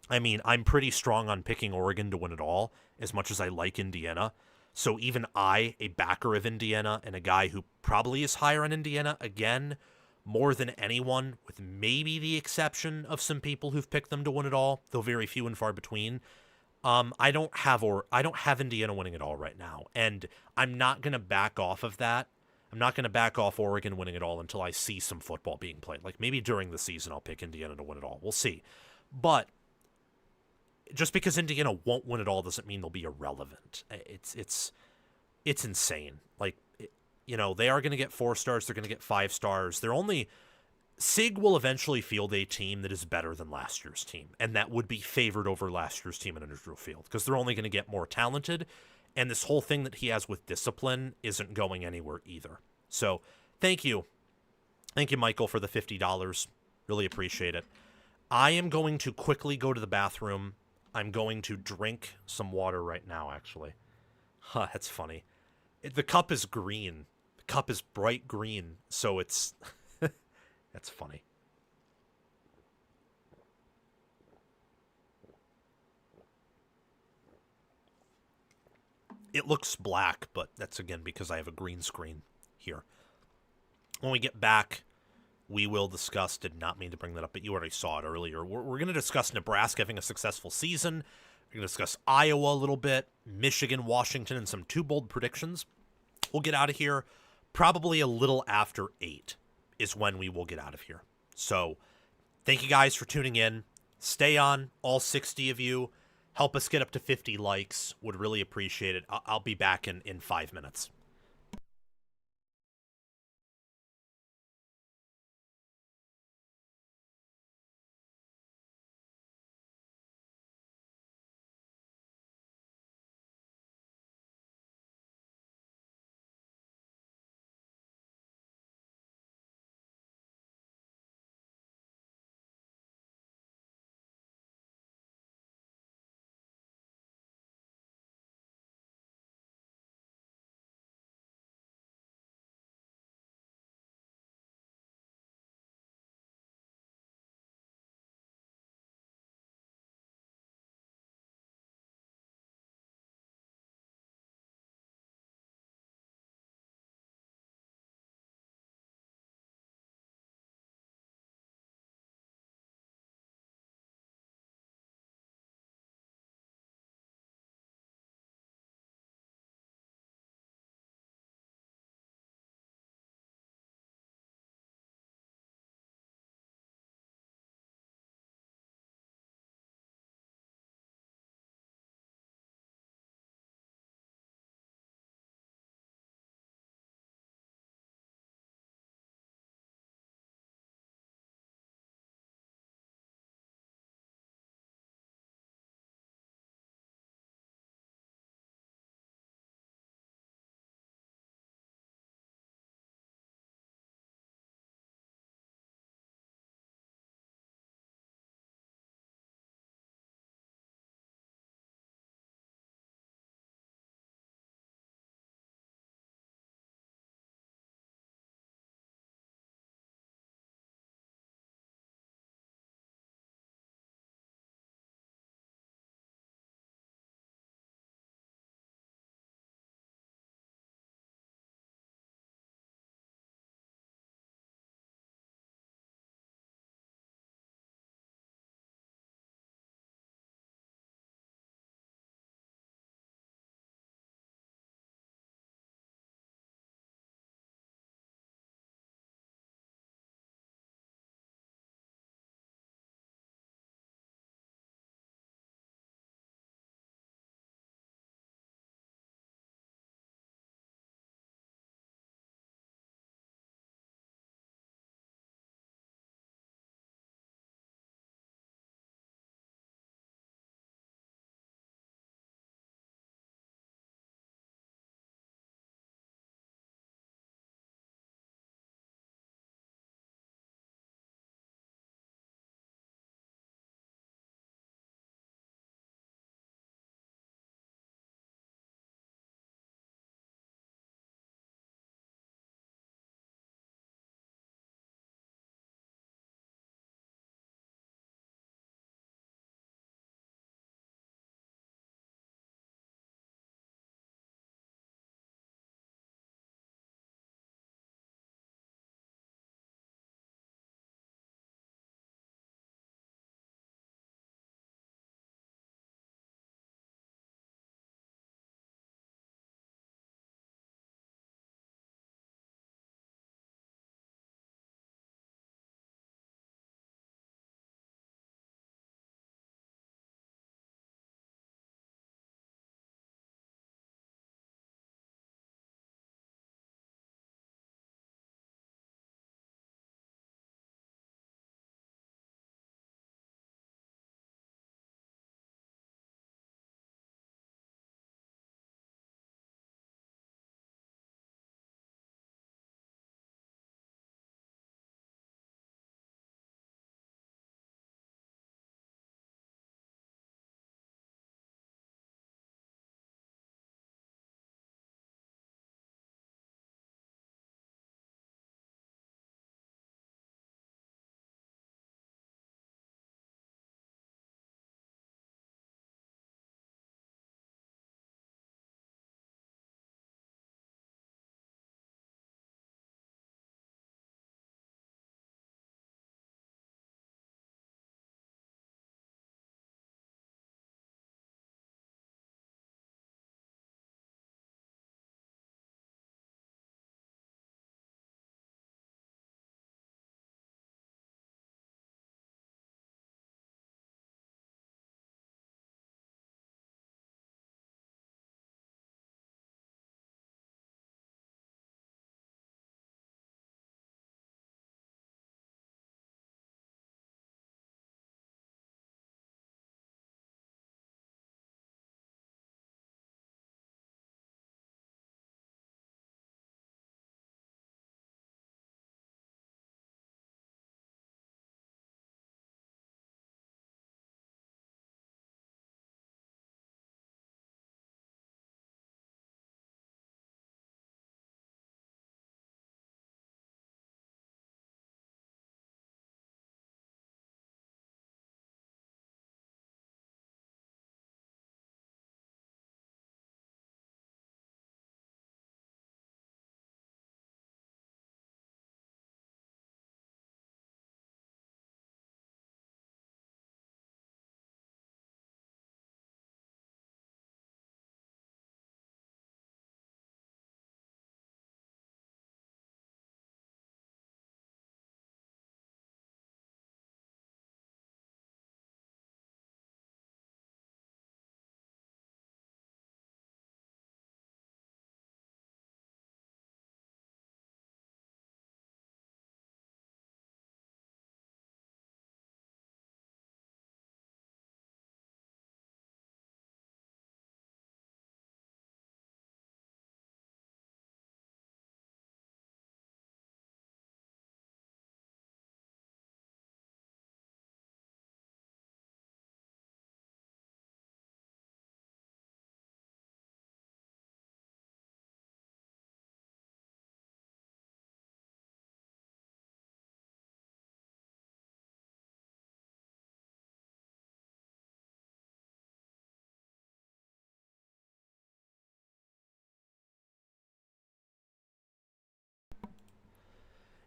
I mean, I'm pretty strong on picking Oregon to win it all, as much as I like Indiana. So even I, a backer of Indiana and a guy who probably is higher on Indiana, again, more than anyone, with maybe the exception of some people who've picked them to win it all, though very few and far between. I don't have Indiana winning it all right now, and I'm not gonna back off of that. I'm not gonna back off Oregon winning it all until I see some football being played. Like maybe during the season I'll pick Indiana to win it all. We'll see. But just because Indiana won't win it all doesn't mean they'll be irrelevant. It's insane. Like, they are going to get 4 stars. They're going to get 5 stars. SIG will eventually field a team that is better than last year's team, and that would be favored over last year's team in Andrew Field, because they're only going to get more talented, and this whole thing that he has with discipline isn't going anywhere either. So thank you. Thank you, Michael, for the $50. Really appreciate it. I am going to quickly go to the bathroom. I'm going to drink some water right now, actually. Huh, that's funny. The cup is green. The cup is bright green, so it's... That's funny. It looks black, but that's, again, because I have a green screen here. When we get back, we will discuss, did not mean to bring that up, but you already saw it earlier. We're going to discuss Nebraska having a successful season. We're going to discuss Iowa a little bit, Michigan, Washington, and some 2 bold predictions. We'll get out of here probably a little after 8 is when we will get out of here. So thank you guys for tuning in. Stay on, all 60 of you. Help us get up to 50 likes. Would really appreciate it. I'll be back in 5 minutes.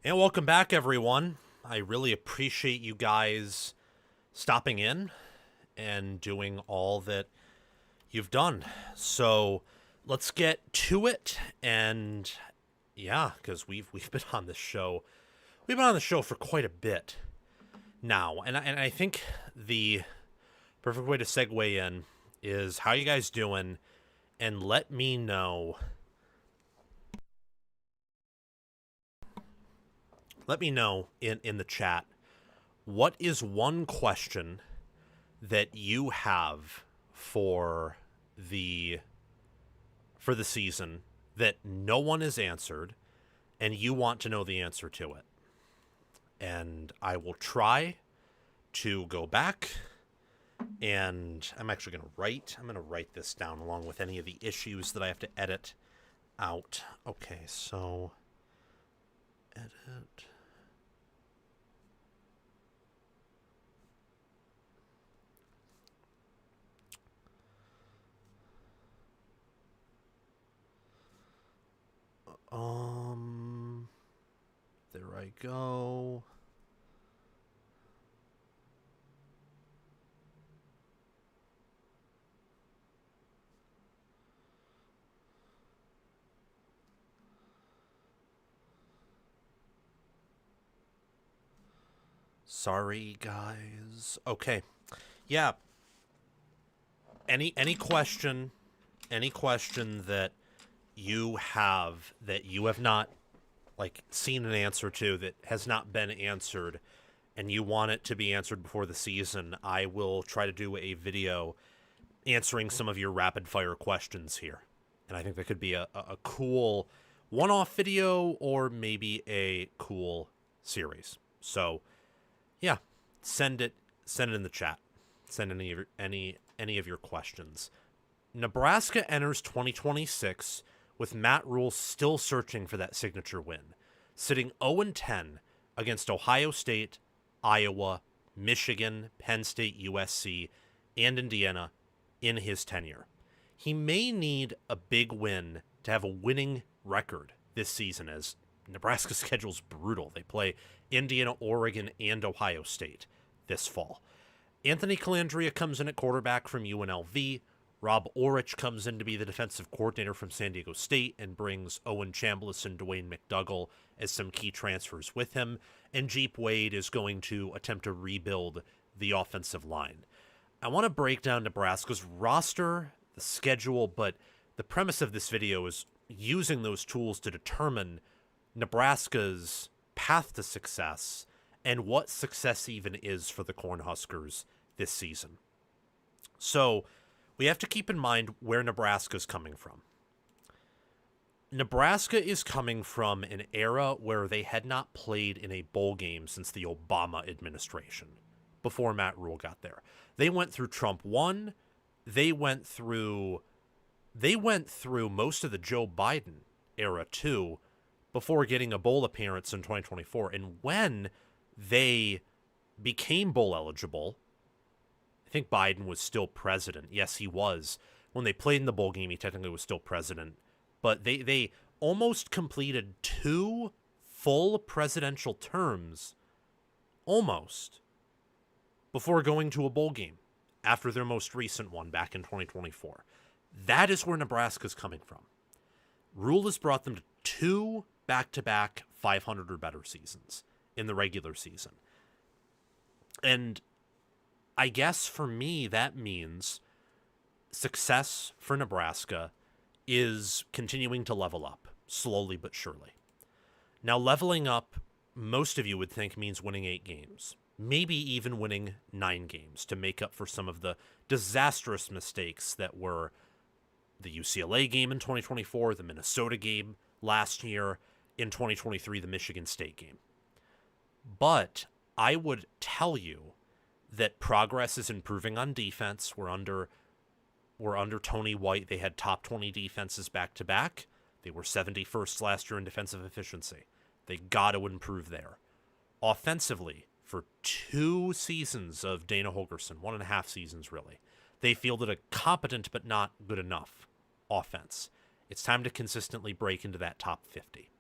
And welcome back, everyone. I really appreciate you guys stopping in and doing all that you've done. So let's get to it. And yeah, because we've been on this show. We've been on the show for quite a bit now. And I think the perfect way to segue in is how you guys doing, and let me know in the chat, what is one question that you have for the season that no one has answered and you want to know the answer to it. And I will try to go back, and I'm actually going to write this down along with any of the issues that I have to edit out. Okay, so edit. There I go. Sorry, guys. Okay. Yeah. Any question that you have not seen an answer to, that has not been answered, and you want it to be answered before the season, I will try to do a video answering some of your rapid fire questions here. And I think that could be a cool one-off video, or maybe a cool series. So yeah, send it in the chat. Send any of your questions. Nebraska enters 2026 with Matt Rule still searching for that signature win, sitting 0-10 against Ohio State, Iowa, Michigan, Penn State, USC, and Indiana in his tenure. He may need a big win to have a winning record this season, as Nebraska's schedule's brutal. They play Indiana, Oregon, and Ohio State this fall. Anthony Calandria comes in at quarterback from UNLV. Rob Orich comes in to be the defensive coordinator from San Diego State and brings Owen Chambliss and Dwayne McDougall as some key transfers with him. And Jeep Wade is going to attempt to rebuild the offensive line. I want to break down Nebraska's roster, the schedule, but the premise of this video is using those tools to determine Nebraska's path to success and what success even is for the Cornhuskers this season. So we have to keep in mind where Nebraska's coming from. Nebraska is coming from an era where they had not played in a bowl game since the Obama administration, before Matt Rule got there. They went through Trump 1. They went through most of the Joe Biden era 2 before getting a bowl appearance in 2024. And when they became bowl eligible, I think Biden was still president. Yes, he was. When they played in the bowl game, he technically was still president. But they almost completed 2 full presidential terms, almost, before going to a bowl game after their most recent one back in 2024. That is where Nebraska's coming from. Rule has brought them to 2 back-to-back 500 or better seasons in the regular season. And I guess for me, that means success for Nebraska is continuing to level up, slowly but surely. Now, leveling up, most of you would think, means winning 8 games, maybe even winning 9 games to make up for some of the disastrous mistakes that were the UCLA game in 2024, the Minnesota game last year, in 2023, the Michigan State game. But I would tell you that progress is improving on defense. We're under Tony White. They had top 20 defenses back-to-back. They were 71st last year in defensive efficiency. They got to improve there. Offensively, for 2 seasons of Dana Holgorsen, 1.5 seasons really, they fielded a competent but not good enough offense. It's time to consistently break into that top 50.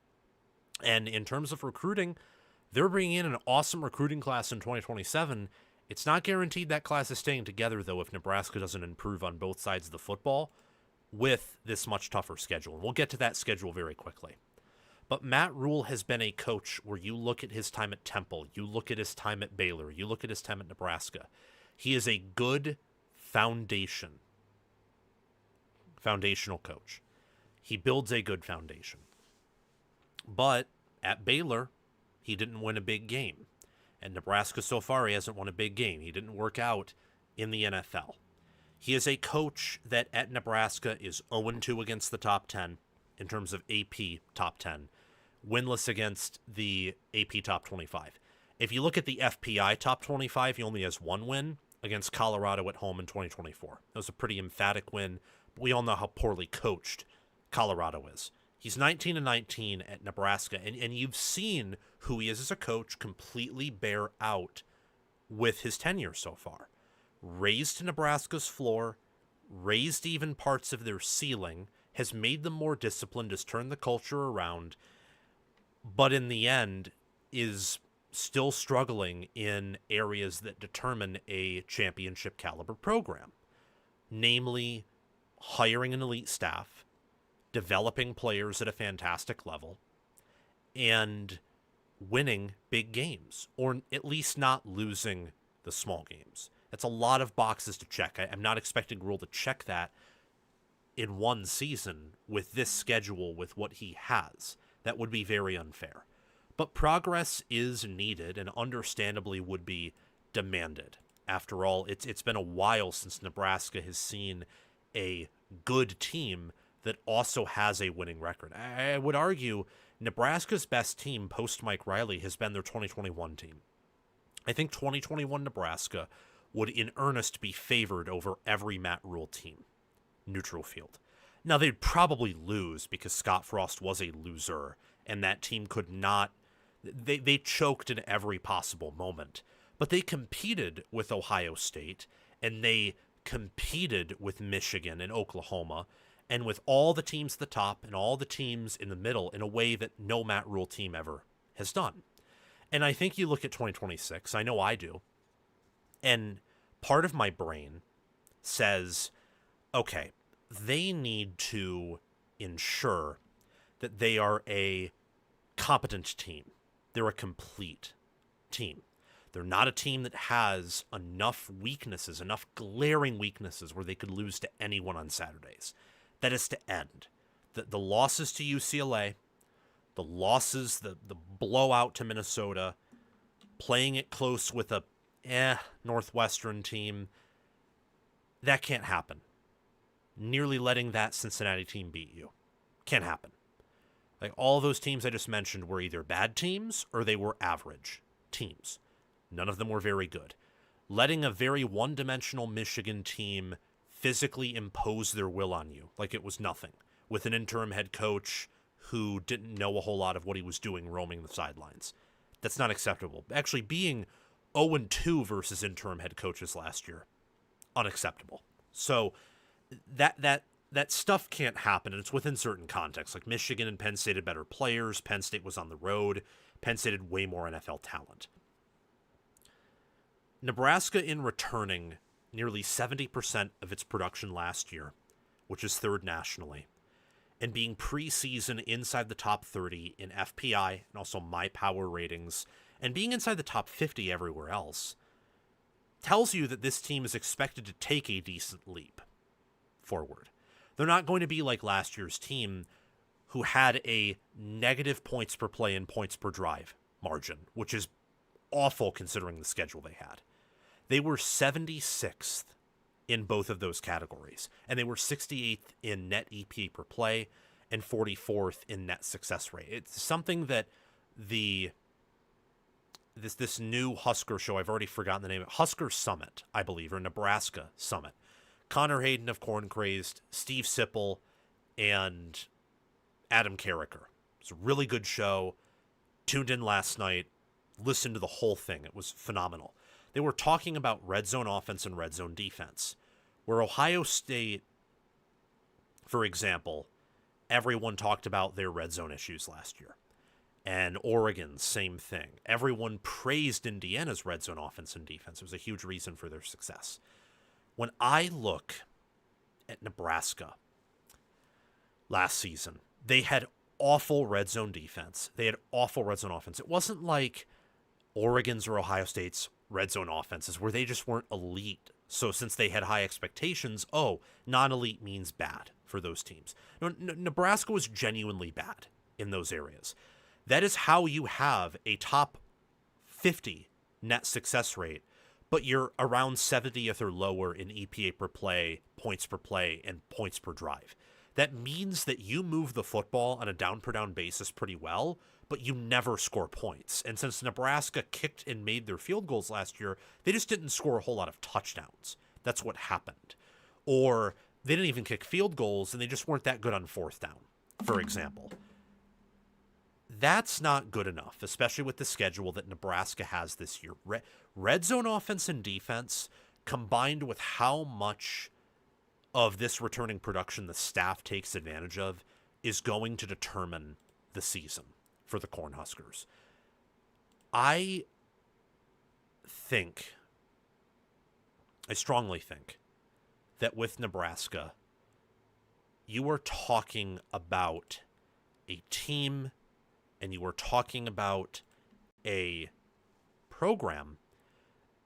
And in terms of recruiting, they're bringing in an awesome recruiting class in 2027. It's not guaranteed that class is staying together, though, if Nebraska doesn't improve on both sides of the football with this much tougher schedule. And we'll get to that schedule very quickly. But Matt Rule has been a coach where you look at his time at Temple, you look at his time at Baylor, you look at his time at Nebraska. He is a good foundational coach. He builds a good foundation. But at Baylor, he didn't win a big game. At Nebraska so far, he hasn't won a big game. He didn't work out in the NFL. He is a coach that at Nebraska is 0-2 against the top 10 in terms of AP top 10, winless against the AP top 25. If you look at the FPI top 25, he only has one win against Colorado at home in 2024. That was a pretty emphatic win, but we all know how poorly coached Colorado is. He's 19-19 at Nebraska, and you've seen who he is as a coach completely bear out with his tenure so far. Raised Nebraska's floor, raised even parts of their ceiling, has made them more disciplined, has turned the culture around, but in the end is still struggling in areas that determine a championship caliber program, namely hiring an elite staff, developing players at a fantastic level, and winning big games, or at least not losing the small games. That's a lot of boxes to check. I'm not expecting Rule to check that in one season with this schedule, with what he has. That would be very unfair. But progress is needed and understandably would be demanded. After all, it's been a while since Nebraska has seen a good team that also has a winning record. I would argue Nebraska's best team post Mike Riley has been their 2021 team. I think 2021 Nebraska would in earnest be favored over every Matt Rule team, neutral field. Now, they'd probably lose because Scott Frost was a loser, and that team could not... They choked in every possible moment. But they competed with Ohio State, and they competed with Michigan and Oklahoma, and with all the teams at the top and all the teams in the middle in a way that no Matt Rule team ever has done. And I think you look at 2026, I know I do, and part of my brain says, okay, they need to ensure that they are a competent team. They're a complete team. They're not a team that has enough weaknesses, enough glaring weaknesses where they could lose to anyone on Saturdays. That is to end. The losses to UCLA, the losses, the blowout to Minnesota, playing it close with a Northwestern team, that can't happen. Nearly letting that Cincinnati team beat you. Can't happen. Like, all those teams I just mentioned were either bad teams or they were average teams. None of them were very good. Letting a very one-dimensional Michigan team physically impose their will on you like it was nothing, with an interim head coach who didn't know a whole lot of what he was doing roaming the sidelines. That's not acceptable. Actually, being 0-2 versus interim head coaches last year, unacceptable. So that stuff can't happen, and it's within certain contexts. Like, Michigan and Penn State had better players. Penn State was on the road. Penn State had way more NFL talent. Nebraska, in returning nearly 70% of its production last year, which is third nationally, and being preseason inside the top 30 in FPI and also My Power ratings, and being inside the top 50 everywhere else, tells you that this team is expected to take a decent leap forward. They're not going to be like last year's team, who had a negative points per play and points per drive margin, which is awful considering the schedule they had. They were 76th in both of those categories, and they were 68th in net EPA per play and 44th in net success rate. It's something that this new Husker show, I've already forgotten the name of it, Husker Summit, I believe, or Nebraska Summit. Connor Hayden of Corn Crazed, Steve Sipple, and Adam Carricker. It's a really good show. Tuned in last night, listened to the whole thing. It was phenomenal. They were talking about red zone offense and red zone defense, where Ohio State, for example, everyone talked about their red zone issues last year. And Oregon, same thing. Everyone praised Indiana's red zone offense and defense. It was a huge reason for their success. When I look at Nebraska last season, they had awful red zone defense. They had awful red zone offense. It wasn't like Oregon's or Ohio State's red zone offenses where they just weren't elite. So since they had high expectations, non-elite means bad for those teams. No, Nebraska was genuinely bad in those areas. That is how you have a top 50 net success rate, but you're around 70th or lower in EPA per play, points per play, and points per drive. That means that you move the football on a down-per-down basis pretty well, but you never score points. And since Nebraska kicked and made their field goals last year, they just didn't score a whole lot of touchdowns. That's what happened. Or they didn't even kick field goals, and they just weren't that good on fourth down, for example. That's not good enough, especially with the schedule that Nebraska has this year. Red zone offense and defense, combined with how much of this returning production the staff takes advantage of, is going to determine the season for the Cornhuskers. I strongly think that with Nebraska, you are talking about a team and you are talking about a program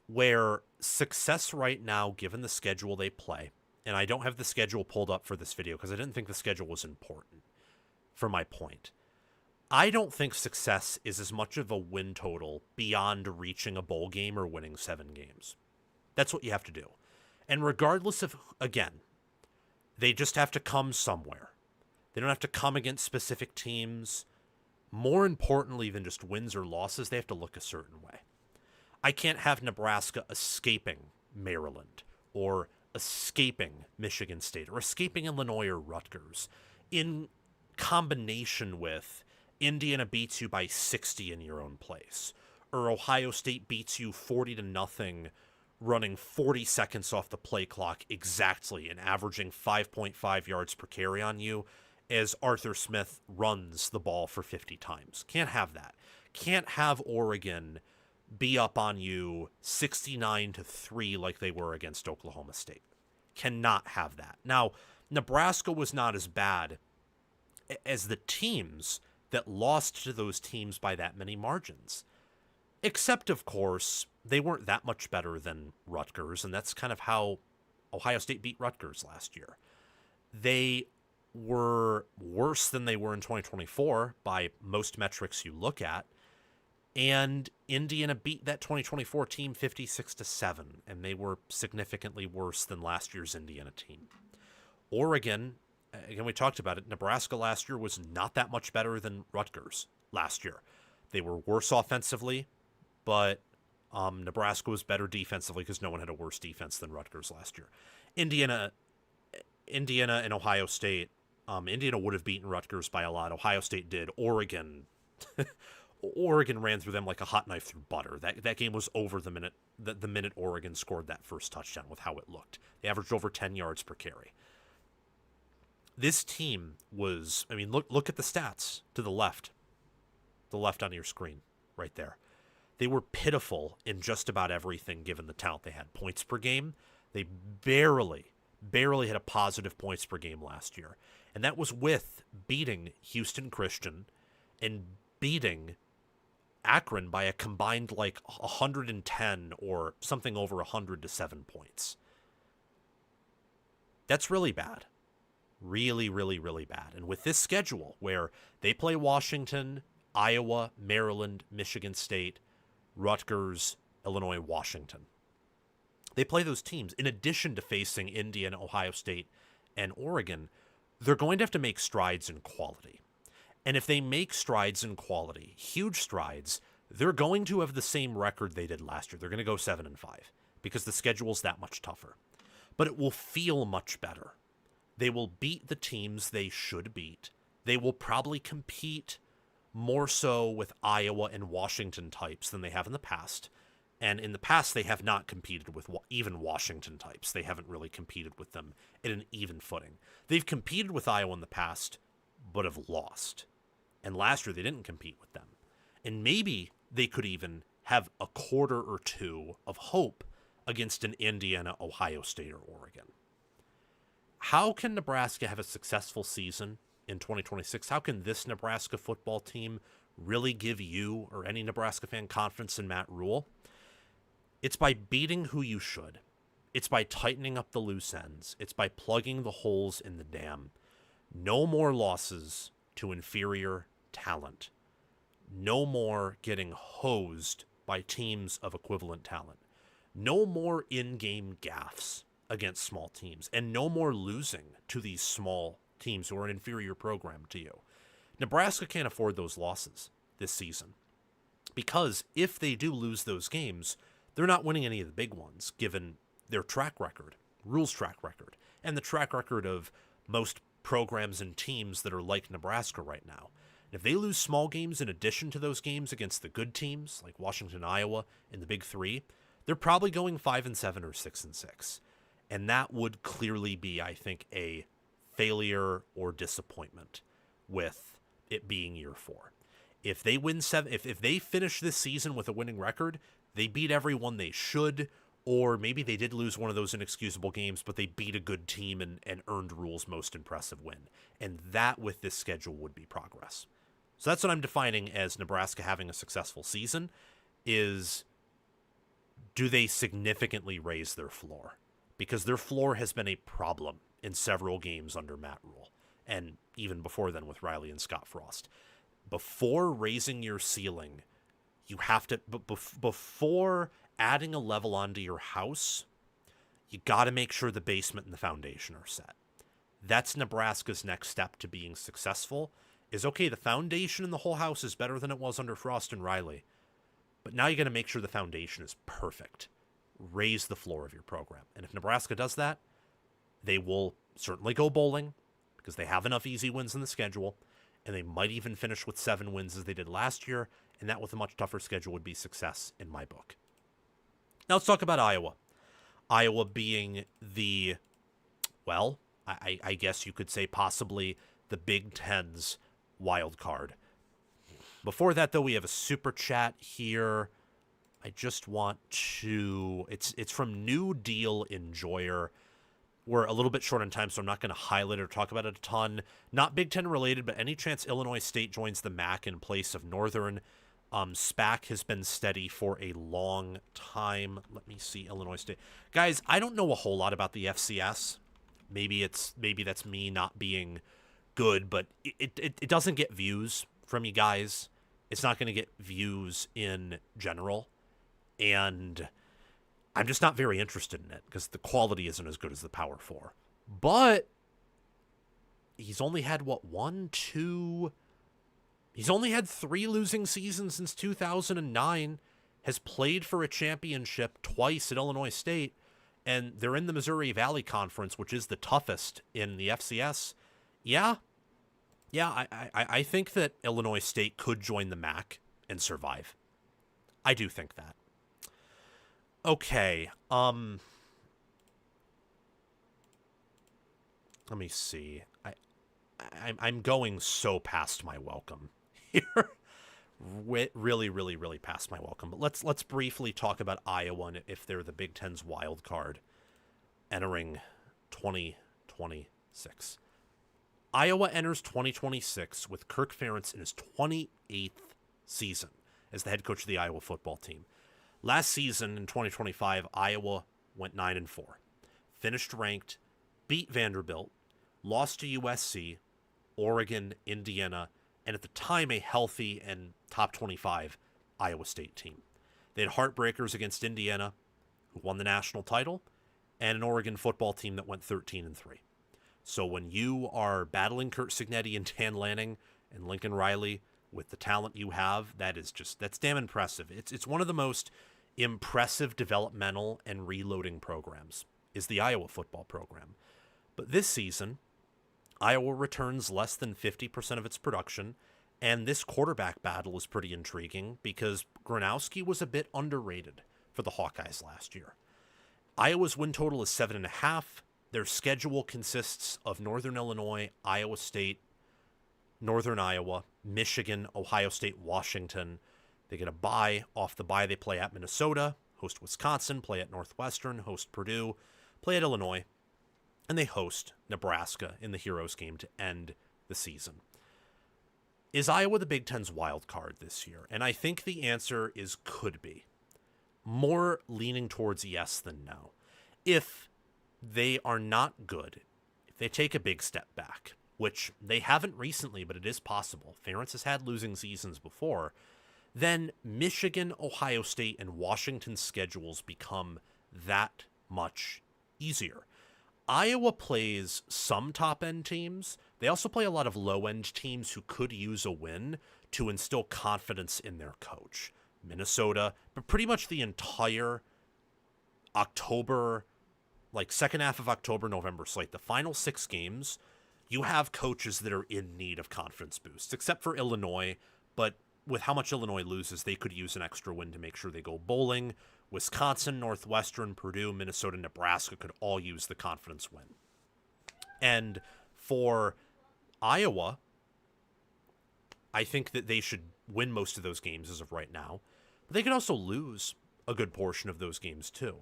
where success right now, given the schedule they play, and I don't have the schedule pulled up for this video because I didn't think the schedule was important for my point. I don't think success is as much of a win total beyond reaching a bowl game or winning 7 games. That's what you have to do. And regardless of, again, they just have to come somewhere. They don't have to come against specific teams. More importantly than just wins or losses, they have to look a certain way. I can't have Nebraska escaping Maryland or escaping Michigan State or escaping Illinois or Rutgers in combination with Indiana beats you by 60 in your own place, or Ohio State beats you 40-0 running 40 seconds off the play clock exactly and averaging 5.5 yards per carry on you as Arthur Smith runs the ball for 50 times. Can't have that. Can't have Oregon be up on you 69-3 like they were against Oklahoma State. Cannot have that. Now, Nebraska was not as bad as the teams that lost to those teams by that many margins. Except, of course, they weren't that much better than Rutgers, and that's kind of how Ohio State beat Rutgers last year. They were worse than they were in 2024 by most metrics you look at, and Indiana beat that 2024 team 56-7, and they were significantly worse than last year's Indiana team. Oregon, again, we talked about it, Nebraska last year was not that much better than Rutgers last year. They were worse offensively, but Nebraska was better defensively because no one had a worse defense than Rutgers last year. Indiana and Ohio State, Indiana would have beaten Rutgers by a lot. Ohio State did. Oregon ran through them like a hot knife through butter. That game was over the minute Oregon scored that first touchdown with how it looked. They averaged over 10 yards per carry. This team was, I mean, look at the stats to the left on your screen right there. They were pitiful in just about everything given the talent they had. Points per game, they barely had a positive points per game last year. And that was with beating Houston Christian and beating Akron by a combined like 110 or something over 100 to 7 points. That's really bad. Really, really, really bad. And with this schedule where they play Washington, Iowa, Maryland, Michigan State, Rutgers, Illinois, Washington. They play those teams. In addition to facing Indiana, Ohio State, and Oregon, they're going to have to make strides in quality. And if they make strides in quality, huge strides, they're going to have the same record they did last year. They're going to go 7-5 because the schedule's that much tougher. But it will feel much better. They will beat the teams they should beat. They will probably compete more so with Iowa and Washington types than they have in the past. And in the past, they have not competed with even Washington types. They haven't really competed with them in an even footing. They've competed with Iowa in the past, but have lost. And last year they didn't compete with them. And maybe they could even have a quarter or two of hope against an Indiana, Ohio State, or Oregon. How can Nebraska have a successful season in 2026? How can this Nebraska football team really give you or any Nebraska fan confidence in Matt Rule? It's by beating who you should. It's by tightening up the loose ends. It's by plugging the holes in the dam. No more losses to inferior talent. No more getting hosed by teams of equivalent talent. No more in-game gaffes against small teams. And no more losing to these small teams who are an inferior program to you. Nebraska can't afford those losses this season. Because if they do lose those games, they're not winning any of the big ones, given their track record, Rule's track record, and the track record of most programs and teams that are like Nebraska right now. And if they lose small games in addition to those games against the good teams, like Washington, Iowa, in the Big Three, they're probably going 5-7 or 6-6. And that would clearly be, I think, a failure or disappointment with it being year 4. If they win if they finish this season with a winning record, they beat everyone they should, or maybe they did lose one of those inexcusable games, but they beat a good team and earned Rule's most impressive win. And that, with this schedule, would be progress. So that's what I'm defining as Nebraska having a successful season, is do they significantly raise their floor? Because their floor has been a problem in several games under Matt Rule, and even before then with Riley and Scott Frost. Before raising your ceiling, you have to, before adding a level onto your house, you got to make sure the basement and the foundation are set. That's Nebraska's next step to being successful, is okay, the foundation in the whole house is better than it was under Frost and Riley, but now you got to make sure the foundation is perfect. Raise the floor of your program. And if Nebraska does that, they will certainly go bowling, because they have enough easy wins in the schedule, and they might even finish with 7 wins as they did last year, and that with a much tougher schedule would be success in my book. Now let's talk about Iowa. Iowa being the, well, I guess you could say possibly the Big Ten's wild card. Before that, though, we have a super chat here. I just want to, it's from New Deal Enjoyer. We're a little bit short on time, so I'm not going to highlight or talk about it a ton. Not Big Ten related, but any chance Illinois State joins the MAC in place of Northern? SPAC has been steady for a long time. Let me see Illinois State. Guys, I don't know a whole lot about the FCS. Maybe that's me not being good, but it doesn't get views from you guys. It's not going to get views in general. And I'm just not very interested in it because the quality isn't as good as the Power 4. But he's only had, he's only had 3 losing seasons since 2009, has played for a championship twice at Illinois State, and they're in the Missouri Valley Conference, which is the toughest in the FCS. Yeah, I think that Illinois State could join the MAC and survive. I do think that. Okay, let me see. I'm going so past my welcome here. Really past my welcome. But let's briefly talk about Iowa and if they're the Big Ten's wild card entering 2026. Iowa enters 2026 with Kirk Ferentz in his 28th season as the head coach of the Iowa football team. Last season in 2025, Iowa went 9-4, finished ranked, beat Vanderbilt, lost to USC, Oregon, Indiana, and at the time a healthy and top 25 Iowa State team. They had heartbreakers against Indiana, who won the national title, and an Oregon football team that went 13-3. So when you are battling Kurt Cignetti and Dan Lanning and Lincoln Riley with the talent you have, that's damn impressive. It's one of the most impressive developmental and reloading programs is the Iowa football program. But this season, Iowa returns less than 50% of its production, and this quarterback battle is pretty intriguing because Gronowski was a bit underrated for the Hawkeyes last year. Iowa's win total is 7.5. Their schedule consists of Northern Illinois, Iowa State, Northern Iowa, Michigan, Ohio State, Washington. They get a bye. Off the bye, they play at Minnesota, host Wisconsin, play at Northwestern, host Purdue, play at Illinois, and they host Nebraska in the Heroes game to end the season. Is Iowa the Big Ten's wild card this year? And I think the answer is could be. More leaning towards yes than no. If they are not good, if they take a big step back, which they haven't recently, but it is possible. Ferentz has had losing seasons before. Then Michigan, Ohio State, and Washington's schedules become that much easier. Iowa plays some top-end teams. They also play a lot of low-end teams who could use a win to instill confidence in their coach. Minnesota, but pretty much the entire October, like second half of October, November slate, the final 6 games, you have coaches that are in need of confidence boosts, except for Illinois, but with how much Illinois loses, they could use an extra win to make sure they go bowling. Wisconsin, Northwestern, Purdue, Minnesota, Nebraska could all use the confidence win. And for Iowa, I think that they should win most of those games as of right now. But they could also lose a good portion of those games too.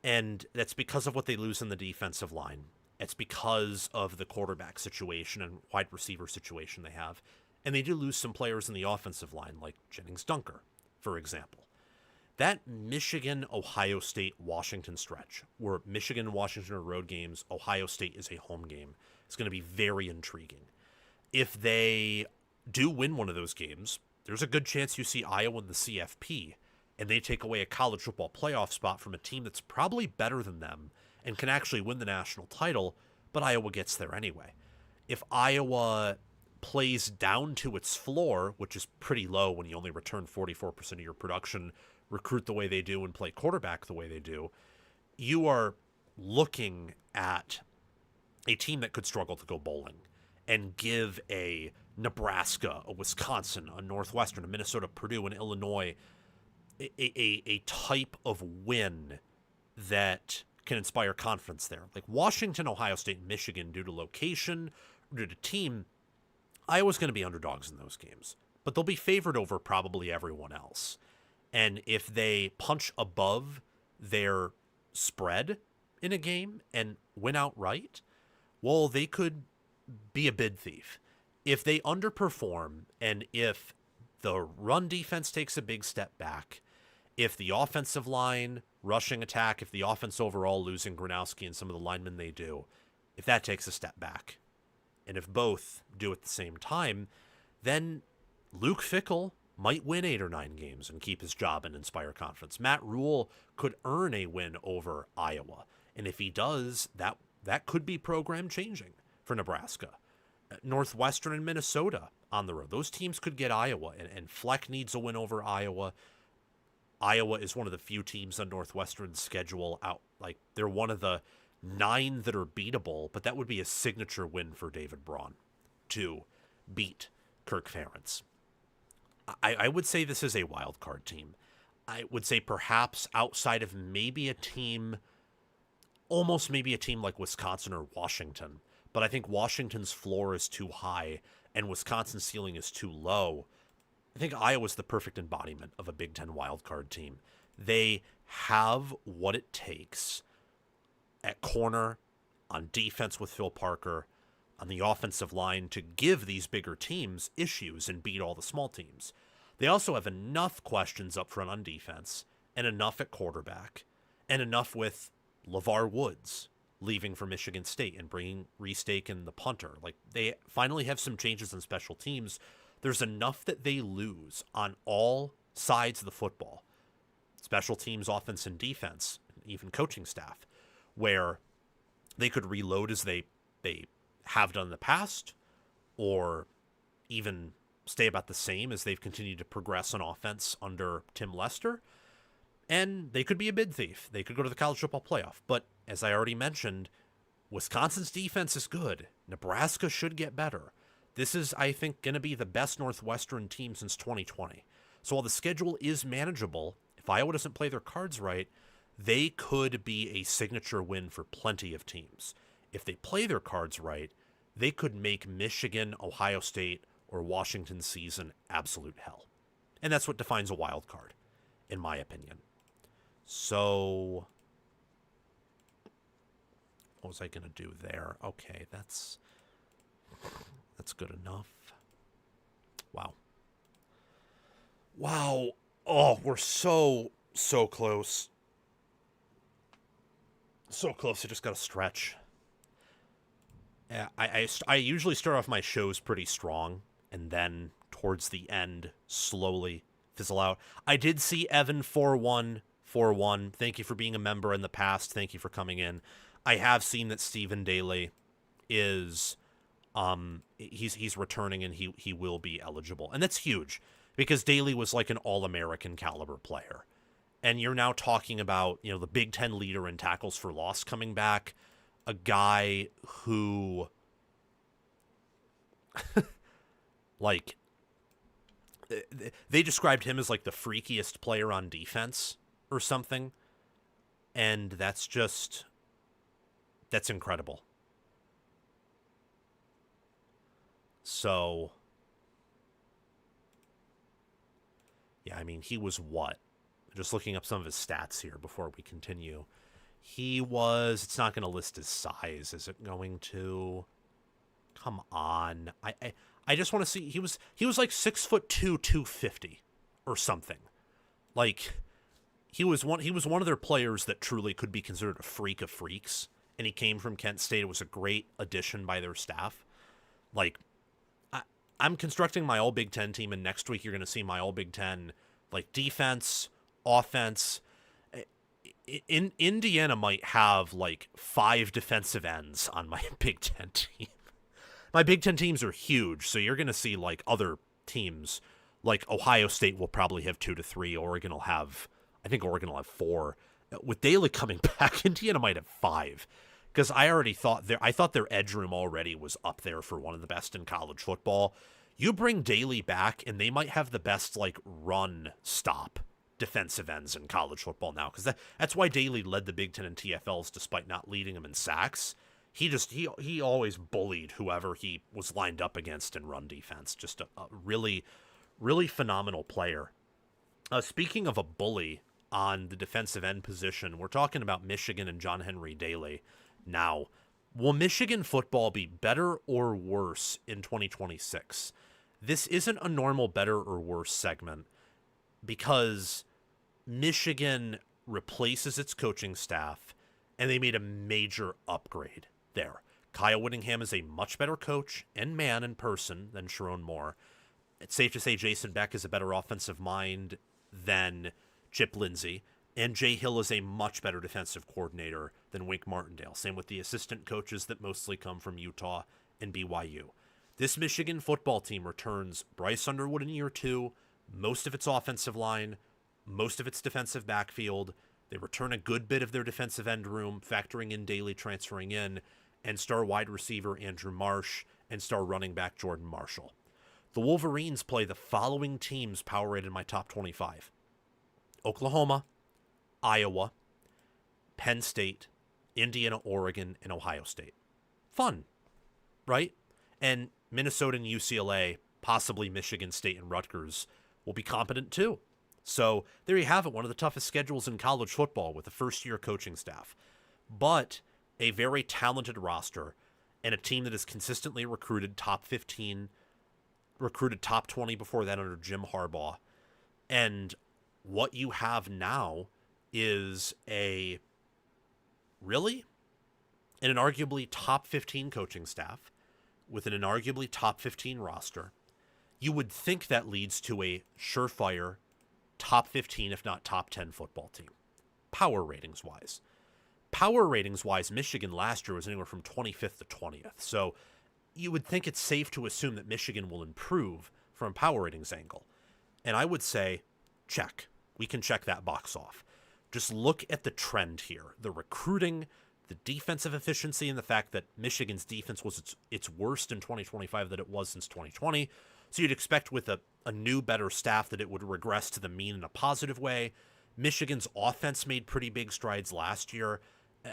And that's because of what they lose in the defensive line. It's because of the quarterback situation and wide receiver situation they have. And they do lose some players in the offensive line, like Jennings Dunker, for example. That Michigan, Ohio State, Washington stretch, where Michigan and Washington are road games, Ohio State is a home game, is going to be very intriguing. If they do win one of those games, there's a good chance you see Iowa in the CFP, and they take away a college football playoff spot from a team that's probably better than them and can actually win the national title, but Iowa gets there anyway. If Iowa plays down to its floor, which is pretty low when you only return 44% of your production, recruit the way they do, and play quarterback the way they do, you are looking at a team that could struggle to go bowling and give a Nebraska, a Wisconsin, a Northwestern, a Minnesota, Purdue, and Illinois a type of win that can inspire confidence there. Like Washington, Ohio State, and Michigan, due to location, due to team, Iowa's going to be underdogs in those games, but they'll be favored over probably everyone else. And if they punch above their spread in a game and win outright, well, they could be a bid thief. If they underperform and if the run defense takes a big step back, if the offensive line, rushing attack, if the offense overall, losing Gronowski and some of the linemen they do, if that takes a step back, and if both do at the same time, then Luke Fickell might win 8 or 9 games and keep his job and inspire confidence. Matt Rule could earn a win over Iowa. And if he does, that could be program changing for Nebraska. Northwestern and Minnesota on the road. Those teams could get Iowa, and Fleck needs a win over Iowa. Iowa is one of the few teams on Northwestern's schedule out. Like, they're one of the 9 that are beatable, but that would be a signature win for David Braun to beat Kirk Ferentz. I would say this is a wild card team. I would say perhaps outside of maybe a team, almost maybe a team like Wisconsin or Washington, but I think Washington's floor is too high and Wisconsin's ceiling is too low. I think Iowa's the perfect embodiment of a Big Ten wildcard team. They have what it takes at corner, on defense with Phil Parker, on the offensive line to give these bigger teams issues and beat all the small teams. They also have enough questions up front on defense and enough at quarterback and enough with LeVar Woods leaving for Michigan State and bringing Restake and the punter. Like, they finally have some changes in special teams. There's enough that they lose on all sides of the football, special teams, offense, and defense, even coaching staff, where they could reload as they have done in the past, or even stay about the same as they've continued to progress on offense under Tim Lester. And they could be a bid thief. They could go to the college football playoff. But as I already mentioned, Wisconsin's defense is good. Nebraska should get better. This is, I think, going to be the best Northwestern team since 2020. So while the schedule is manageable, if Iowa doesn't play their cards right, they could be a signature win for plenty of teams. If they play their cards right, they could make Michigan, Ohio State, or Washington season absolute hell. And that's what defines a wild card, in my opinion. So, what was I going to do there? Okay, that's good enough. Wow. Wow. Oh, we're so close. So close. I just got to stretch. Yeah, I usually start off my shows pretty strong, and then towards the end, slowly fizzle out. I did see Evan 4141. Thank you for being a member in the past. Thank you for coming in. I have seen that Stephen Daly is he's returning, and he will be eligible. And that's huge because Daly was like an All-American caliber player. And you're now talking about, you know, the Big Ten leader in tackles for loss coming back, a guy who like they described him as like the freakiest player on defense or something. And that's incredible. So, yeah, I mean, he was what? Just looking up some of his stats here before we continue. He was, it's not going to list his size. Is it going to? Come on. I just want to see, he was like 6'2", 250 or something. Like, he was one of their players that truly could be considered a freak of freaks. And he came from Kent State. It was a great addition by their staff. Like, I'm constructing my all Big Ten team, and next week you're going to see my all Big Ten, like, defense, offense. Indiana might have like 5 defensive ends on my Big Ten team. My Big Ten teams are huge, so you're going to see like other teams, like Ohio State will probably have 2 to 3. Oregon will have 4. With Daly coming back, Indiana might have 5. Because I thought their edge room already was up there for one of the best in college football. You bring Daly back, and they might have the best like run stop defensive ends in college football now. Because that's why Daly led the Big Ten in TFLs despite not leading them in sacks. He always bullied whoever he was lined up against in run defense. Just a really, really phenomenal player. Speaking of a bully on the defensive end position, we're talking about Michigan and John Henry Daly. Now, will Michigan football be better or worse in 2026? This isn't a normal better or worse segment because Michigan replaces its coaching staff and they made a major upgrade there. Kyle Whittingham is a much better coach and man in person than Sharon Moore. It's safe to say Jason Beck is a better offensive mind than Chip Lindsey. And Jay Hill is a much better defensive coordinator than Wink Martindale. Same with the assistant coaches that mostly come from Utah and BYU. This Michigan football team returns Bryce Underwood in year 2, most of its offensive line, most of its defensive backfield. They return a good bit of their defensive end room, factoring in Daly transferring in, and star wide receiver Andrew Marsh and star running back Jordan Marshall. The Wolverines play the following teams power rated in my top 25. Oklahoma, Iowa, Penn State, Indiana, Oregon, and Ohio State. Fun, right? And Minnesota and UCLA, possibly Michigan State and Rutgers, will be competent too. So there you have it, one of the toughest schedules in college football with a first-year coaching staff. But a very talented roster and a team that has consistently recruited top 15, recruited top 20 before that under Jim Harbaugh. And what you have now is an arguably top 15 coaching staff with an inarguably top 15 roster. You would think that leads to a surefire top 15, if not top 10 football team. Power ratings wise, Michigan last year was anywhere from 25th to 20th. So you would think it's safe to assume that Michigan will improve from a power ratings angle. And I would say, check. We can check that box off. Just look at the trend here. The recruiting, the defensive efficiency, and the fact that Michigan's defense was its worst in 2025 than it was since 2020. So you'd expect with a new, better staff that it would regress to the mean in a positive way. Michigan's offense made pretty big strides last year.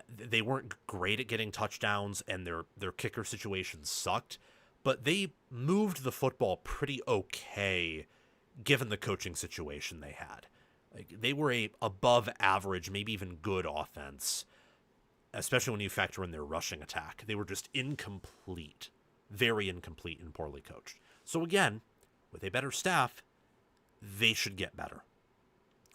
They weren't great at getting touchdowns, and their kicker situations sucked, but they moved the football pretty okay given the coaching situation they had. Like, they were a above average, maybe even good offense, especially when you factor in their rushing attack. They were just incomplete, very incomplete and poorly coached. So again, with a better staff, they should get better.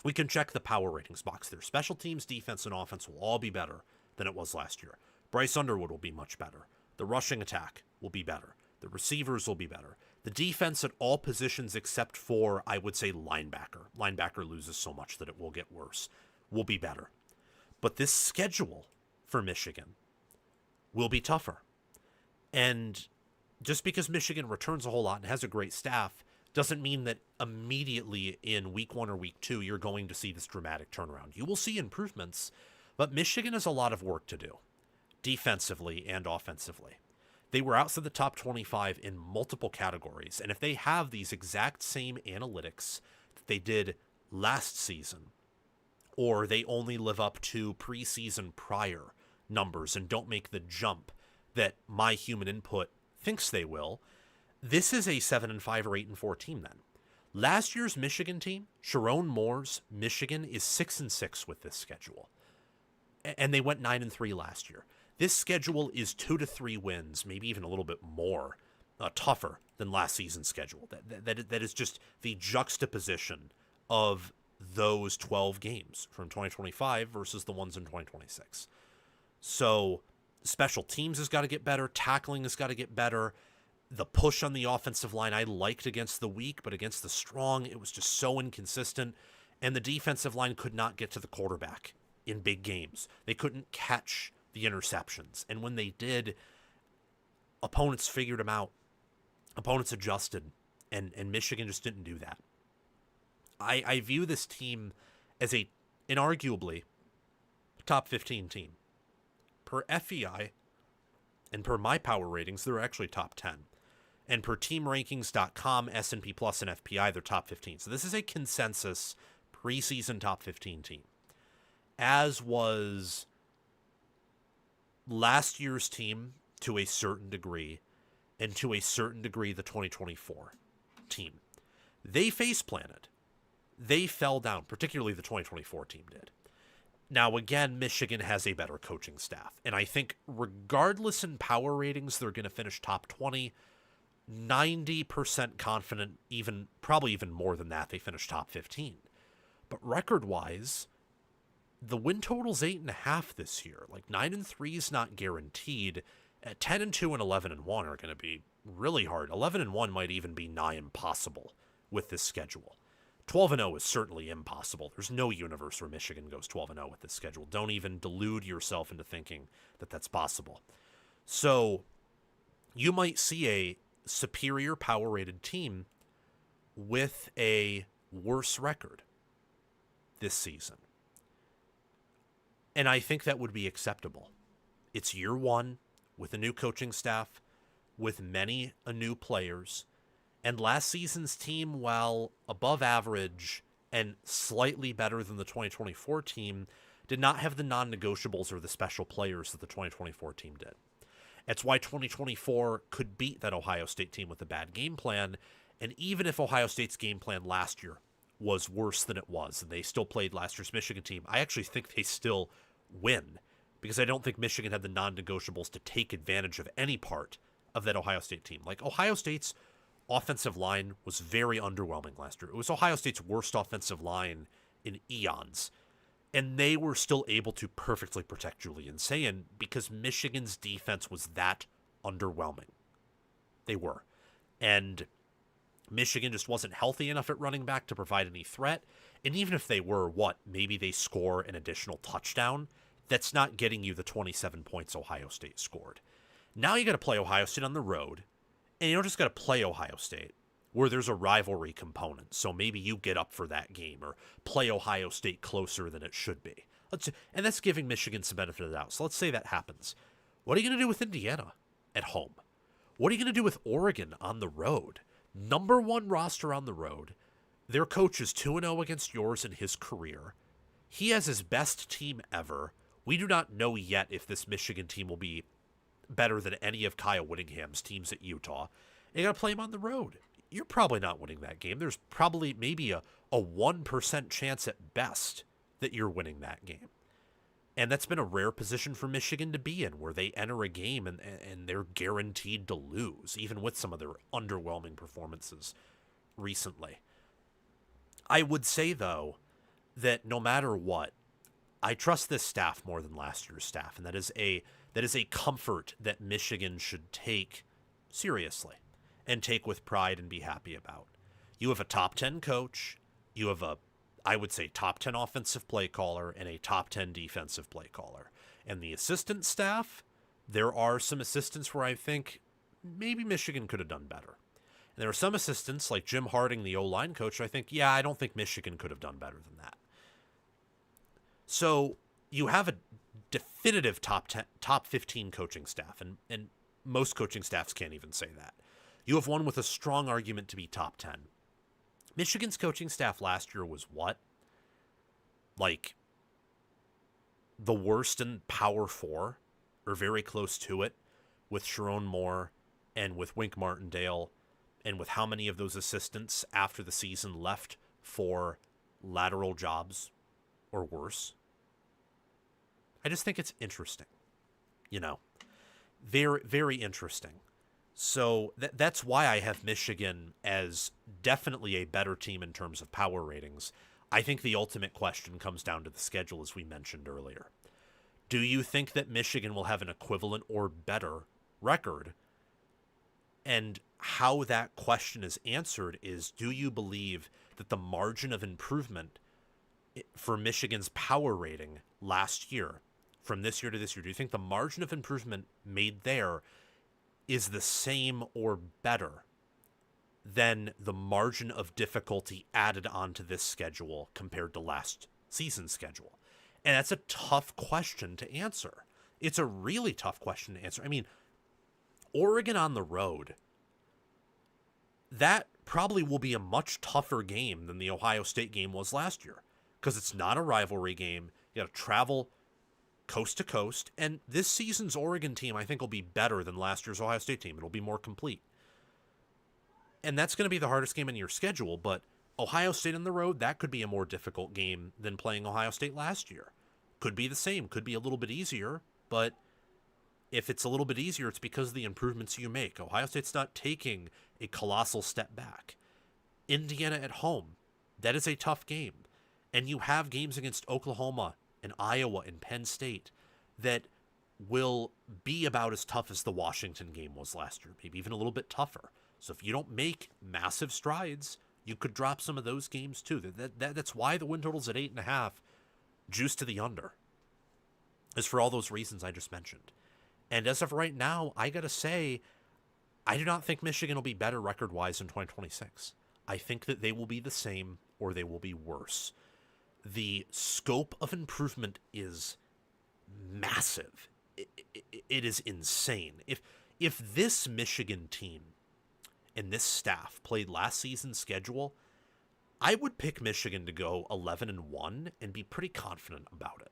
We can check the power ratings box. Their special teams, defense, and offense will all be better than it was last year. Bryce Underwood will be much better. The rushing attack will be better. The receivers will be better. The defense at all positions except for, I would say, linebacker. Linebacker loses so much that it will get worse. Will be better. But this schedule for Michigan will be tougher. And just because Michigan returns a whole lot and has a great staff doesn't mean that immediately in week 1 or week 2 you're going to see this dramatic turnaround. You will see improvements, but Michigan has a lot of work to do, defensively and offensively. They were outside the top 25 in multiple categories, and if they have these exact same analytics that they did last season, or they only live up to preseason prior numbers and don't make the jump that my human input thinks they will, this is a 7-5 or 8-4 team then. Last year's Michigan team, Sharon Moore's Michigan, is 6-6 with this schedule. And they went 9-3 last year. This schedule is 2 to 3 wins, maybe even a little bit more tougher than last season's schedule. That is just the juxtaposition of those 12 games from 2025 versus the ones in 2026. So special teams has got to get better. Tackling has got to get better. The push on the offensive line I liked against the weak, but against the strong, it was just so inconsistent. And the defensive line could not get to the quarterback in big games. They couldn't catch the interceptions. And when they did, opponents figured them out. Opponents adjusted. And Michigan just didn't do that. I view this team as a inarguably top 15 team. Per FEI and per my power ratings, they're actually top 10. And per teamrankings.com, S&P Plus, and FPI, they're top 15. So this is a consensus preseason top 15 team. As was last year's team to a certain degree, and to a certain degree the 2024 team. They face-planted. They fell down, particularly the 2024 team did. Now, again, Michigan has a better coaching staff. And I think regardless in power ratings, they're going to finish top 20. 90% confident, probably even more than that, they finish top 15. But record-wise, the win total's 8.5 this year. Like 9-3 is not guaranteed. At 10-2 and 11-1 are going to be really hard. 11-1 might even be nigh impossible with this schedule. 12-0 is certainly impossible. There's no universe where Michigan goes 12-0 with this schedule. Don't even delude yourself into thinking that that's possible. So you might see a superior power-rated team with a worse record this season. And I think that would be acceptable. It's year one with a new coaching staff, with many new players. And last season's team, while above average and slightly better than the 2024 team, did not have the non-negotiables or the special players that the 2024 team did. That's why 2024 could beat that Ohio State team with a bad game plan. And even if Ohio State's game plan last year was worse than it was, and they still played last year's Michigan team, I actually think they still win, because I don't think Michigan had the non-negotiables to take advantage of any part of that Ohio State team. Like, Ohio State's offensive line was very underwhelming last year. It was Ohio State's worst offensive line in eons. And they were still able to perfectly protect Julian Sayin because Michigan's defense was that underwhelming. They were. And Michigan just wasn't healthy enough at running back to provide any threat. And even if they were, maybe they score an additional touchdown, that's not getting you the 27 points Ohio State scored. Now you got to play Ohio State on the road. And you don't just got to play Ohio State where there's a rivalry component. So maybe you get up for that game or play Ohio State closer than it should be. And that's giving Michigan some benefit of the doubt. So let's say that happens. What are you going to do with Indiana at home? What are you going to do with Oregon on the road? Number one roster on the road. Their coach is 2-0 against yours in his career. He has his best team ever We do not know yet if this Michigan team will be better than any of Kyle Whittingham's teams at Utah. You got to play them on the road. You're probably not winning that game. There's probably maybe a 1% chance at best that you're winning that game. And that's been a rare position for Michigan to be in, where they enter a game and they're guaranteed to lose, even with some of their underwhelming performances recently. I would say, though, that no matter what, I trust this staff more than last year's staff, and that is a comfort that Michigan should take seriously and take with pride and be happy about. You have a top 10 coach, you have I would say top 10 offensive play caller and a top 10 defensive play caller. And the assistant staff, there are some assistants where I think maybe Michigan could have done better. And there are some assistants like Jim Harding, the O-line coach, I think, I don't think Michigan could have done better than that. So you have a definitive top 15 coaching staff, and most coaching staffs can't even say that. You have one with a strong argument to be top 10. Michigan's coaching staff last year was what? Like the worst in Power 4, or very close to it, with Sharon Moore and with Wink Martindale, and with how many of those assistants after the season left for lateral jobs or worse. I just think it's interesting. Very, very interesting. So that's why I have Michigan as definitely a better team in terms of power ratings. I think the ultimate question comes down to the schedule, as we mentioned earlier. Do you think that Michigan will have an equivalent or better record? And how that question is answered is, do you believe that the margin of improvement for Michigan's power rating last year, from this year to this year, do you think the margin of improvement made there is the same or better than the margin of difficulty added onto this schedule compared to last season's schedule? And that's a tough question to answer. It's a really tough question to answer. I mean, Oregon on the road, that probably will be a much tougher game than the Ohio State game was last year, because it's not a rivalry game. You got to travel coast to coast, and this season's Oregon team I think will be better than last year's Ohio State team. It'll be more complete. And that's going to be the hardest game in your schedule, but Ohio State on the road, that could be a more difficult game than playing Ohio State last year. Could be the same, could be a little bit easier, but if it's a little bit easier, it's because of the improvements you make. Ohio State's not taking a colossal step back. Indiana at home, that is a tough game. And you have games against Oklahoma and Iowa and Penn State that will be about as tough as the Washington game was last year, maybe even a little bit tougher. So if you don't make massive strides, you could drop some of those games too. That's why the win total's at 8.5, juice to the under, is for all those reasons I just mentioned. And as of right now, I gotta say, I do not think Michigan will be better record-wise in 2026. I think that they will be the same or they will be worse. The scope of improvement is massive. It is insane. If this Michigan team and this staff played last season's schedule, I would pick Michigan to go 11-1 and be pretty confident about it.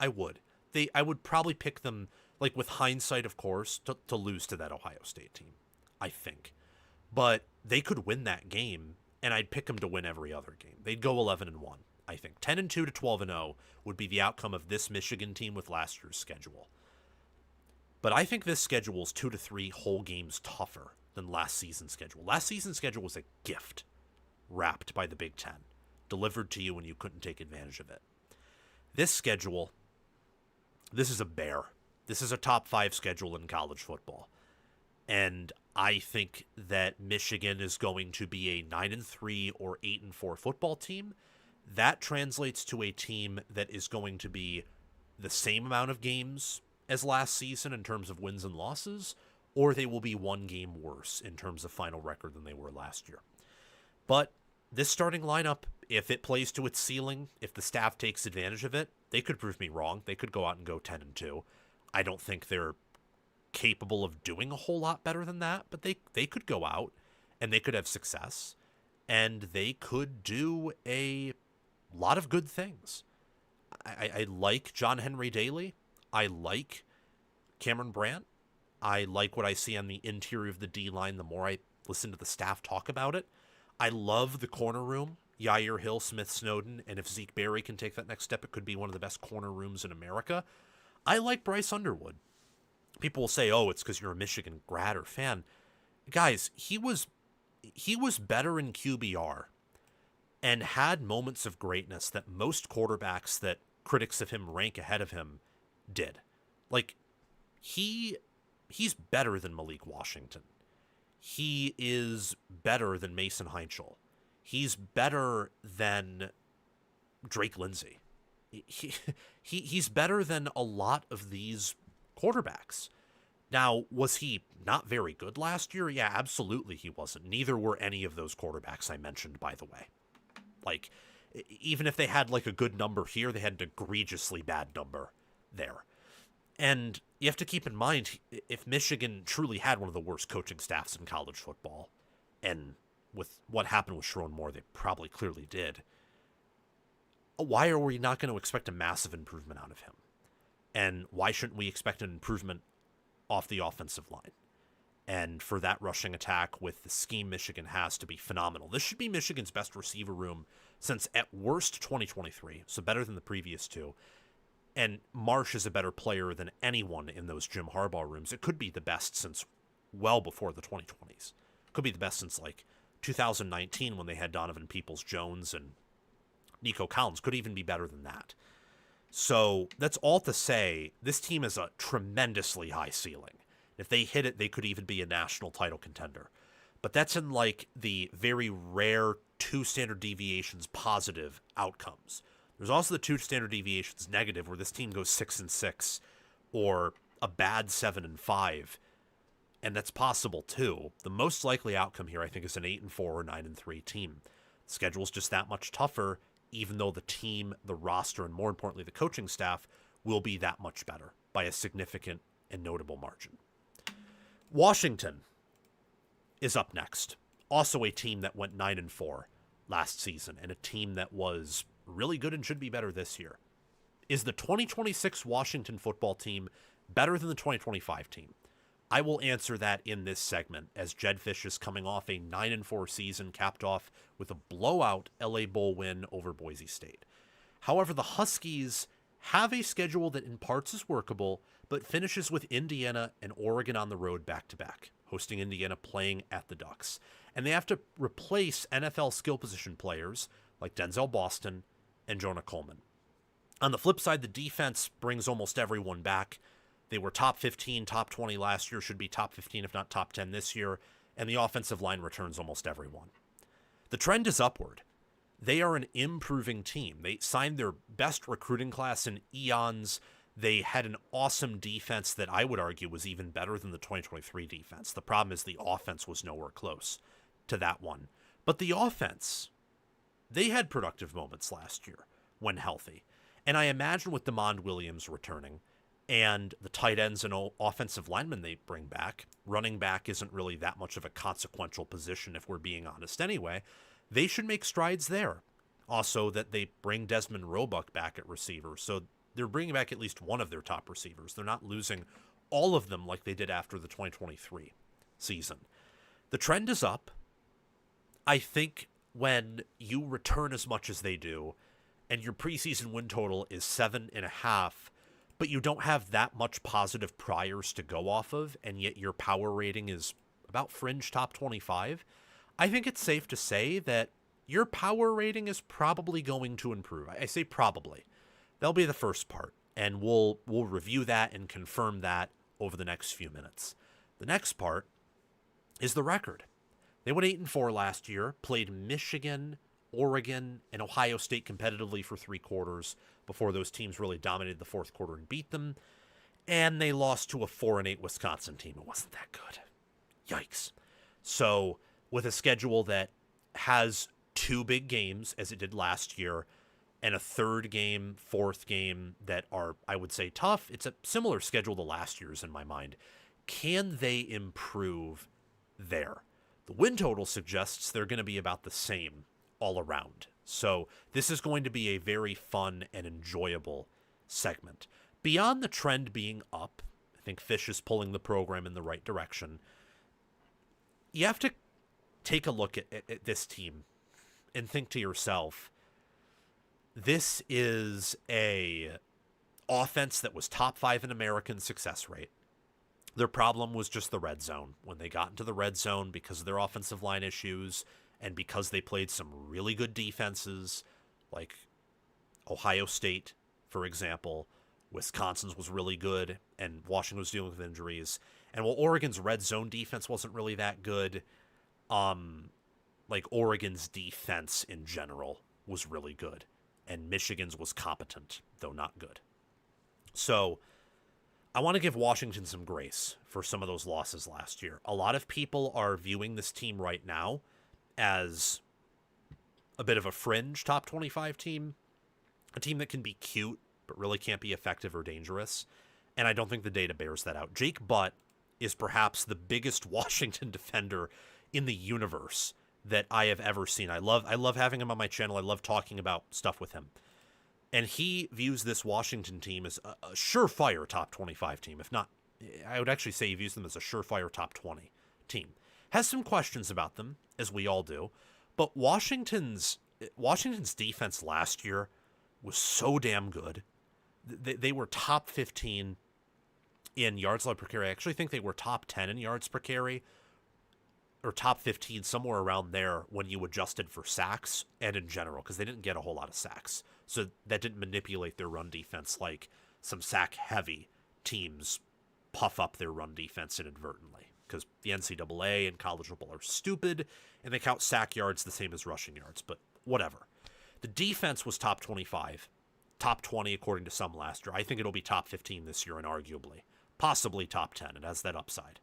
I would. I would probably pick them, like with hindsight, of course, to lose to that Ohio State team, I think. But they could win that game, and I'd pick them to win every other game. They'd go 11-1, I think. 10-2 to 12-0 would be the outcome of this Michigan team with last year's schedule. But I think this schedule is 2 to 3 whole games tougher than last season's schedule. Last season's schedule was a gift wrapped by the Big Ten, delivered to you when you couldn't take advantage of it. This schedule, this is a bear. This is a top 5 schedule in college football. And I think that Michigan is going to be a 9-3 or 8-4 football team. That translates to a team that is going to be the same amount of games as last season in terms of wins and losses, or they will be one game worse in terms of final record than they were last year. But this starting lineup, if it plays to its ceiling, if the staff takes advantage of it, they could prove me wrong. They could go out and go 10-2. I don't think they're capable of doing a whole lot better than that, but they could go out and they could have success, and they could do a lot of good things. I like John Henry Daly. I like Cameron Brandt. I like what I see on the interior of the D-line the more I listen to the staff talk about it. I love the corner room. Yair Hill, Smith Snowden, and if Zeke Berry can take that next step, it could be one of the best corner rooms in America. I like Bryce Underwood. People will say, oh, it's because you're a Michigan grad or fan. Guys, he was better in QBR and had moments of greatness that most quarterbacks that critics of him rank ahead of him did. Like, he's better than Malik Washington. He is better than Mason Heinschel. He's better than Drake Lindsay. He's better than a lot of these quarterbacks. Now, was he not very good last year? Yeah, absolutely he wasn't. Neither were any of those quarterbacks I mentioned, by the way. Like, even if they had like a good number here, they had an egregiously bad number there. And you have to keep in mind, if Michigan truly had one of the worst coaching staffs in college football, and with what happened with Sharon Moore, they probably clearly did, why are we not going to expect a massive improvement out of him? And why shouldn't we expect an improvement off the offensive line? And for that rushing attack with the scheme Michigan has to be phenomenal. This should be Michigan's best receiver room since at worst 2023, so better than the previous two. And Marsh is a better player than anyone in those Jim Harbaugh rooms. It could be the best since well before the 2020s. Could be the best since like 2019 when they had Donovan Peoples-Jones and Nico Collins. Could even be better than that. So that's all to say, this team has a tremendously high ceiling. If they hit it, they could even be a national title contender. But that's in like the very rare 2 standard deviations positive outcomes. There's also the 2 standard deviations negative where this team goes 6-6 or a bad 7-5. And that's possible too. The most likely outcome here, I think, is an 8-4 or 9-3 team. The schedule's just that much tougher, even though the team, the roster, and more importantly, the coaching staff will be that much better by a significant and notable margin. Washington is up next. Also a team that went 9-4 last season, and a team that was really good and should be better this year. Is the 2026 Washington football team better than the 2025 team? I will answer that in this segment, as Jed Fish is coming off a 9-4 season capped off with a blowout LA Bowl win over Boise State. However, the Huskies have a schedule that in parts is workable, but finishes with Indiana and Oregon on the road back-to-back, hosting Indiana, playing at the Ducks. And they have to replace NFL skill position players like Denzel Boston and Jonah Coleman. On the flip side, the defense brings almost everyone back. They were top 15, top 20 last year, should be top 15 if not top 10 this year, and the offensive line returns almost everyone. The trend is upward. They are an improving team. They signed their best recruiting class in eons. They had an awesome defense that I would argue was even better than the 2023 defense. The problem is the offense was nowhere close to that one. But the offense, they had productive moments last year when healthy. And I imagine with DeMond Williams returning and the tight ends and offensive linemen they bring back, running back isn't really that much of a consequential position if we're being honest anyway, they should make strides there. Also that they bring Desmond Roebuck back at receiver, so they're bringing back at least one of their top receivers. They're not losing all of them like they did after the 2023 season. The trend is up. I think when you return as much as they do, and your preseason win total is 7.5, but you don't have that much positive priors to go off of, and yet your power rating is about fringe top 25, I think it's safe to say that your power rating is probably going to improve. I say probably. That'll be the first part, and we'll review that and confirm that over the next few minutes. The next part is the record. They went 8-4 last year, played Michigan, Oregon, and Ohio State competitively for 3 quarters before those teams really dominated the fourth quarter and beat them, and they lost to a 4-8 Wisconsin team. It wasn't that good. Yikes. So with a schedule that has 2 big games, as it did last year, and a 3rd game, 4th game that are, I would say, tough, it's a similar schedule to last year's in my mind. Can they improve there? The win total suggests they're going to be about the same all around So this is going to be a very fun and enjoyable segment. Beyond the trend being up, I think Fish is pulling the program in the right direction. You have to take a look at this team and think to yourself, this is a offense that was top 5 in American success rate. Their problem was just the red zone. When they got into the red zone, because of their offensive line issues and because they played some really good defenses, like Ohio State, for example, Wisconsin's was really good, and Washington was dealing with injuries. And while Oregon's red zone defense wasn't really that good, like Oregon's defense in general was really good, and Michigan's was competent, though not good. So I want to give Washington some grace for some of those losses last year. A lot of people are viewing this team right now as a bit of a fringe top 25 team, a team that can be cute but really can't be effective or dangerous, and I don't think the data bears that out. Jake Butt is perhaps the biggest Washington defender in the universe that I have ever seen. I love having him on my channel. I love talking about stuff with him. And he views this Washington team as a surefire top 25 team. If not, I would actually say he views them as a surefire top 20 team. Has some questions about them, as we all do. But Washington's defense last year was so damn good. They were top 15 in yards allowed per carry. I actually think they were top 10 in yards per carry, or top 15, somewhere around there when you adjusted for sacks and in general, because they didn't get a whole lot of sacks. So that didn't manipulate their run defense like some sack-heavy teams puff up their run defense inadvertently, because the NCAA and college football are stupid, and they count sack yards the same as rushing yards, but whatever. The defense was top 25, top 20 according to some last year. I think it'll be top 15 this year, and arguably, possibly top 10. It has that upside.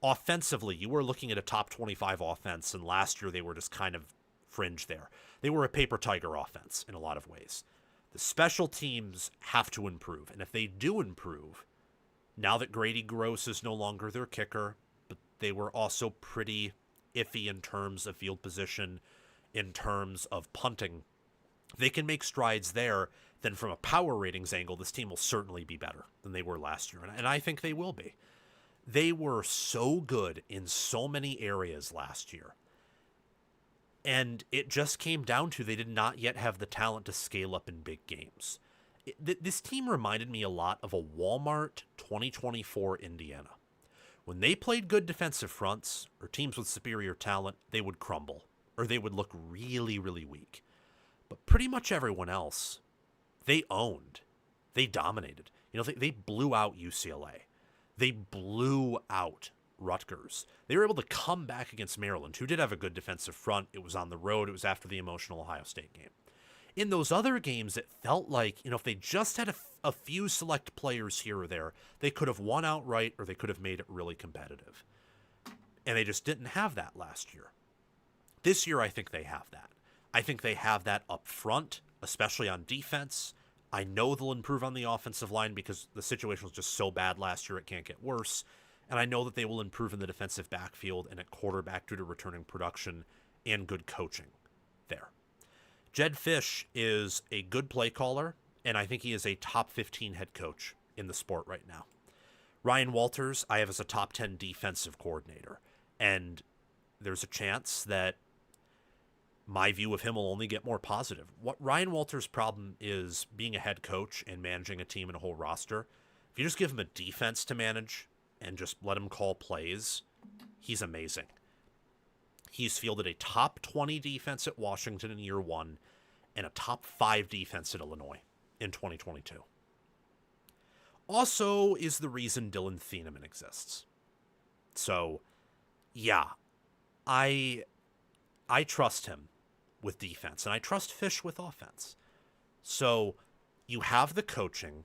Offensively, you were looking at a top 25 offense, and last year they were just kind of fringe there. They were a paper tiger offense in a lot of ways. The special teams have to improve, and if they do improve, now that Grady Gross is no longer their kicker, but they were also pretty iffy in terms of field position, in terms of punting, they can make strides there. Then from a power ratings angle, this team will certainly be better than they were last year, and I think they will be. They were so good in so many areas last year. And it just came down to they did not yet have the talent to scale up in big games. This team reminded me a lot of a Walmart 2024 Indiana. When they played good defensive fronts or teams with superior talent, they would crumble, or they would look really, really weak. But pretty much everyone else, they owned. They dominated. They blew out UCLA. They blew out Rutgers. They were able to come back against Maryland, who did have a good defensive front. It was on the road. It was after the emotional Ohio State game. In those other games, it felt like, if they just had a few select players here or there, they could have won outright, or they could have made it really competitive. And they just didn't have that last year. This year, I think they have that. I think they have that up front, especially on defense. I know they'll improve on the offensive line because the situation was just so bad last year it can't get worse. And I know that they will improve in the defensive backfield and at quarterback due to returning production and good coaching there. Jedd Fisch is a good play caller, and I think he is a top 15 head coach in the sport right now. Ryan Walters, I have as a top 10 defensive coordinator, and there's a chance that my view of him will only get more positive. What Ryan Walters' problem is being a head coach and managing a team and a whole roster. If you just give him a defense to manage and just let him call plays, he's amazing. He's fielded a top 20 defense at Washington in year one and a top 5 defense at Illinois in 2022. Also is the reason Dylan Thieneman exists. So, yeah, I trust him with defense, and I trust Fisch with offense. So you have the coaching,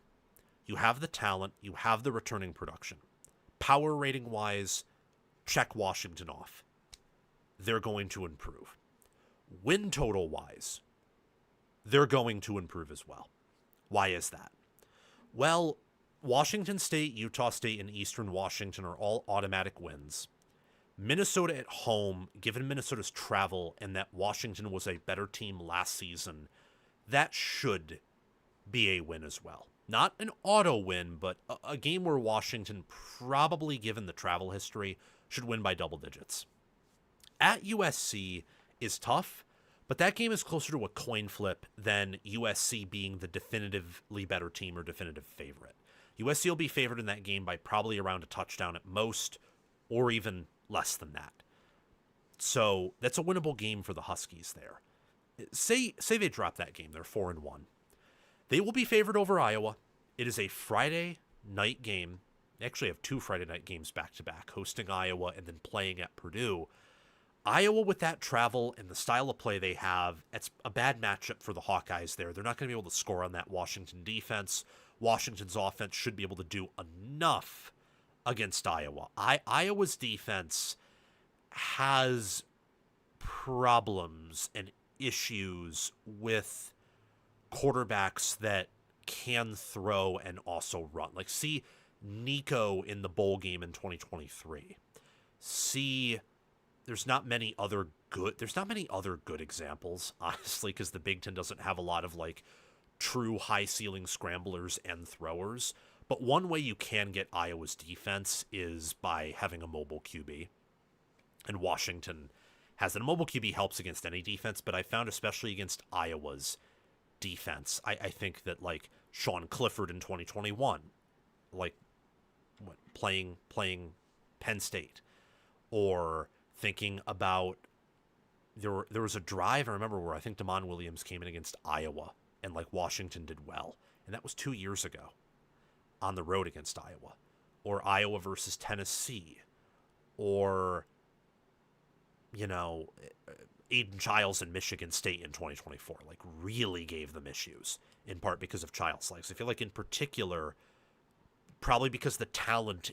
you have the talent, you have the returning production. Power rating wise, check Washington off. They're going to improve. Win total wise, they're going to improve as well. Why is that? Well, Washington State, Utah State, and Eastern Washington are all automatic wins. Minnesota at home, given Minnesota's travel and that Washington was a better team last season, that should be a win as well. Not an auto win, but a game where Washington, probably given the travel history, should win by double digits. At USC is tough, but that game is closer to a coin flip than USC being the definitively better team or definitive favorite. USC will be favored in that game by probably around a touchdown at most, or even less than that. So that's a winnable game for the Huskies there. Say they drop that game, they're 4-1. They will be favored over Iowa. It is a Friday night game. They actually have 2 Friday night games back-to-back, hosting Iowa and then playing at Purdue. Iowa, with that travel and the style of play they have, it's a bad matchup for the Hawkeyes there. They're not going to be able to score on that Washington defense. Washington's offense should be able to do enough against Iowa. Iowa's defense has problems and issues with quarterbacks that can throw and also run. Like, see Nico in the bowl game in 2023. See, there's not many other good examples, honestly, because the Big Ten doesn't have a lot of like true high ceiling scramblers and throwers. But one way you can get Iowa's defense is by having a mobile QB. And Washington has that. A mobile QB helps against any defense, but I found especially against Iowa's defense, I think that like Sean Clifford in 2021, like playing Penn State, or thinking about there was a drive I remember where I think Damon Williams came in against Iowa and like Washington did well, and that was 2 years ago on the road against Iowa, or Iowa versus Tennessee, or Aiden Childs in Michigan State in 2024, like really gave them issues, in part because of Childs' legs. I feel like in particular, probably because the talent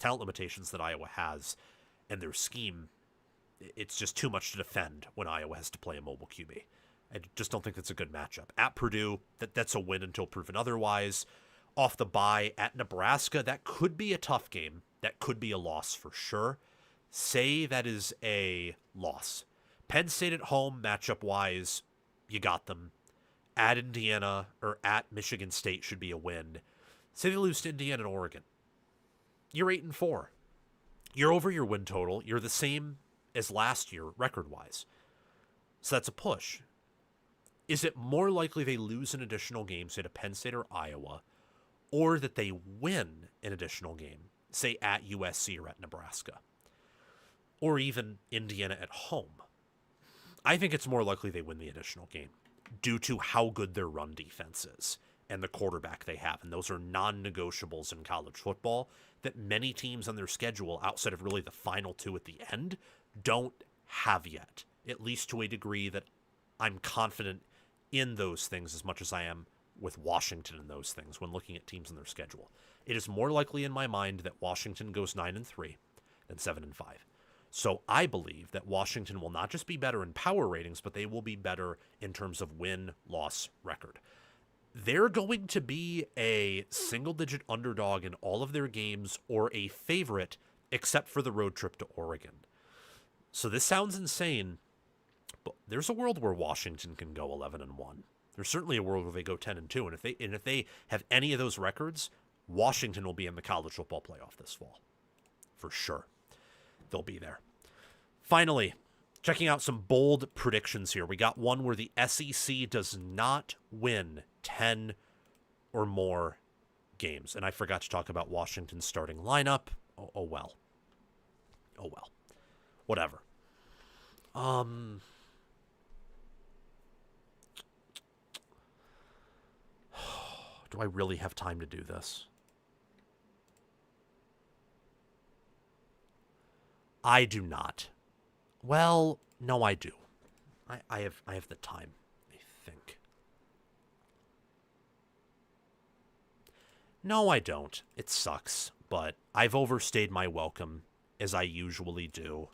limitations that Iowa has and their scheme, it's just too much to defend when Iowa has to play a mobile QB. I just don't think that's a good matchup. At Purdue, that's a win until proven otherwise. Off the bye at Nebraska, that could be a tough game. That could be a loss for sure. Say that is a loss. Penn State at home, matchup-wise, you got them. At Indiana, or at Michigan State should be a win. Say they lose to Indiana and Oregon. You're 8-4. You're over your win total. You're the same as last year, record-wise. So that's a push. Is it more likely they lose an additional game, say to Penn State or Iowa, or that they win an additional game, say at USC or at Nebraska, or even Indiana at home? I think it's more likely they win the additional game due to how good their run defense is and the quarterback they have. And those are non-negotiables in college football that many teams on their schedule, outside of really the final 2 at the end, don't have yet, at least to a degree that I'm confident in those things as much as I am with Washington in those things when looking at teams on their schedule. It is more likely in my mind that Washington goes 9-3 than 7-5. So I believe that Washington will not just be better in power ratings, but they will be better in terms of win-loss record. They're going to be a single-digit underdog in all of their games, or a favorite, except for the road trip to Oregon. So this sounds insane, but there's a world where Washington can go 11-1. There's certainly a world where they go 10-2, and if they have any of those records, Washington will be in the college football playoff this fall, for sure. They'll be there. Finally, checking out some bold predictions here. We got one where the SEC does not win 10 or more games. And I forgot to talk about Washington's starting lineup. Oh well. Whatever. Do I really have time to do this? I do not. Well, no, I do. I have the time, I think. No, I don't. It sucks, but I've overstayed my welcome, as I usually do.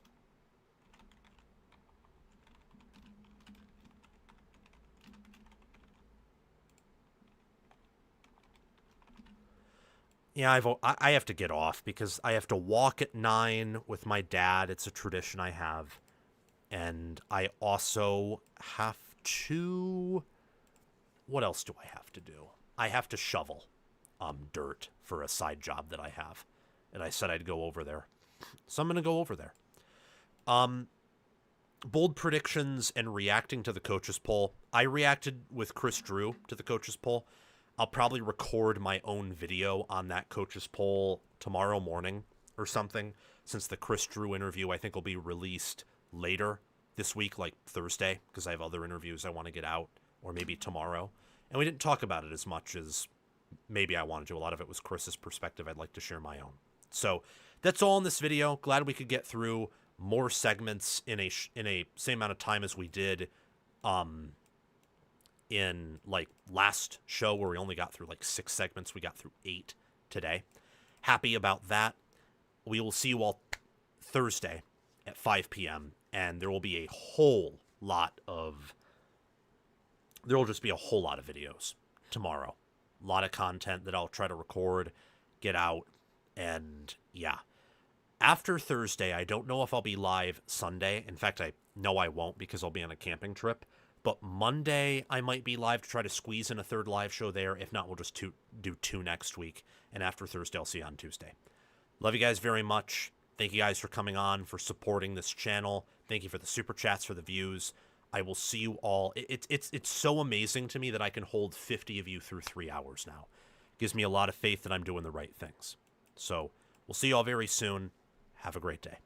Yeah, I have to get off because I have to walk at 9 with my dad. It's a tradition I have. And I also have to... What else do I have to do? I have to shovel dirt for a side job that I have. And I said I'd go over there. So I'm going to go over there. Bold predictions and reacting to the coaches poll. I reacted with Chris Drew to the coaches poll. I'll probably record my own video on that coaches poll tomorrow morning or something, since the Chris Drew interview I think will be released later this week, like Thursday, because I have other interviews I want to get out, or maybe tomorrow. And we didn't talk about it as much as maybe I wanted to. A lot of it was Chris's perspective. I'd like to share my own. So that's all in this video. Glad we could get through more segments in a same amount of time as we did in like last show, where we only got through like 6 segments. We got through 8 today. Happy about that. We will see you all Thursday at 5 p.m. and there will be a whole lot of videos tomorrow. A lot of content that I'll try to record, get out, and yeah. After Thursday, I don't know if I'll be live Sunday. In fact, I know I won't because I'll be on a camping trip. But Monday, I might be live to try to squeeze in a third live show there. If not, we'll just do 2 next week. And after Thursday, I'll see you on Tuesday. Love you guys very much. Thank you guys for coming on, for supporting this channel. Thank you for the super chats, for the views. I will see you all. It's so amazing to me that I can hold 50 of you through 3 hours now. It gives me a lot of faith that I'm doing the right things. So we'll see you all very soon. Have a great day.